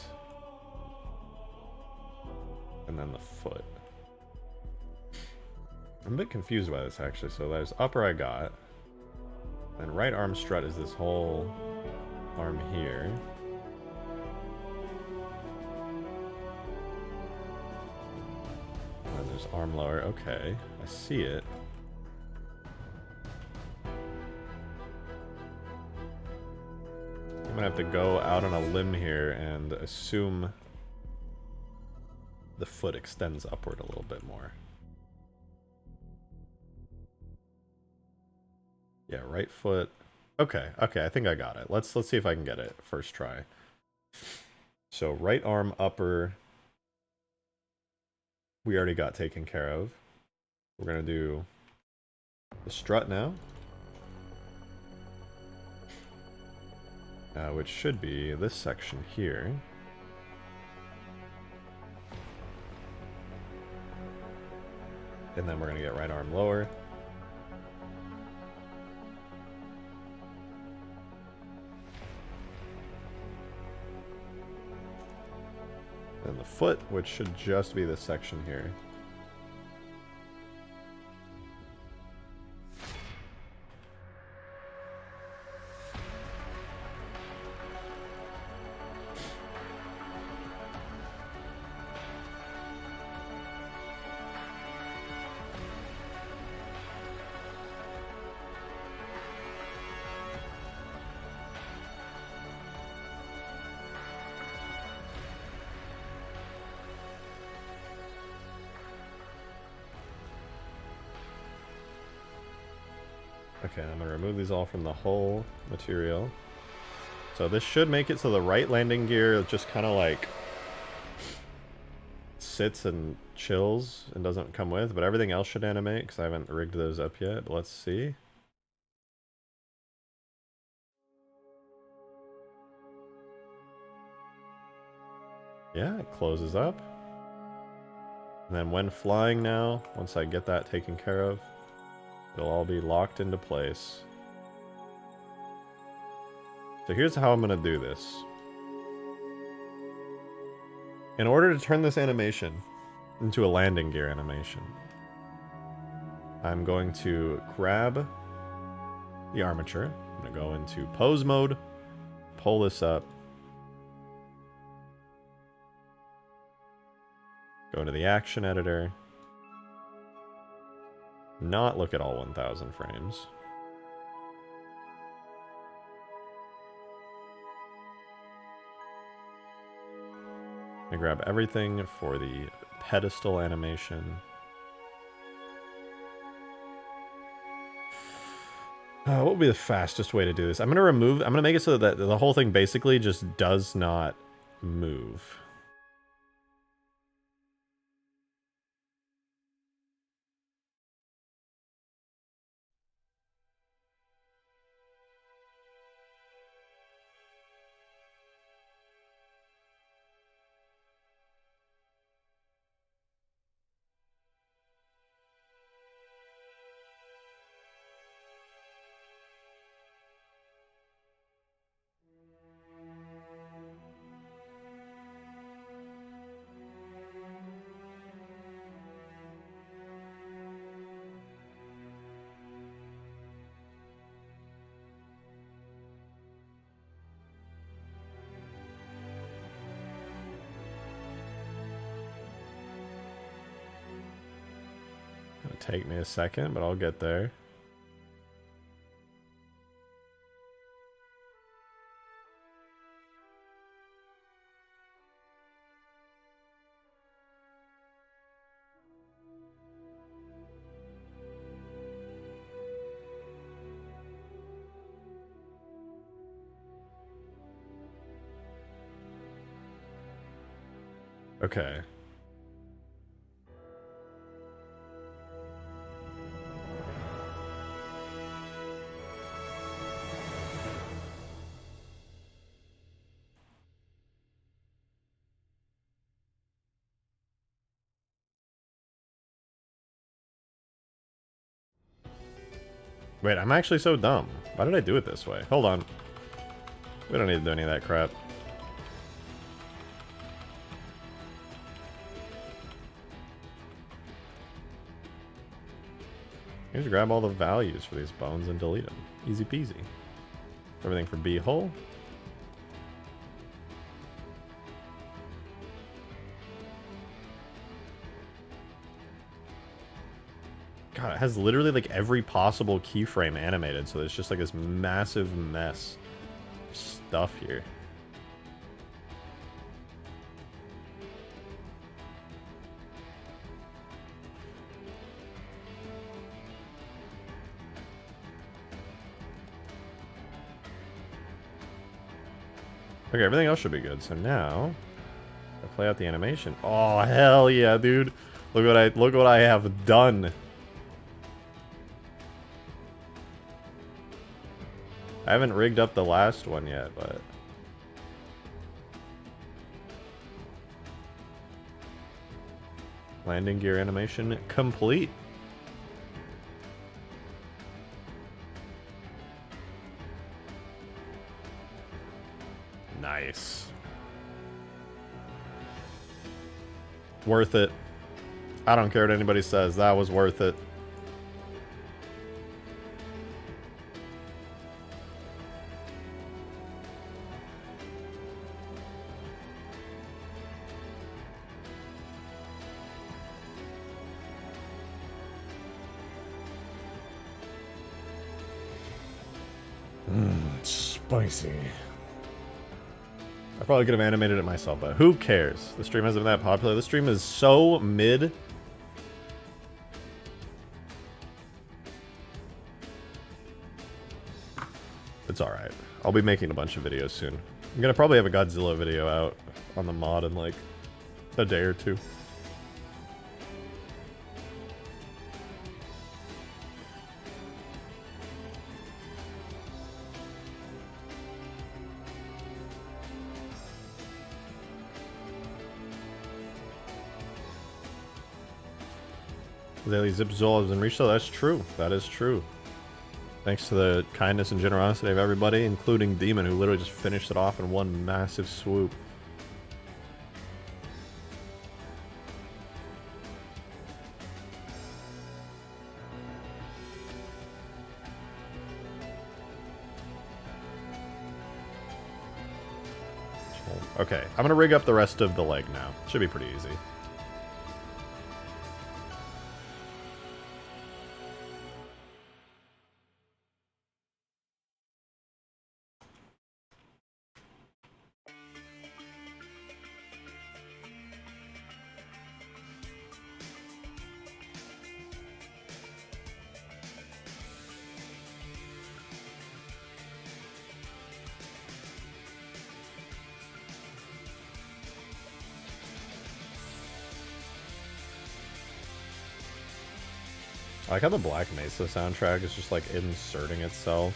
and then the foot. I'm a bit confused by this actually. So there's upper I got, then right arm strut is this whole arm here. And then there's arm lower. Okay, I see it. I'm gonna have to go out on a limb here and assume the foot extends upward a little bit more. Yeah, right foot. Okay, I think I got it. Let's see if I can get it first try. So right arm upper we already got taken care of. We're gonna do the strut now. Which should be this section here. And then we're gonna get right arm lower. And the foot, which should just be this section here. Okay, I'm going to remove these all from the whole material. So this should make it so the right landing gear just kind of like sits and chills and doesn't come with, but everything else should animate because I haven't rigged those up yet. Let's see. Yeah, it closes up. And then when flying now, once I get that taken care of, it'll all be locked into place. So here's how I'm going to do this. In order to turn this animation into a landing gear animation, I'm going to grab the armature. I'm going to go into pose mode, pull this up, go into the action editor, not look at all 1000 frames. I grab everything for the pedestal animation. What would be the fastest way to do this? I'm going to make it so that the whole thing basically just does not move. It'll take me a second, but I'll get there. Okay. Wait, I'm actually so dumb. Why did I do it this way? Hold on. We don't need to do any of that crap. You just grab all the values for these bones and delete them. Easy peasy. Everything for B hole. God, it has literally like every possible keyframe animated, so there's just like this massive mess of stuff here. Okay, everything else should be good. So now, I play out the animation. Oh, hell yeah, dude. Look what I have done. I haven't rigged up the last one yet, but landing gear animation complete. Nice. Worth it. I don't care what anybody says. That was worth it. Spicy. I probably could have animated it myself, but who cares? The stream hasn't been that popular. The stream is so mid. It's alright. I'll be making a bunch of videos soon. I'm gonna probably have a Godzilla video out on the mod in like a day or two. Daily Zip Zol has been reached, so that's true. That is true. Thanks to the kindness and generosity of everybody, including Demon, who literally just finished it off in one massive swoop. Okay, I'm gonna rig up the rest of the leg now. Should be pretty easy. I like how the Black Mesa soundtrack is just like inserting itself.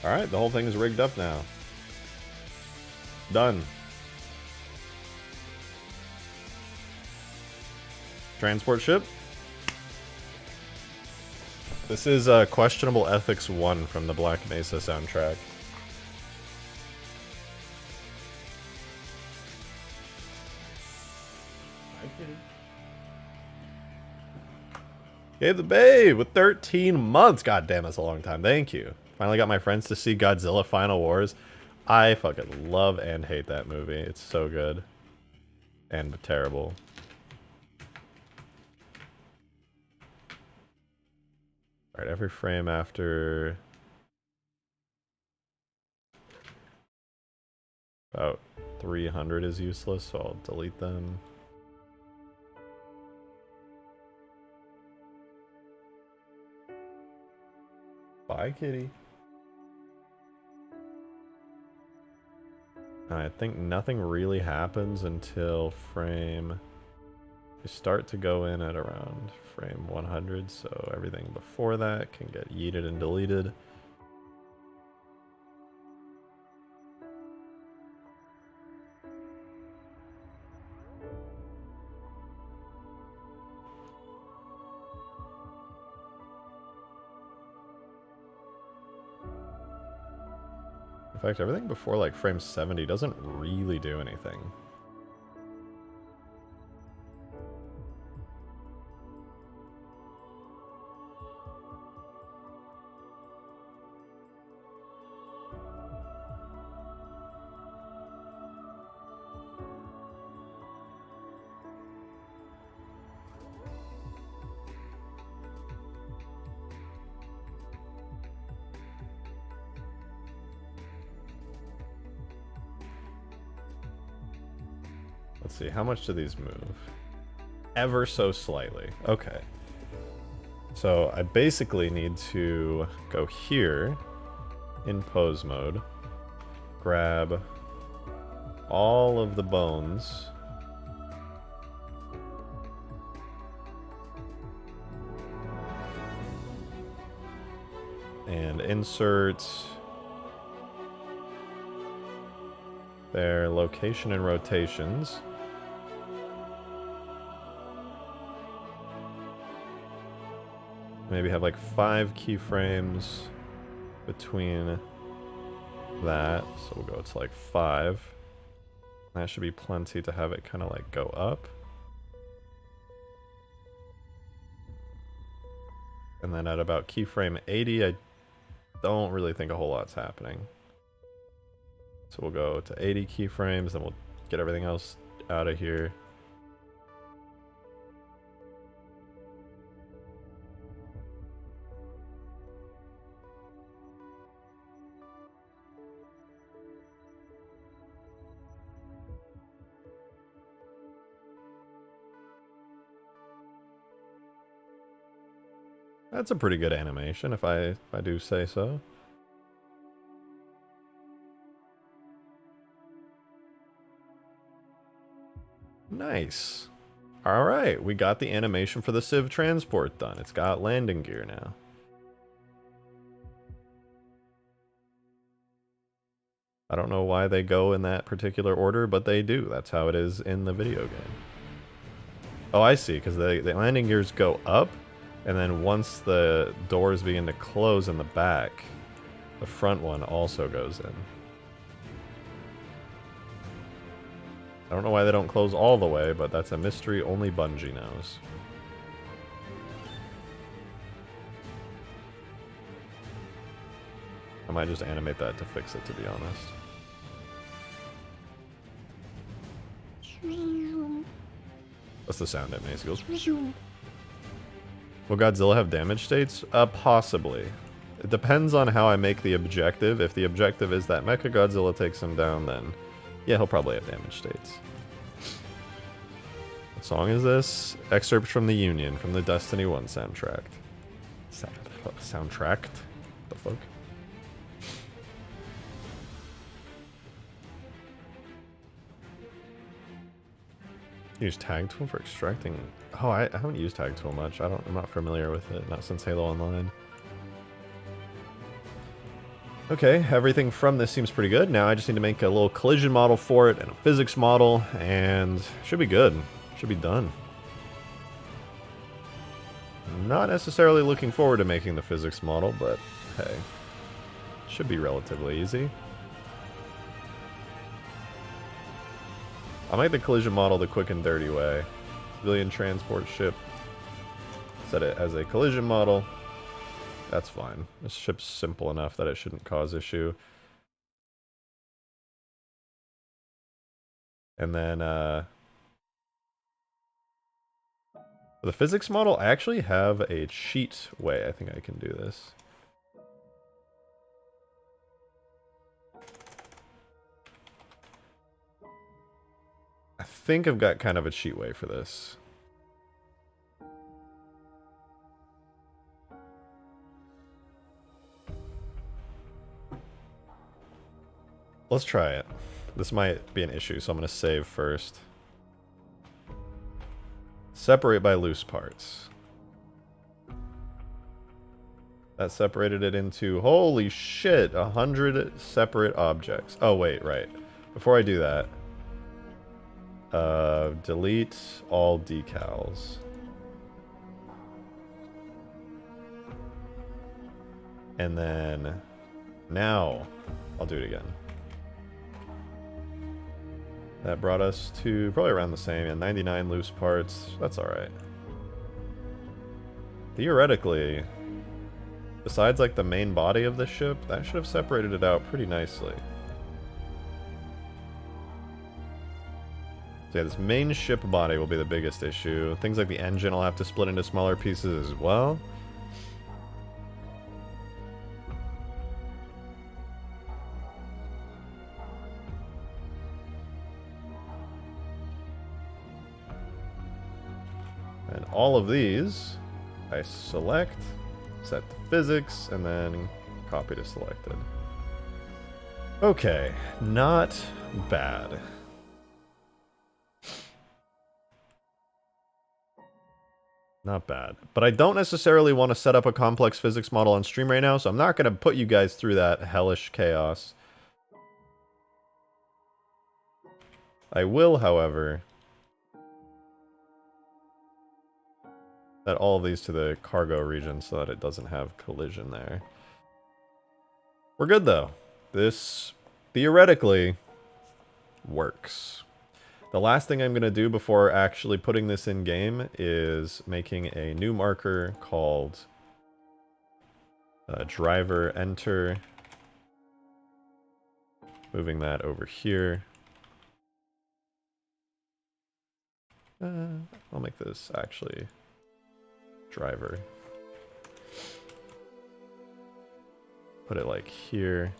Alright, the whole thing is rigged up now. Done. Transport ship. This is Questionable Ethics 1 from the Black Mesa soundtrack. Gabe the Babe with 13 months. God damn, that's a long time. Thank you. Finally got my friends to see Godzilla Final Wars. I fucking love and hate that movie. It's so good. And terrible. Alright, every frame after about 300 is useless, so I'll delete them. Bye, kitty. I think nothing really happens until frame... We start to go in at around frame 100, so everything before that can get yeeted and deleted. In fact, everything before like frame 70 doesn't really do anything. Let's see, how much do these move? Ever so slightly. Okay. So I basically need to go here in pose mode, grab all of the bones. And insert their location and rotations. Maybe have like 5 keyframes between that. So we'll go to like 5. That should be plenty to have it kind of like go up. And then at about keyframe 80, I don't really think a whole lot's happening. So we'll go to 80 keyframes, then we'll get everything else out of here. That's a pretty good animation, if I do say so. Nice. Alright, we got the animation for the Civ transport done. It's got landing gear now. I don't know why they go in that particular order, but they do. That's how it is in the video game. Oh, I see, because the landing gears go up, and then once the doors begin to close in the back, the front one also goes in. I don't know why they don't close all the way, but that's a mystery only Bungie knows. I might just animate that to fix it, to be honest. That's the sound it makes. It goes. Will Godzilla have damage states? Possibly. It depends on how I make the objective. If the objective is that Mechagodzilla takes him down, then yeah, he'll probably have damage states. What song is this? Excerpts from the Union, from the Destiny 1 soundtrack. Soundtracked? The fuck? Use tag tool for extracting. Oh, I haven't used tag tool much. I'm not familiar with it. Not since Halo Online. Okay, everything from this seems pretty good. Now I just need to make a little collision model for it and a physics model, and should be good. Should be done. Not necessarily looking forward to making the physics model, but hey, should be relatively easy. I'll make the collision model the quick and dirty way. Civilian transport ship. Set it as a collision model. That's fine. This ship's simple enough that it shouldn't cause issue. And then, for the physics model, I actually have a cheat way I think I can do this. I think I've got kind of a cheat way for this. Let's try it. This might be an issue, so I'm going to save first. Separate by loose parts. That separated it into, holy shit, 100 separate objects. Oh, wait, right. Before I do that, delete all decals. And then, now, I'll do it again. That brought us to probably around the same, yeah, 99 loose parts. That's alright. Theoretically, besides like the main body of the ship, that should have separated it out pretty nicely. So yeah, this main ship body will be the biggest issue. Things like the engine will have to split into smaller pieces as well. And all of these, I select, set to physics, and then copy to selected. Okay, not bad. Not bad. But I don't necessarily want to set up a complex physics model on stream right now, so I'm not going to put you guys through that hellish chaos. I will, however, set all of these to the cargo region so that it doesn't have collision there. We're good, though. This, theoretically, works. The last thing I'm going to do before actually putting this in game is making a new marker called driver enter. Moving that over here. I'll make this actually driver. Put it like here.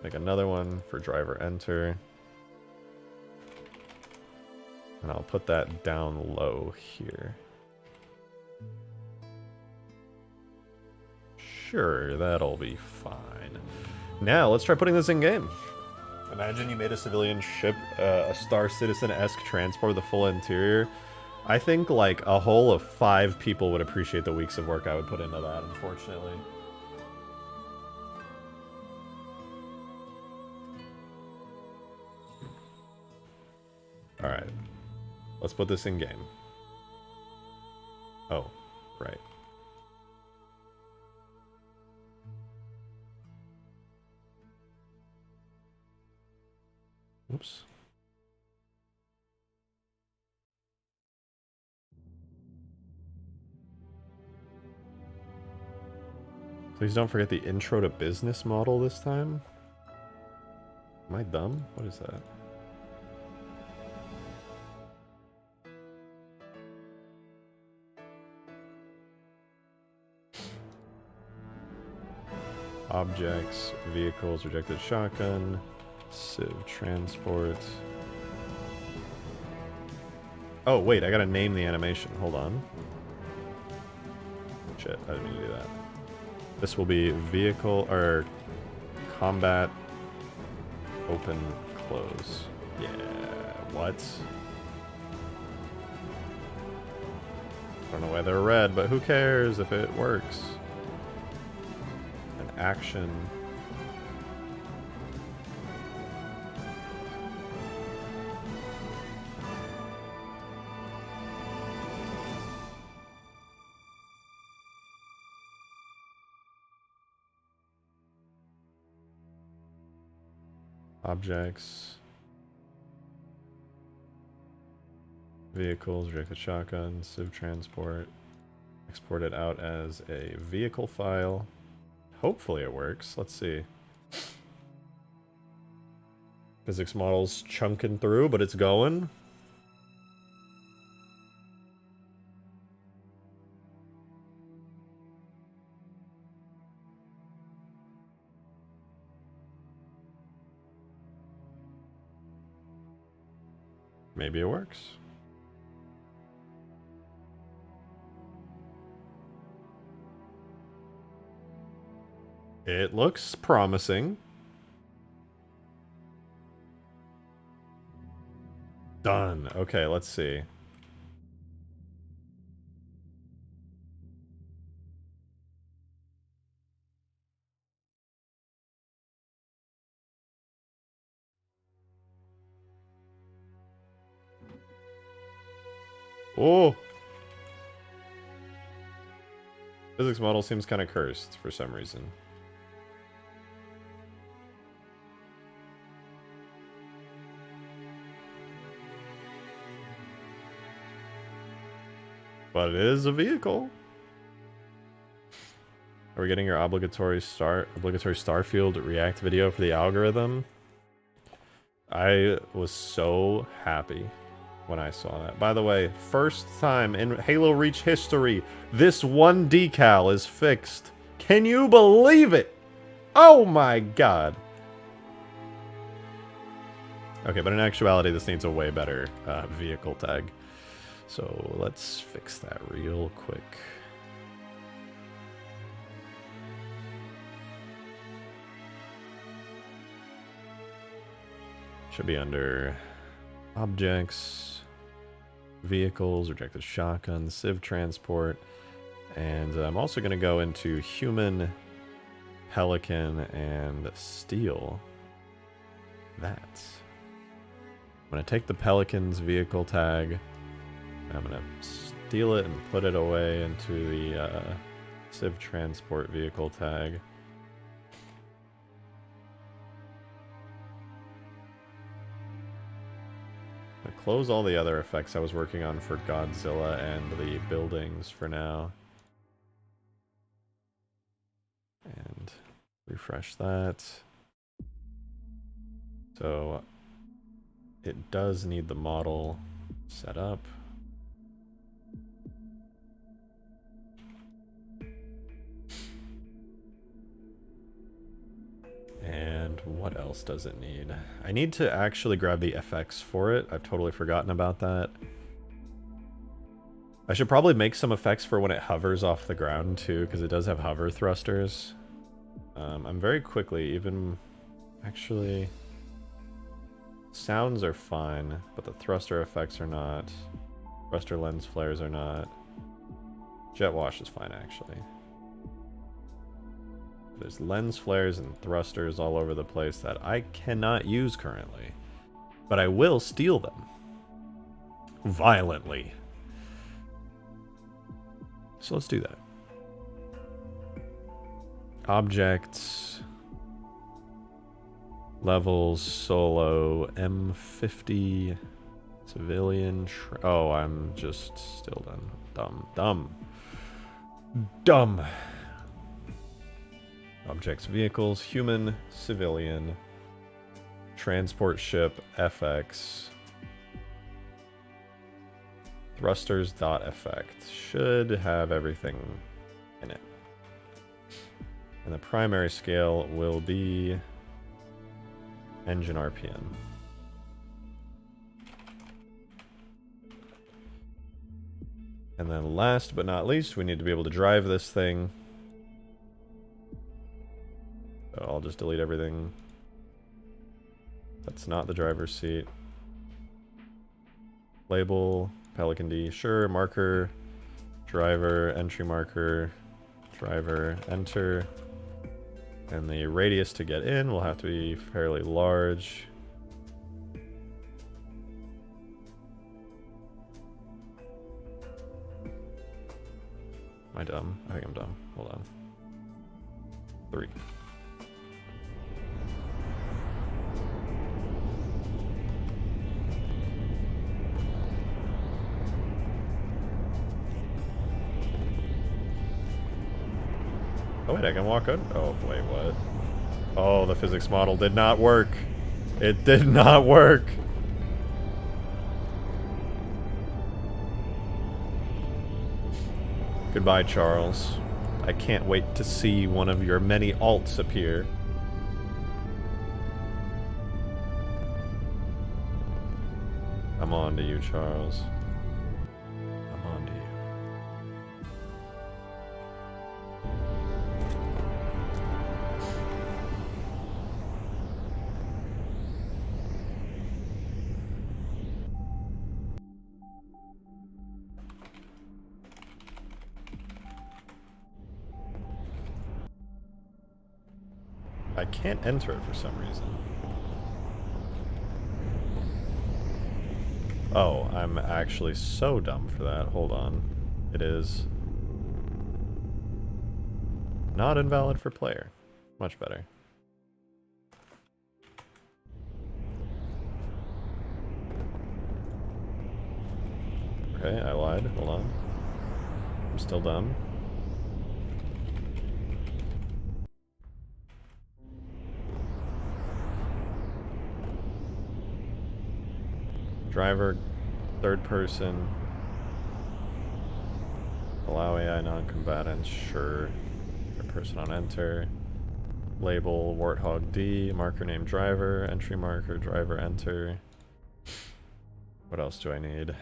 Make another one for driver enter. And I'll put that down low here. Sure, that'll be fine. Now, let's try putting this in game. Imagine you made a civilian ship, a Star Citizen-esque transport with a full interior. I think like a whole of 5 people would appreciate the weeks of work I would put into that, unfortunately. Alright. Let's put this in game. Oh, right. Oops. Please don't forget the intro to business model this time. Am I dumb? What is that? Objects, vehicles, rejected shotgun, civ transport. Oh, wait, I gotta name the animation. Hold on. Shit, I didn't mean to do that. This will be vehicle, or combat, open, close. Yeah, what? I don't know why they're red, but who cares if it works? An action. Objects. Vehicles, rejected shotgun, civ transport. Export it out as a vehicle file. Hopefully it works. Let's see. Physics model's chunking through, but it's going. Maybe it works. It looks promising. Done. Okay, let's see. Oh! Physics model seems kind of cursed for some reason. But it is a vehicle. Are we getting your obligatory Starfield React video for the algorithm? I was so happy when I saw that. By the way, first time in Halo Reach history, this one decal is fixed. Can you believe it? Oh my god. Okay, but in actuality, this needs a way better vehicle tag. So let's fix that real quick. Should be under objects, vehicles, rejected shotgun, civ transport, and I'm also going to go into human, pelican, and steal that. I'm going to take the pelican's vehicle tag. I'm going to steal it and put it away into the civ transport vehicle tag. Close all the other effects I was working on for Godzilla and the buildings for now. And refresh that. So it does need the model set up. And what else does it need? I need to actually grab the FX for it. I've totally forgotten about that. I should probably make some effects for when it hovers off the ground too, because it does have hover thrusters. I'm very quickly, even actually, sounds are fine, but the thruster effects are not. Thruster lens flares are not. Jet wash is fine actually. There's lens flares and thrusters all over the place that I cannot use currently. But I will steal them. Violently. So let's do that. Objects. Levels, solo, M50, civilian. Oh, I'm just still done. Dumb. Objects, vehicles, human, civilian, transport ship, FX, thrusters.effect. Should have everything in it. And the primary scale will be engine RPM. And then last but not least, we need to be able to drive this thing. So I'll just delete everything. That's not the driver's seat. Label, Pelican D, sure, marker, driver, entry marker, driver, enter. And the radius to get in will have to be fairly large. Am I dumb? I think I'm dumb. Hold on. 3. Oh wait, I can walk on. Oh wait, what? Oh, the physics model did not work. It did not work. Goodbye, Charles. I can't wait to see one of your many alts appear. I'm on to you, Charles. I'm on to you. I can't enter it for some reason. Oh, I'm actually so dumb for that. Hold on. It is not invalid for player. Much better. Okay, I lied. Hold on. I'm still dumb. Driver, third person. Allow AI non-combatants, sure. Third person on enter. Label, Warthog D, marker name driver, entry marker, driver enter. What else do I need?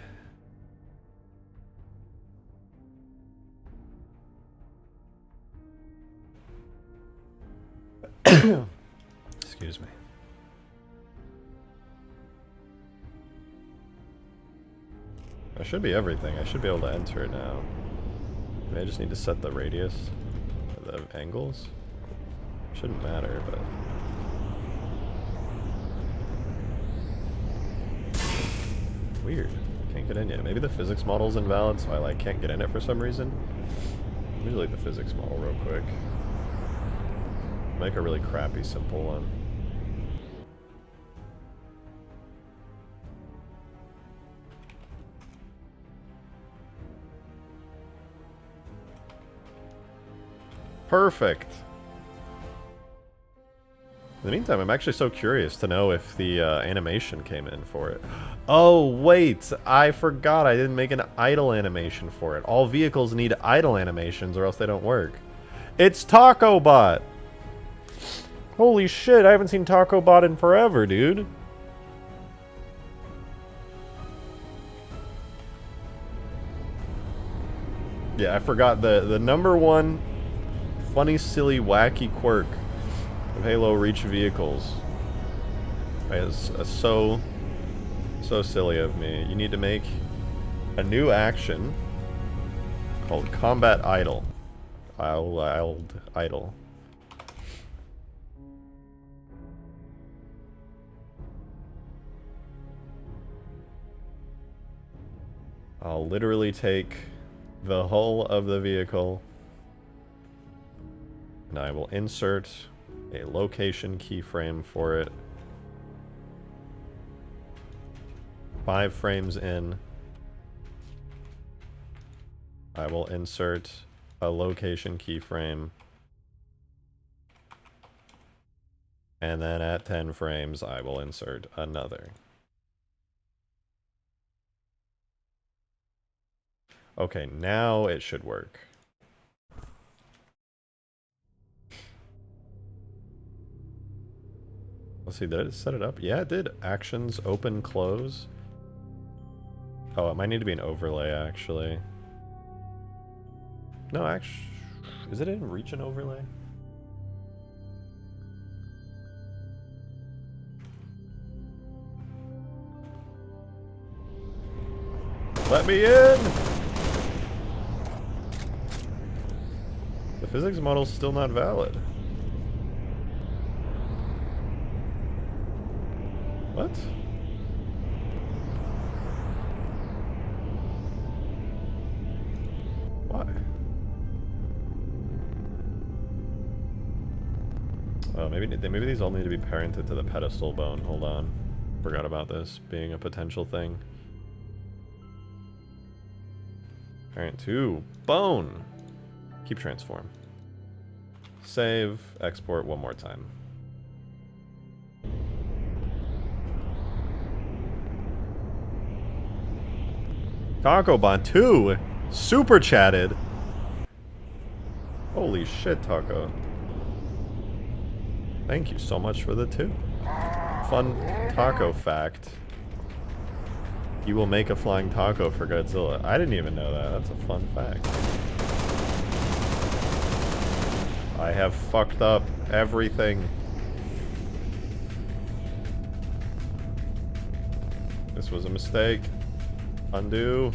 Excuse me. That should be everything. I should be able to enter it now. Maybe I just need to set the radius, the angles. Shouldn't matter, but... Weird. Can't get in yet. Maybe the physics model's invalid, so I like can't get in it for some reason. Let me delete the physics model real quick. Make a really crappy simple one. Perfect. In the meantime, I'm actually so curious to know if the animation came in for it. Oh, wait! I forgot I didn't make an idle animation for it. All vehicles need idle animations or else they don't work. It's TacoBot! Holy shit, I haven't seen TacoBot in forever, dude. Yeah, I forgot the number one funny, silly, wacky quirk of Halo Reach vehicles. It's so silly of me. You need to make a new action called Combat Idle. Idle. I'll literally take the hull of the vehicle and I will insert a location keyframe for it. 5 frames in, I will insert a location keyframe. And then at 10 frames, I will insert another. Okay, now it should work. Let's see, did it set it up? Yeah, it did. Actions, open, close. Oh, it might need to be an overlay, actually. No, actually, is it in Reach and overlay? Let me in! The physics model's still not valid. What? Why? Oh, maybe these all need to be parented to the pedestal bone. Hold on. Forgot about this being a potential thing. Parent to bone. Keep transform. Save, export one more time. TacoBot 2 super chatted. Holy shit, Taco. Thank you so much for the 2. Fun taco fact. You will make a flying taco for Godzilla. I didn't even know that. That's a fun fact. I have fucked up everything. This was a mistake. Undo.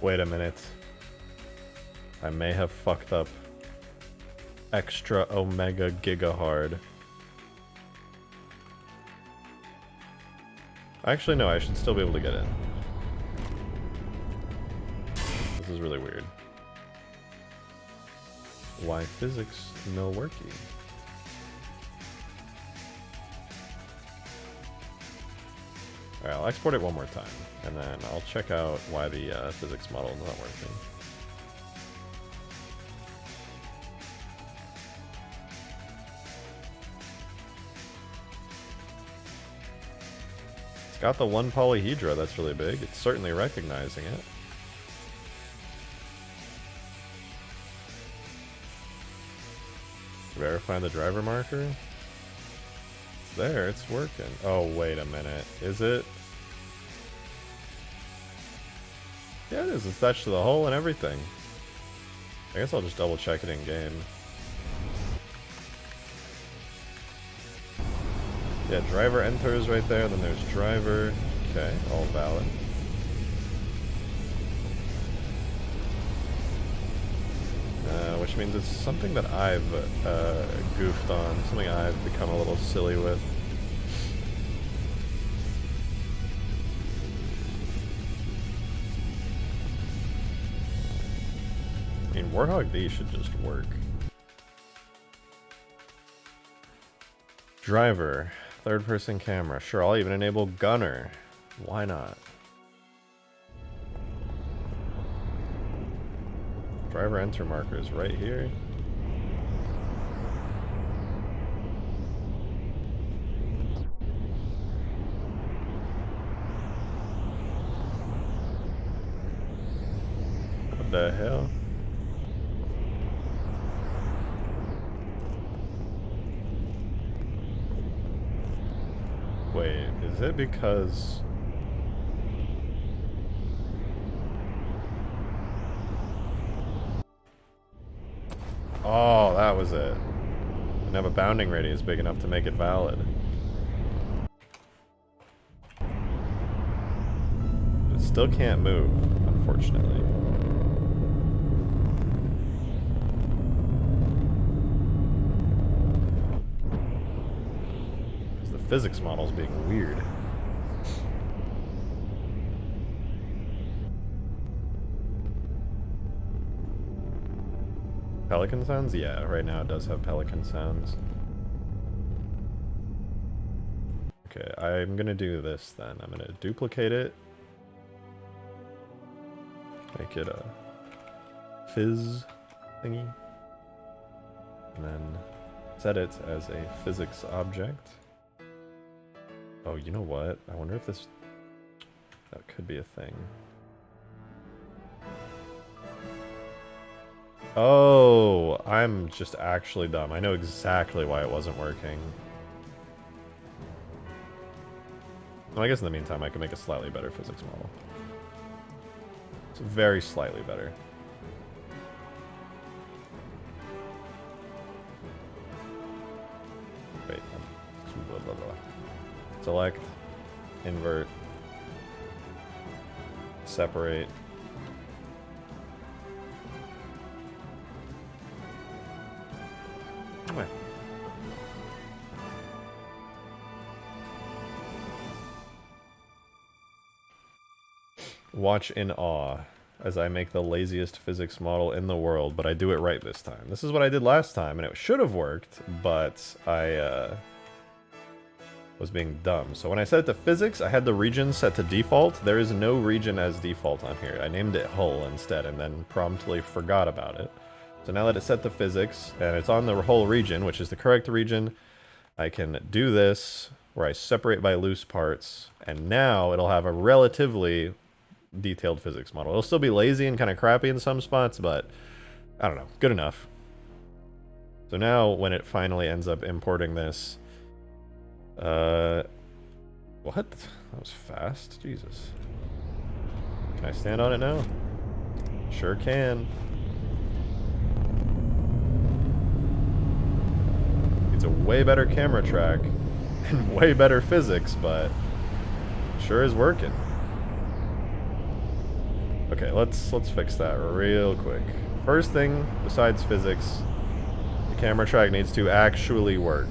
Wait a minute. I may have fucked up extra omega giga hard. Actually, no, I should still be able to get in. This is really weird. Why physics no working? Alright, I'll export it one more time, and then I'll check out why the physics model is not working. It's got the one polyhedra that's really big. It's certainly recognizing it. Verify the driver marker. It's there, it's working. Oh, wait a minute. Is it? Yeah, it is. It's attached to the hull and everything. I guess I'll just double check it in game. Yeah, driver enters right there, then there's driver. Okay, all valid. Which means it's something that I've goofed on, something I've become a little silly with. I mean, Warthog D should just work. Driver, third person camera. Sure, I'll even enable gunner. Why not? Driver enter markers right here. What the hell? Wait, is it because... Oh, that was it. Didn't have a bounding radius big enough to make it valid. It still can't move, unfortunately. Because the physics model's being weird. Pelican sounds? Yeah, right now it does have pelican sounds. Okay, I'm gonna do this then. I'm gonna duplicate it. Make it a fizz thingy. And then set it as a physics object. Oh, you know what? I wonder if this... That could be a thing. Oh, I'm just actually dumb. I know exactly why it wasn't working. Well, I guess in the meantime, I can make a slightly better physics model. It's very slightly better. Wait. Blah, blah, blah. Select. Invert. Separate. Watch in awe as I make the laziest physics model in the world, but I do it right this time. This is what I did last time, and it should have worked, but I was being dumb. So when I set it to physics, I had the region set to default. There is no region as default on here. I named it hull instead, and then promptly forgot about it. So now that it's set to physics, and it's on the hull region, which is the correct region, I can do this, where I separate by loose parts, and now it'll have a relatively detailed physics model. It'll still be lazy and kind of crappy in some spots, but I don't know, good enough. So now when it finally ends up importing this, what? That was fast, Jesus. Can I stand on it now? Sure can. It's a way better camera track and way better physics, but sure is working. Okay, let's fix that real quick. First thing, besides physics, the camera track needs to actually work.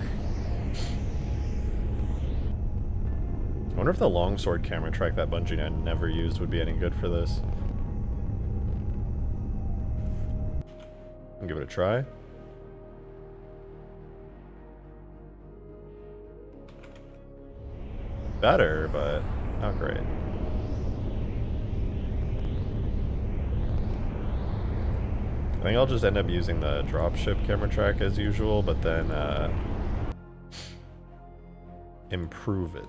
I wonder if the longsword camera track that Bungie I never used would be any good for this. I'll give it a try. Better, but not great. I think I'll just end up using the dropship camera track as usual, but then improve it.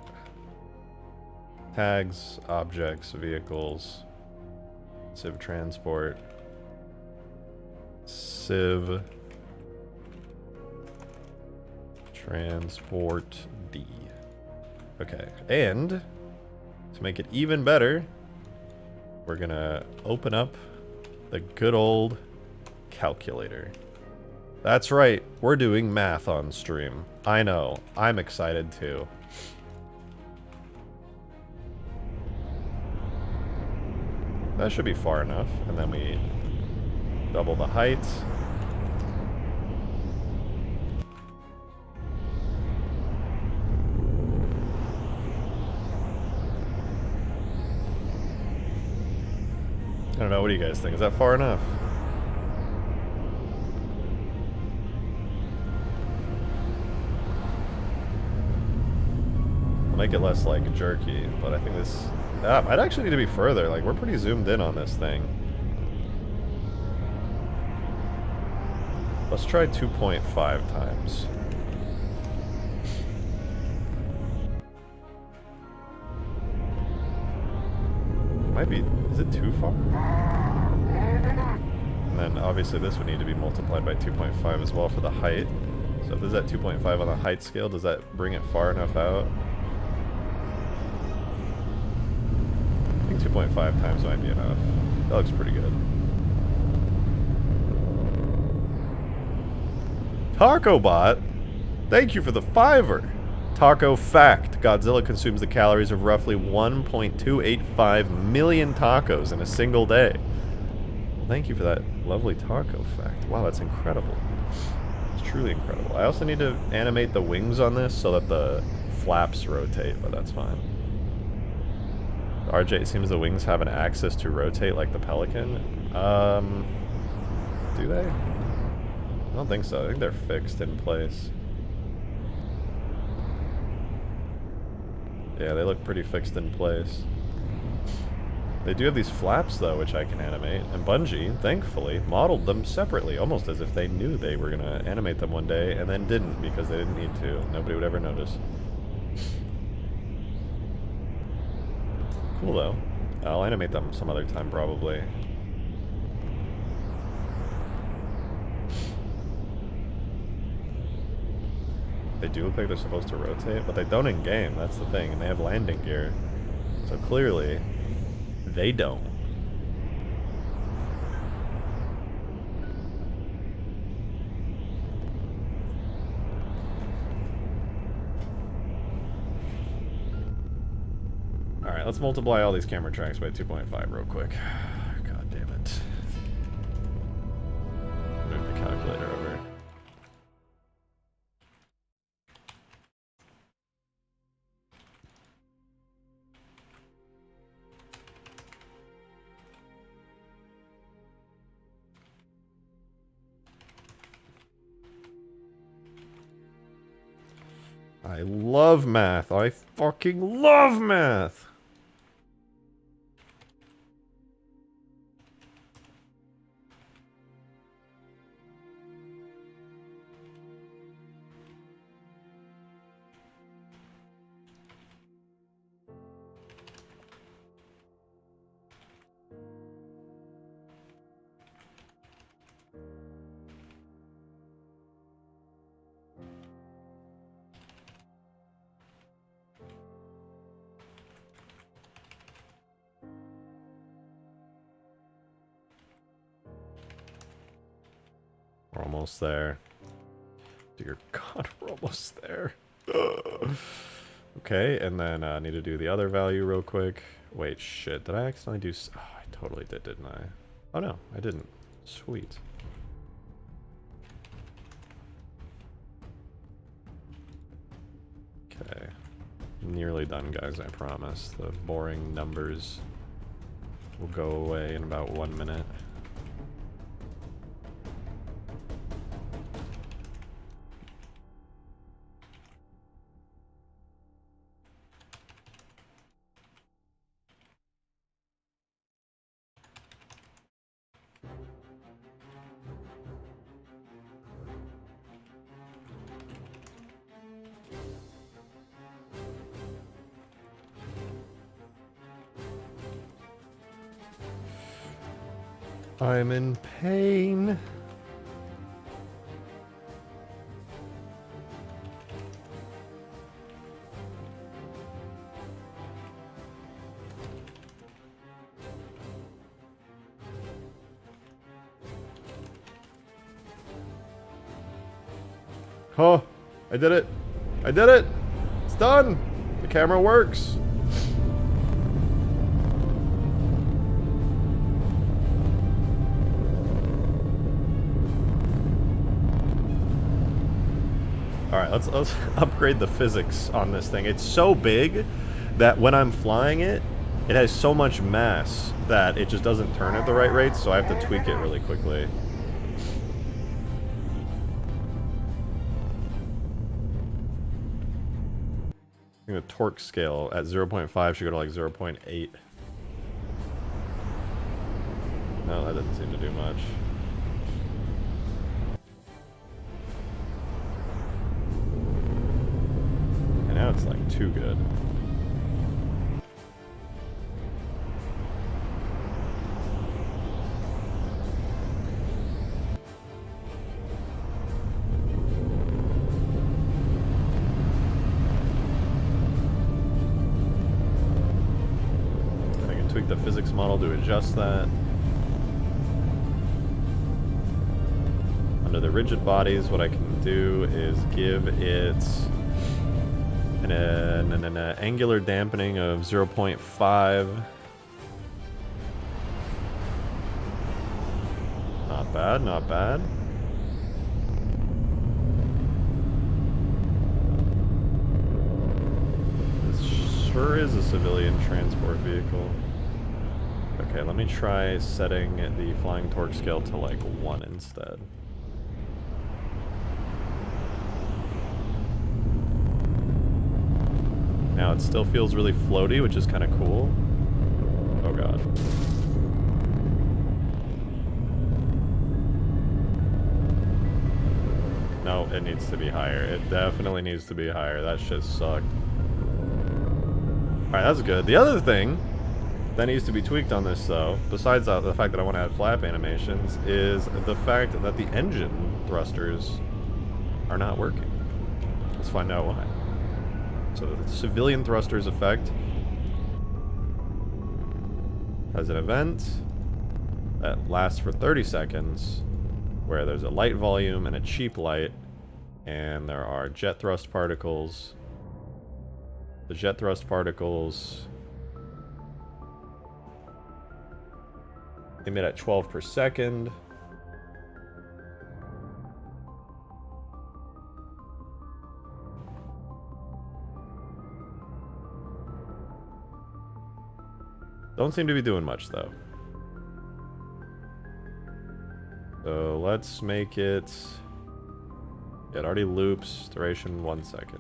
Tags, objects, vehicles, civ transport, civ transport D. Okay, and to make it even better, we're gonna open up the good old calculator. That's right, we're doing math on stream. I know, I'm excited too. That should be far enough. And then we double the height. I don't know, what do you guys think? Is that far enough? I'll make it less, like, jerky, but I think this... might actually need to be further. Like, we're pretty zoomed in on this thing. Let's try 2.5 times. Might be... Is it too far? And then, obviously, this would need to be multiplied by 2.5 as well for the height. So if this is at 2.5 on the height scale, does that bring it far enough out? I think 2.5 times might be enough. That looks pretty good. Taco Bot, thank you for the $5. Taco fact: Godzilla consumes the calories of roughly 1.285 million tacos in a single day. Thank you for that lovely taco fact. Wow, that's incredible. It's truly incredible. I also need to animate the wings on this so that the flaps rotate, but that's fine. RJ, it seems the wings have an axis to rotate like the Pelican. Do they? I don't think so. I think they're fixed in place. Yeah, they look pretty fixed in place. They do have these flaps, though, which I can animate. And Bungie, thankfully, modeled them separately, almost as if they knew they were going to animate them one day, and then didn't, because they didn't need to. Nobody would ever notice. Cool, though. I'll animate them some other time, probably. They do look like they're supposed to rotate, but they don't in-game, that's the thing, and they have landing gear. So clearly, they don't. Alright, let's multiply all these camera tracks by 2.5 real quick. God damn it. Move the calculator over. I love math. I fucking love math. We're almost there. Dear God, we're almost there. Okay, and then I need to do the other value real quick. Wait, shit. Did I accidentally do... Oh, I totally did, didn't I? Oh, no, I didn't. Sweet. Okay. Nearly done, guys, I promise. The boring numbers will go away in about 1 minute. I'm in pain. Oh, I did it. I did it. It's done. The camera works. Alright, let's upgrade the physics on this thing. It's so big that when I'm flying it, it has so much mass that it just doesn't turn at the right rate, so I have to tweak it really quickly. I think the torque scale at 0.5 should go to like 0.8. No, that doesn't seem to do much. And now it's like too good. I can tweak the physics model to adjust that. Under the rigid bodies, what I can do is give it an angular dampening of 0.5. Not bad, not bad. This sure is a civilian transport vehicle. Okay, let me try setting the flying torque scale to like 1 instead. Now it still feels really floaty, which is kind of cool. Oh god. No, it needs to be higher. It definitely needs to be higher. That shit sucked. Alright, that's good. The other thing that needs to be tweaked on this, though, besides the fact that I want to add flap animations, is the fact that the engine thrusters are not working. Let's find out why. So the civilian thrusters effect has an event that lasts for 30 seconds, where there's a light volume and a cheap light, and there are jet thrust particles. The jet thrust particles emit at 12 per second. Don't seem to be doing much, though. So let's make it... It already loops. Duration 1 second.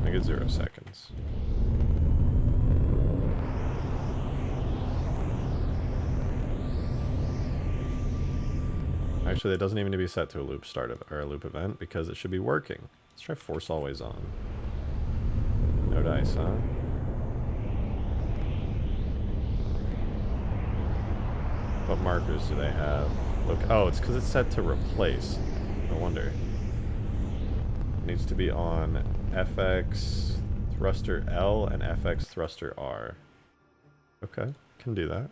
Make it 0 seconds. Actually, it doesn't even need to be set to a loop start or a loop event because it should be working. Let's try force always on. No dice, huh? What markers do they have? Look, oh, it's because it's set to replace. No wonder. It needs to be on FX thruster L and FX thruster R. Okay, can do that.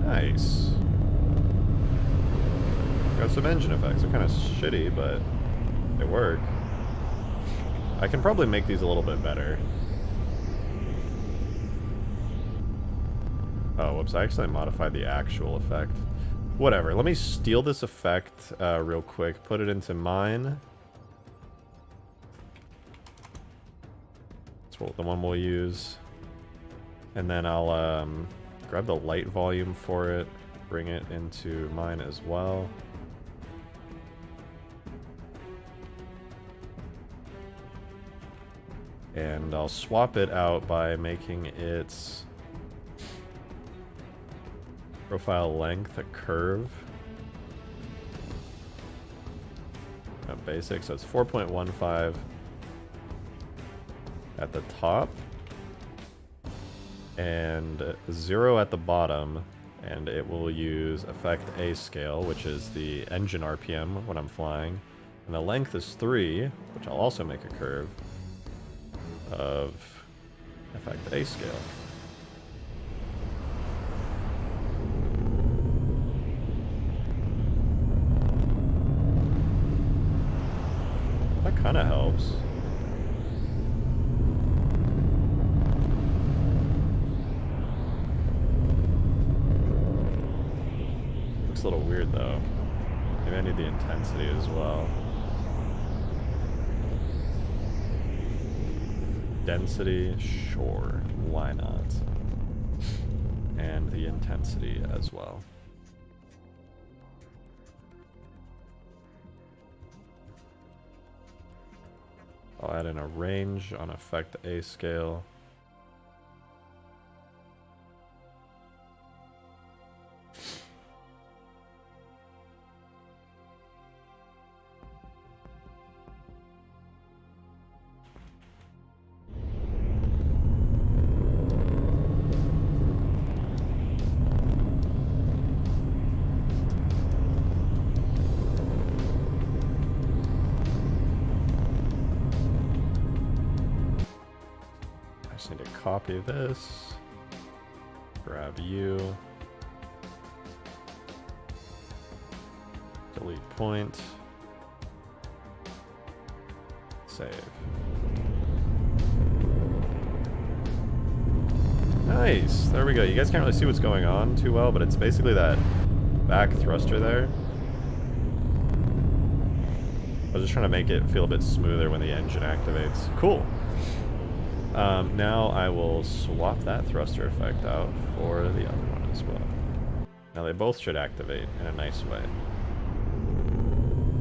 Nice. Got some engine effects. They're kind of shitty, but they work. I can probably make these a little bit better. Oh, whoops. I actually modified the actual effect. Whatever. Let me steal this effect real quick. Put it into mine. That's the one we'll use. And then I'll... grab the light volume for it, bring it into mine as well. And I'll swap it out by making its profile length a curve. Basic, so it's 4.15 at the top. And 0 at the bottom, and it will use effect A scale, which is the engine RPM when I'm flying. And the length is 3, which I'll also make a curve of effect A scale. kind of helps. Looks a little weird though. Maybe I need the intensity as well. Density, sure, why not? And the intensity as well. I'll add in a range on effect A scale. Copy this, grab you, delete point, save. Nice, there we go. You guys can't really see what's going on too well, but it's basically that back thruster there. I was just trying to make it feel a bit smoother when the engine activates. Cool. Now I will swap that thruster effect out for the other one as well. Now they both should activate in a nice way.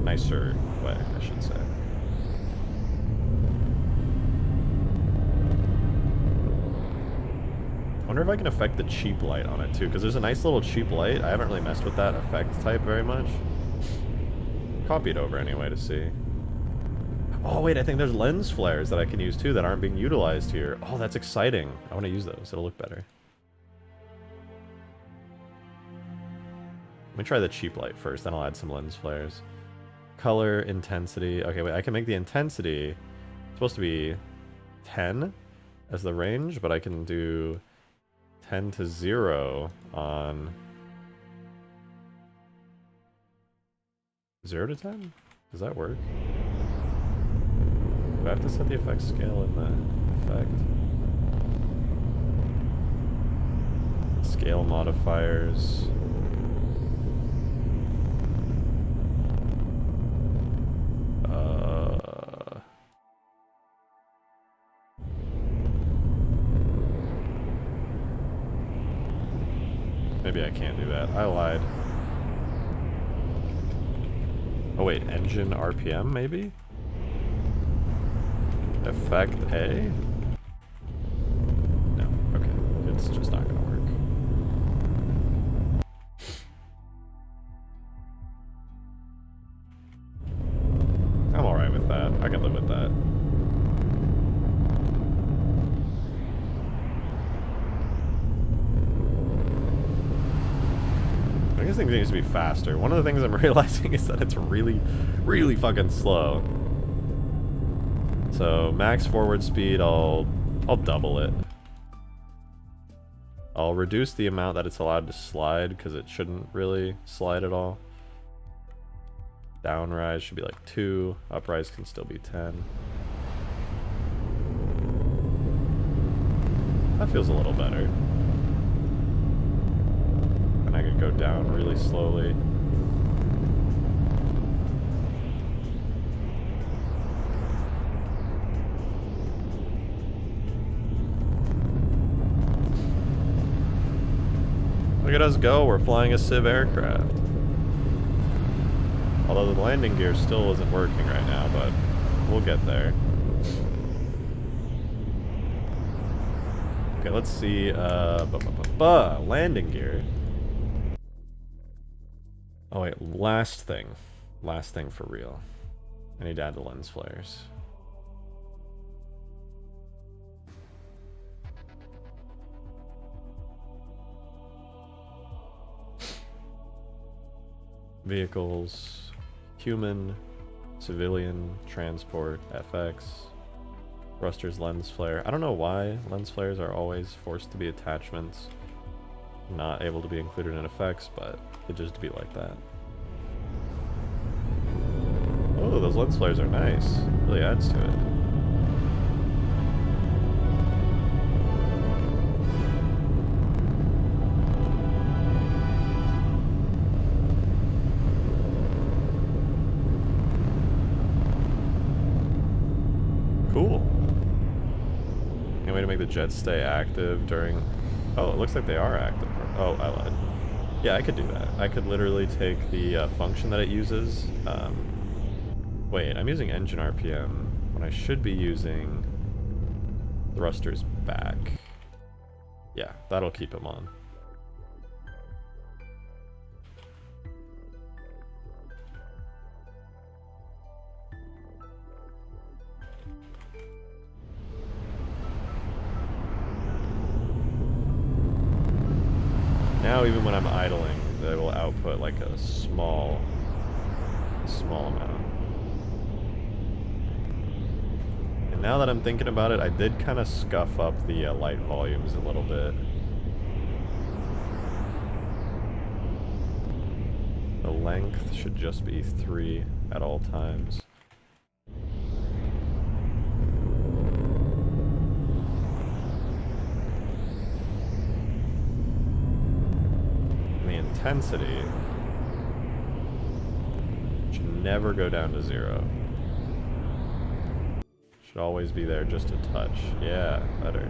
Nicer way, I should say. I wonder if I can affect the cheap light on it too, because there's a nice little cheap light. I haven't really messed with that effect type very much. Copy it over anyway to see. Oh wait, I think there's lens flares that I can use too that aren't being utilized here. Oh, that's exciting. I want to use those. It'll look better. Let me try the cheap light first, then I'll add some lens flares. Color, intensity. Okay, wait, I can make the intensity. It's supposed to be 10 as the range, but I can do 10 to 0 on 0 to 10? Does that work? Do I have to set the effect scale in the effect? Scale modifiers. Maybe I can't do that. I lied. Oh wait, engine RPM maybe? Effect A? No, okay. It's just not gonna work. I'm alright with that. I can live with that. I guess things need to be faster. One of the things I'm realizing is that it's really, really fucking slow. So max forward speed, I'll double it. I'll reduce the amount that it's allowed to slide because it shouldn't really slide at all. Downrise should be like 2. Uprise can still be 10. That feels a little better. And I can go down really slowly. Look at us go, we're flying a Civ aircraft. Although the landing gear still isn't working right now, but we'll get there. Okay, let's see, landing gear. Oh wait, last thing for real. I need to add the lens flares. Vehicles, human, civilian, transport, FX, thrusters, lens flare. I don't know why lens flares are always forced to be attachments, not able to be included in effects, but it just be like that. Oh, those lens flares are nice. Really adds to it. Cool. Any way to make the jets stay active during... Oh, it looks like they are active. Oh, I lied. Yeah, I could do that. I could literally take the function that it uses. Wait, I'm using engine RPM when I should be using thrusters back. Yeah, that'll keep him on. Now even when I'm idling, they will output like a small amount. And now that I'm thinking about it, I did kind of scuff up the light volumes a little bit. The length should just be 3 at all times. Intensity should never go down to 0. Should always be there just a touch. Yeah, better.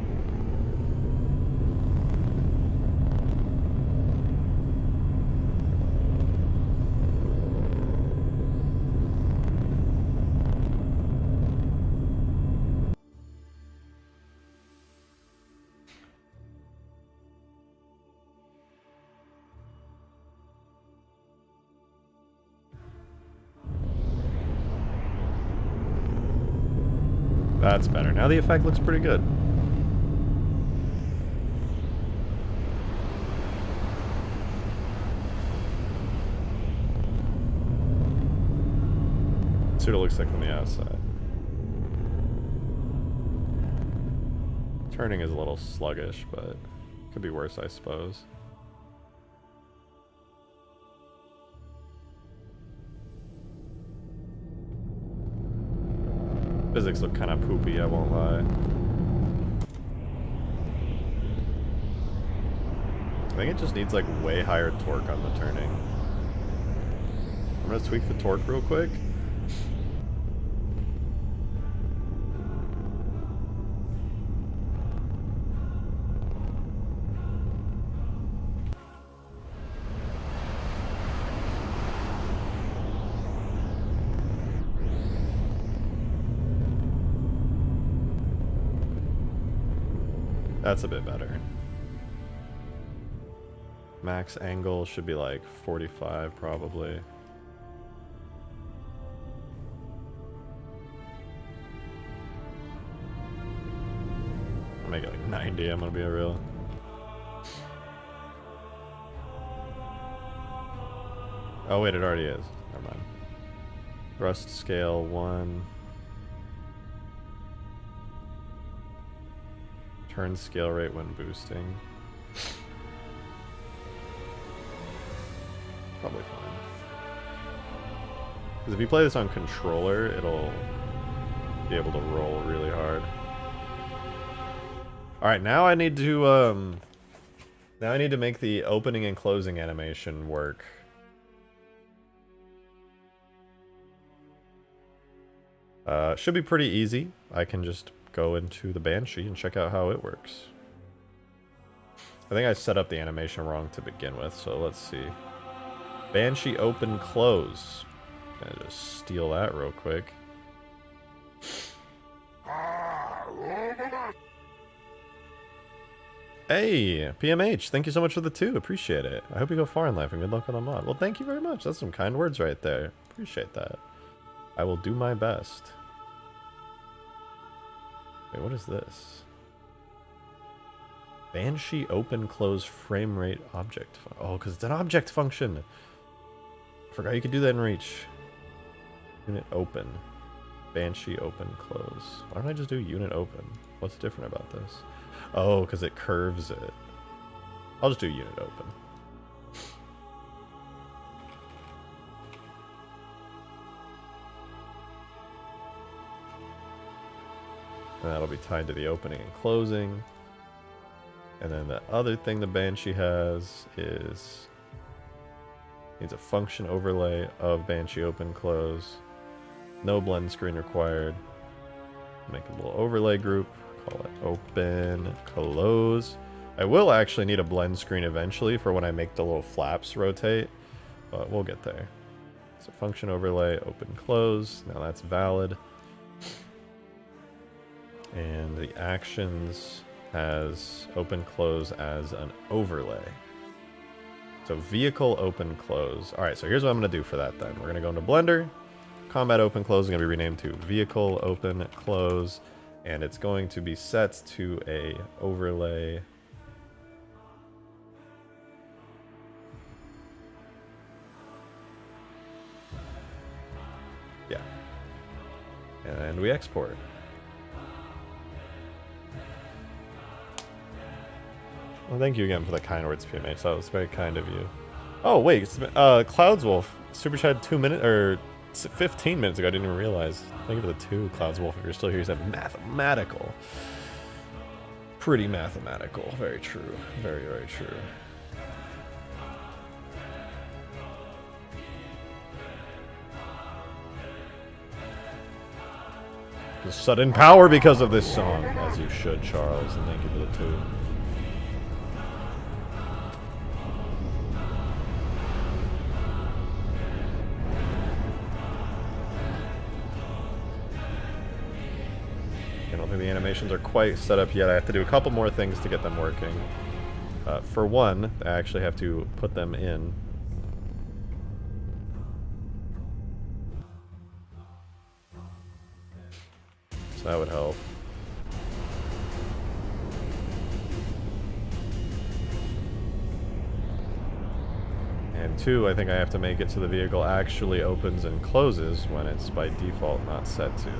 That's better. Now the effect looks pretty good. Let's see what it looks like from the outside. Turning is a little sluggish, but could be worse, I suppose. Physics look kind of poopy, I won't lie. I think it just needs like way higher torque on the turning. I'm gonna tweak the torque real quick. That's a bit better. Max angle should be like 45 probably. I'll make it like 90, I'm gonna be real. Oh wait, it already is. Never mind. Thrust scale 1. Turn scale rate when boosting. Probably fine. Because if you play this on controller, it'll be able to roll really hard. Alright, now I need to make the opening and closing animation work. Should be pretty easy. I can just go into the Banshee and check out how it works. I think I set up the animation wrong to begin with, so let's see. Banshee open close. Gonna just steal that real quick. Hey, PMH, thank you so much for the 2. Appreciate it. I hope you go far in life and good luck with the mod. Well, thank you very much. That's some kind words right there. Appreciate that. I will do my best. Wait, what is this? Banshee open close frame rate object. Oh, because it's an object function. Forgot you could do that in Reach. Unit open. Banshee open close. Why don't I just do unit open? What's different about this? Oh, because it curves it. I'll just do unit open. And that'll be tied to the opening and closing. And then the other thing the Banshee has is needs a function overlay of Banshee open close. No blend screen required. Make a little overlay group. Call it open close. I will actually need a blend screen eventually for when I make the little flaps rotate, but we'll get there. So function overlay open close. Now that's valid. And the actions has open close as an overlay. So vehicle open close. All right, so here's what I'm going to do for that then. We're going to go into Blender. Combat open close is going to be renamed to vehicle open close, and it's going to be set to a overlay. Yeah. And we export. Well, thank you again for the kind words, PMH. That was very kind of you. Oh, wait. Cloudswolf super chat 2 minutes, or 15 minutes ago. I didn't even realize. Thank you for the 2, Cloudswolf. If you're still here, you said mathematical. Pretty mathematical. Very true. Very, very true. The sudden power because of this song. As you should, Charles. And thank you for the 2. I don't think the animations are quite set up yet. I have to do a couple more things to get them working. For one, I actually have to put them in. So that would help. And 2, I think I have to make it so the vehicle actually opens and closes when it's by default not set to.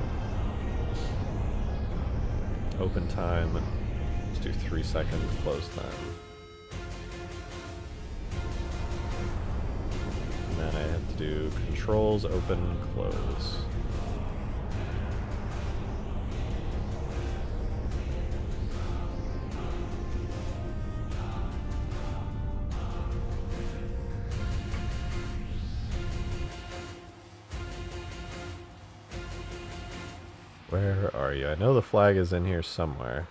Open time, let's do 3 seconds close time. And then I have to do controls open close. Where are you? I know the flag is in here somewhere.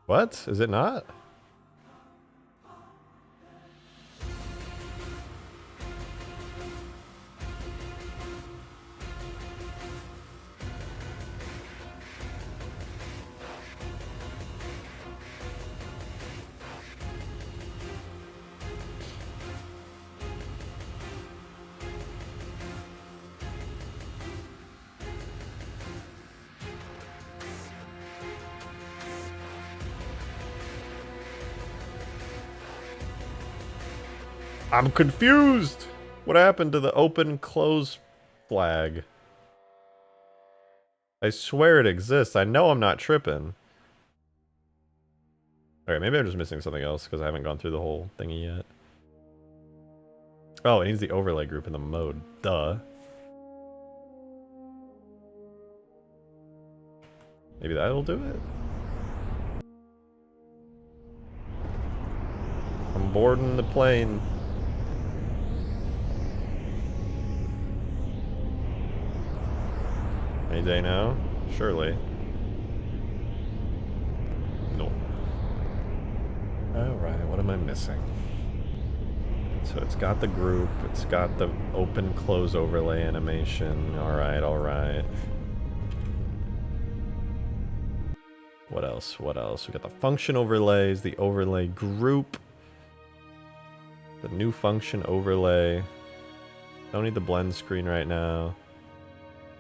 What? Is it not? I'm confused! What happened to the open close flag? I swear it exists. I know I'm not tripping. Alright, maybe I'm just missing something else because I haven't gone through the whole thingy yet. Oh, it needs the overlay group in the mode. Duh. Maybe that'll do it? I'm boarding the plane. Any day now? Surely. No. Alright, what am I missing? So it's got the group, it's got the open close overlay animation. Alright, alright. What else? What else? We got the function overlays, the overlay group, the new function overlay. Don't need the blend screen right now.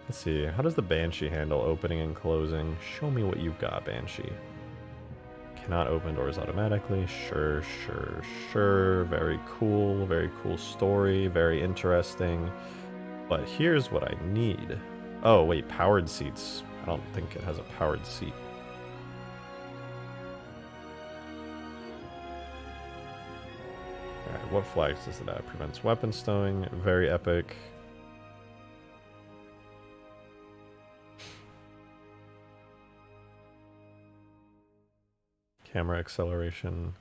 Let's see, how does the Banshee handle opening and closing? Show me what you've got, Banshee. Cannot open doors automatically. Sure, sure, sure. Very cool story, very interesting. But here's what I need. Oh, wait, powered seats. I don't think it has a powered seat. Alright, what flags does it have? Prevents weapon stowing. Very epic. Camera acceleration.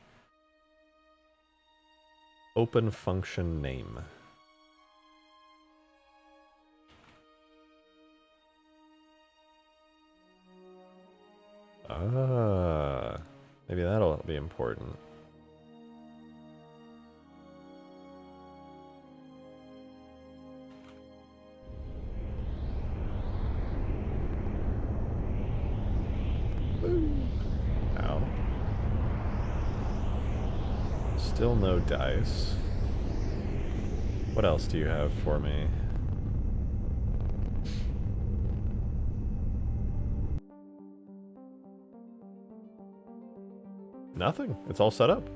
Open function name. Ah, maybe that'll be important. Ow. Still no dice. What else do you have for me? Nothing. It's all set up.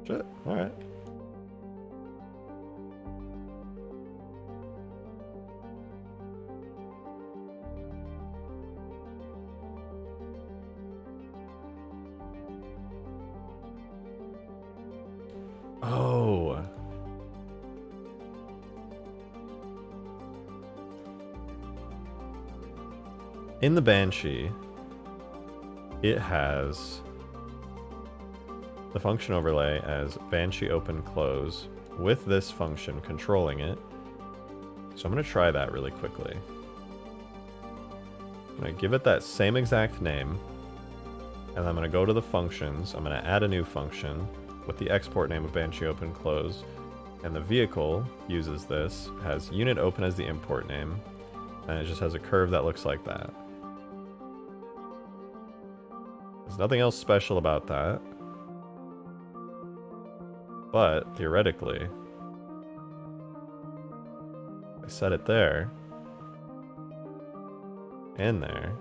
Shit. Alright. Oh. In the Banshee, it has the function overlay as Banshee open close with this function controlling it. So I'm going to try that really quickly. I'm going to give it that same exact name, and then I'm going to go to the functions. I'm going to add a new function with the export name of Banshee open close, and the vehicle uses this, has unit open as the import name, and it just has a curve that looks like that. There's nothing else special about that. But, theoretically, I set it there, and there.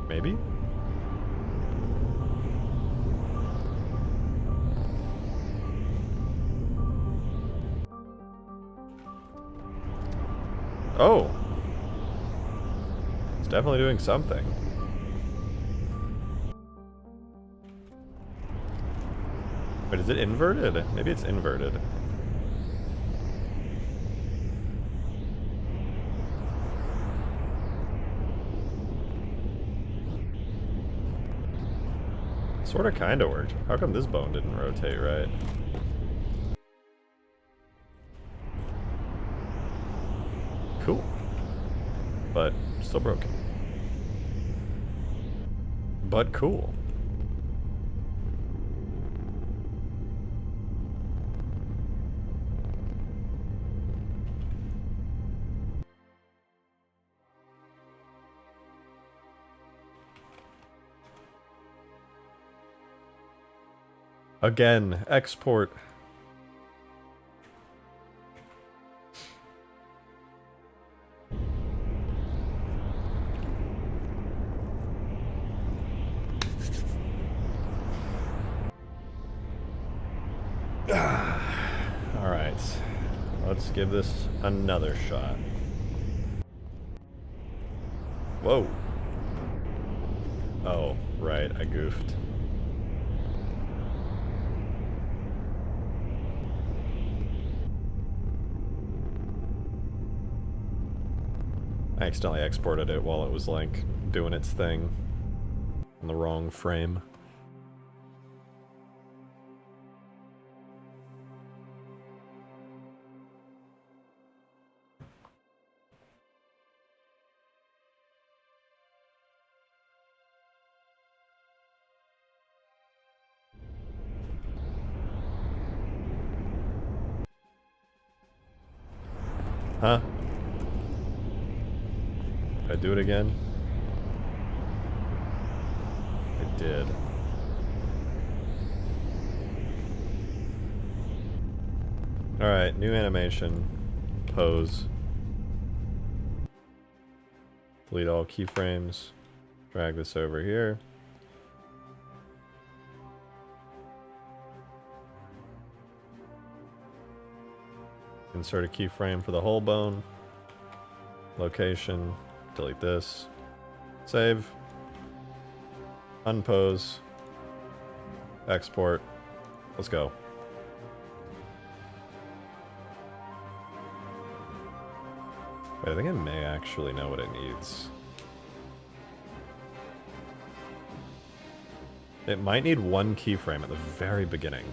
Maybe? Oh! It's definitely doing something. But is it inverted? Maybe it's inverted. Sorta kinda worked. How come this bone didn't rotate right? Cool. But still broken. But cool. Again, export. Alright, let's give this another shot. Whoa. Oh, right, I goofed. I accidentally exported it while it was, like, doing its thing in the wrong frame. Huh? Did I do it again? I did. Alright, new animation. Pose. Delete all keyframes. Drag this over here. Insert a keyframe for the whole bone. Location. Delete this. Save. Unpose. Export. Let's go. Wait, I think I may actually know what it needs. It might need one keyframe at the very beginning.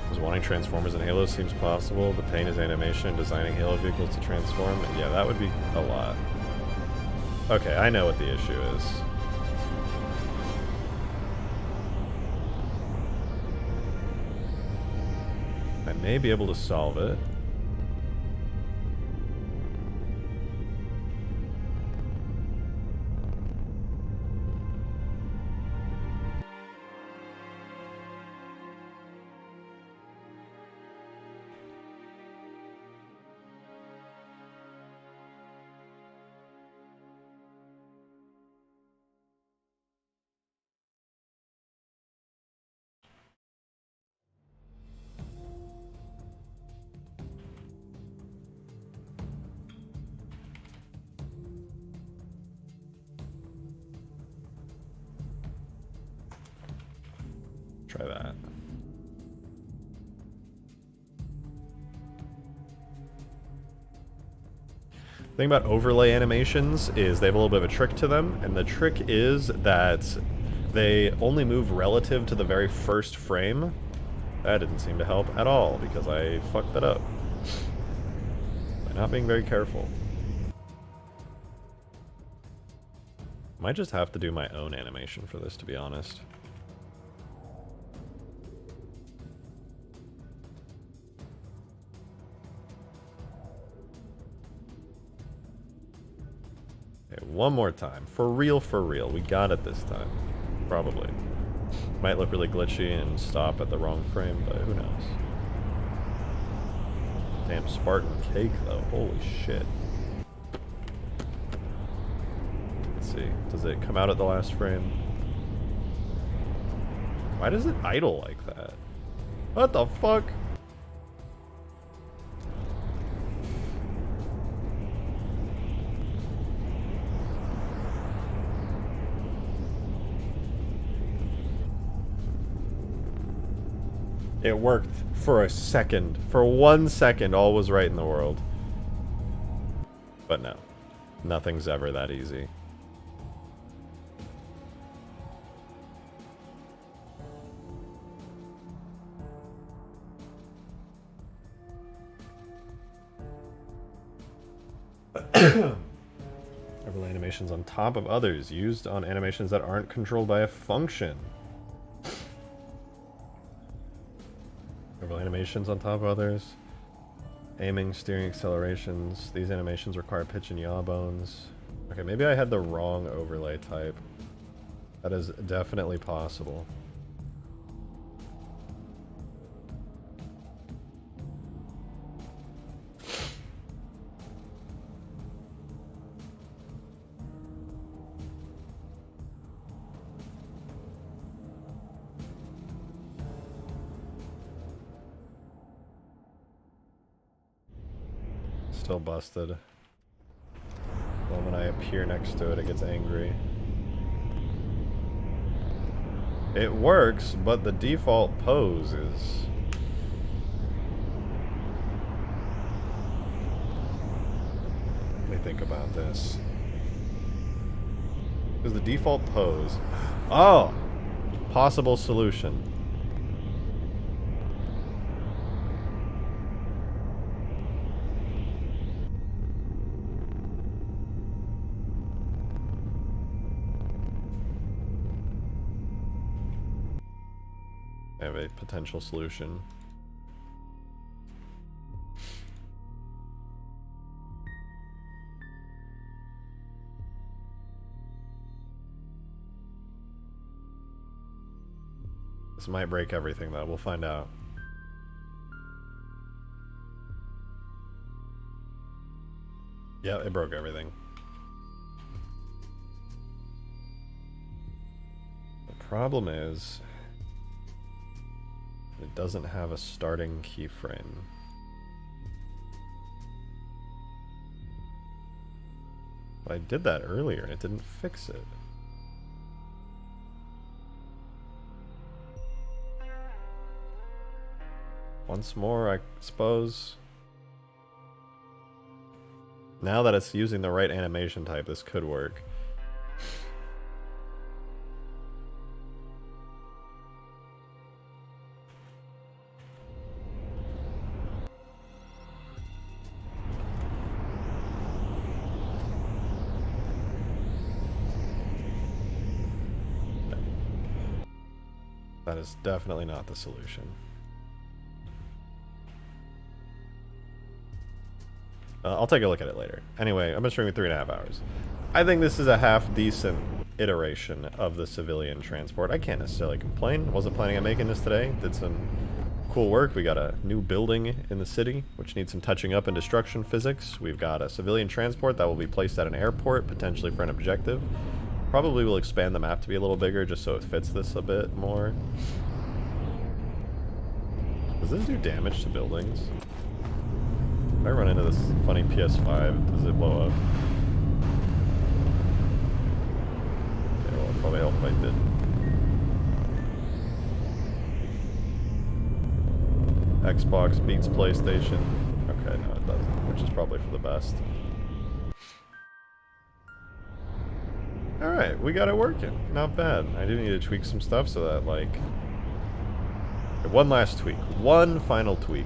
Because wanting Transformers and Halo seems possible. The pain is animation, designing Halo vehicles to transform. Yeah, that would be a lot. Okay, I know what the issue is. I may be able to solve it. Try that. The thing about overlay animations is they have a little bit of a trick to them, and the trick is that they only move relative to the very first frame. That didn't seem to help at all because I fucked that up by not being very careful. Might just have to do my own animation for this, to be honest. Okay, one more time. For real, for real. We got it this time. Probably. Might look really glitchy and stop at the wrong frame, but who knows. Damn Spartan cake, though. Holy shit. Let's see. Does it come out at the last frame? Why does it idle like that? What the fuck? It worked for a second. For 1 second, all was right in the world. But no. Nothing's ever that easy. Overlay animations on top of others, used on animations that aren't controlled by a function. Overlay animations on top of others. Aiming, steering, accelerations. These animations require pitch and yaw bones. Okay, maybe I had the wrong overlay type. That is definitely possible. Still busted. The moment I appear next to it, it gets angry. It works, but the default pose is... Let me think about this. Because the default pose... Oh! Possible solution. I have a potential solution. This might break everything though, we'll find out. Yeah, it broke everything. The problem is... it doesn't have a starting keyframe. But I did that earlier and it didn't fix it. Once more, I suppose. Now that it's using the right animation type, this could work. That is definitely not the solution. I'll take a look at it later. Anyway, I've been streaming 3.5 hours. I think this is a half-decent iteration of the civilian transport. I can't necessarily complain. Wasn't planning on making this today. Did some cool work. We got a new building in the city, which needs some touching up in destruction physics. We've got a civilian transport that will be placed at an airport, potentially for an objective. Probably will expand the map to be a little bigger just so it fits this a bit more. Does this do damage to buildings? If I run into this funny PS5, does it blow up? Okay, well, it'd probably help if I did. Xbox beats PlayStation. Okay, no it doesn't, which is probably for the best. Alright, we got it working. Not bad. I do need to tweak some stuff so that, like... One last tweak. One final tweak.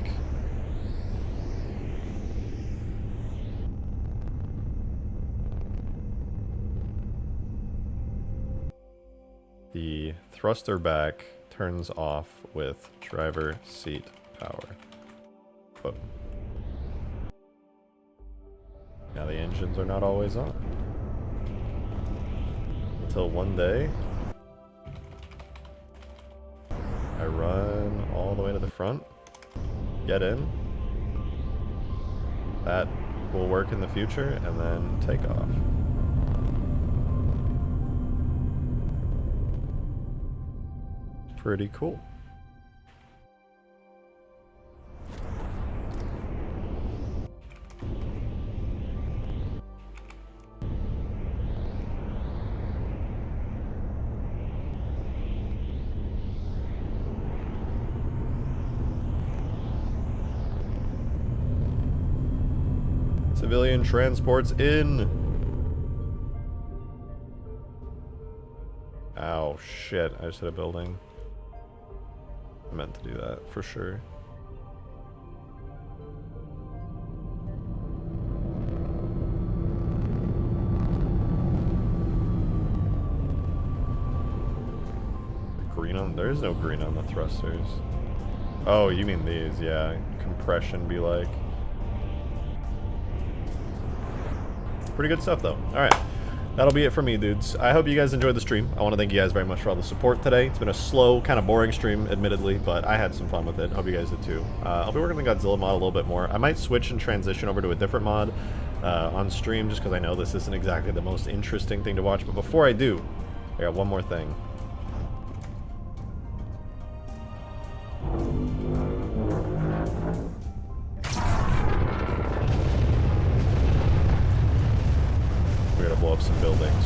The thruster back turns off with driver seat power. Boom. Now the engines are not always on. Until one day, I run all the way to the front, get in. That will work in the future, and then take off. Pretty cool. Civilian transports in. Ow, shit. I just hit a building. I meant to do that, for sure. Green on... There is no green on the thrusters. Oh, you mean these, yeah. Compression be like. Pretty good stuff, though. Alright. That'll be it for me, dudes. I hope you guys enjoyed the stream. I want to thank you guys very much for all the support today. It's been a slow, kind of boring stream, admittedly, but I had some fun with it. Hope you guys did too. I'll be working on the Godzilla mod a little bit more. I might switch and transition over to a different mod on stream, just because I know this isn't exactly the most interesting thing to watch. But before I do, I got one more thing. Blow up some buildings.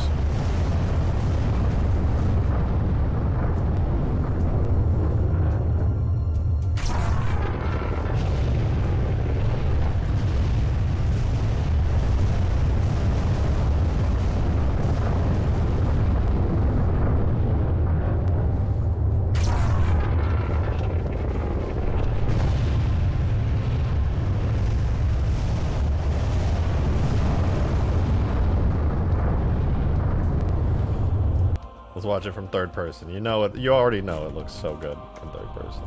Let's watch it from third person. You know it. You already know it looks so good in third person.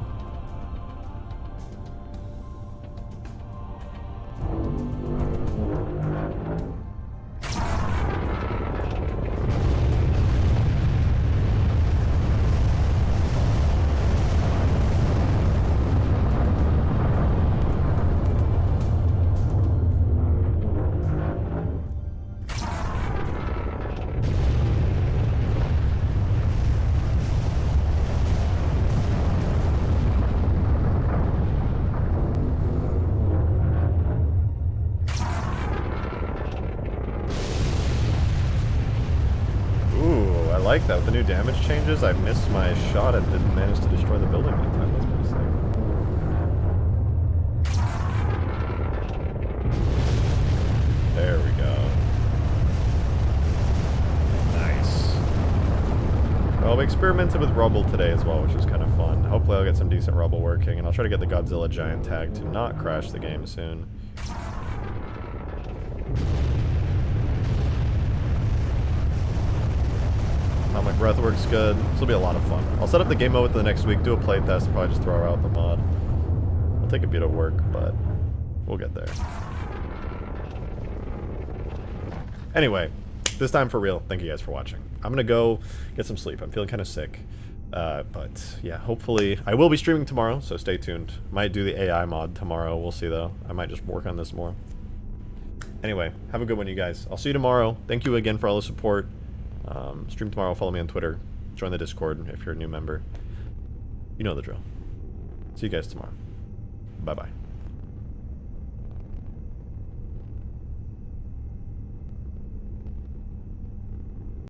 I like that. With the new damage changes, I missed my shot and didn't manage to destroy the building that time. That's pretty sick. There Well, we experimented with Rubble today as well, which is kind of fun. Hopefully I'll get some decent Rubble working, and I'll try to get the Godzilla giant tag to not crash the game soon. My breath works good. This will be a lot of fun. I'll set up the game mode the next week, do a playtest, and probably just throw out the mod. It'll take a bit of work, but we'll get there. Anyway, this time for real, thank you guys for watching. I'm gonna go get some sleep. I'm feeling kind of sick. But yeah, hopefully, I will be streaming tomorrow, so stay tuned. Might do the AI mod tomorrow, we'll see though. I might just work on this more. Anyway, have a good one, you guys. I'll see you tomorrow. Thank you again for all the support. Stream tomorrow, follow me on Twitter, join the Discord if you're a new member. You know the drill. See you guys tomorrow. Bye-bye.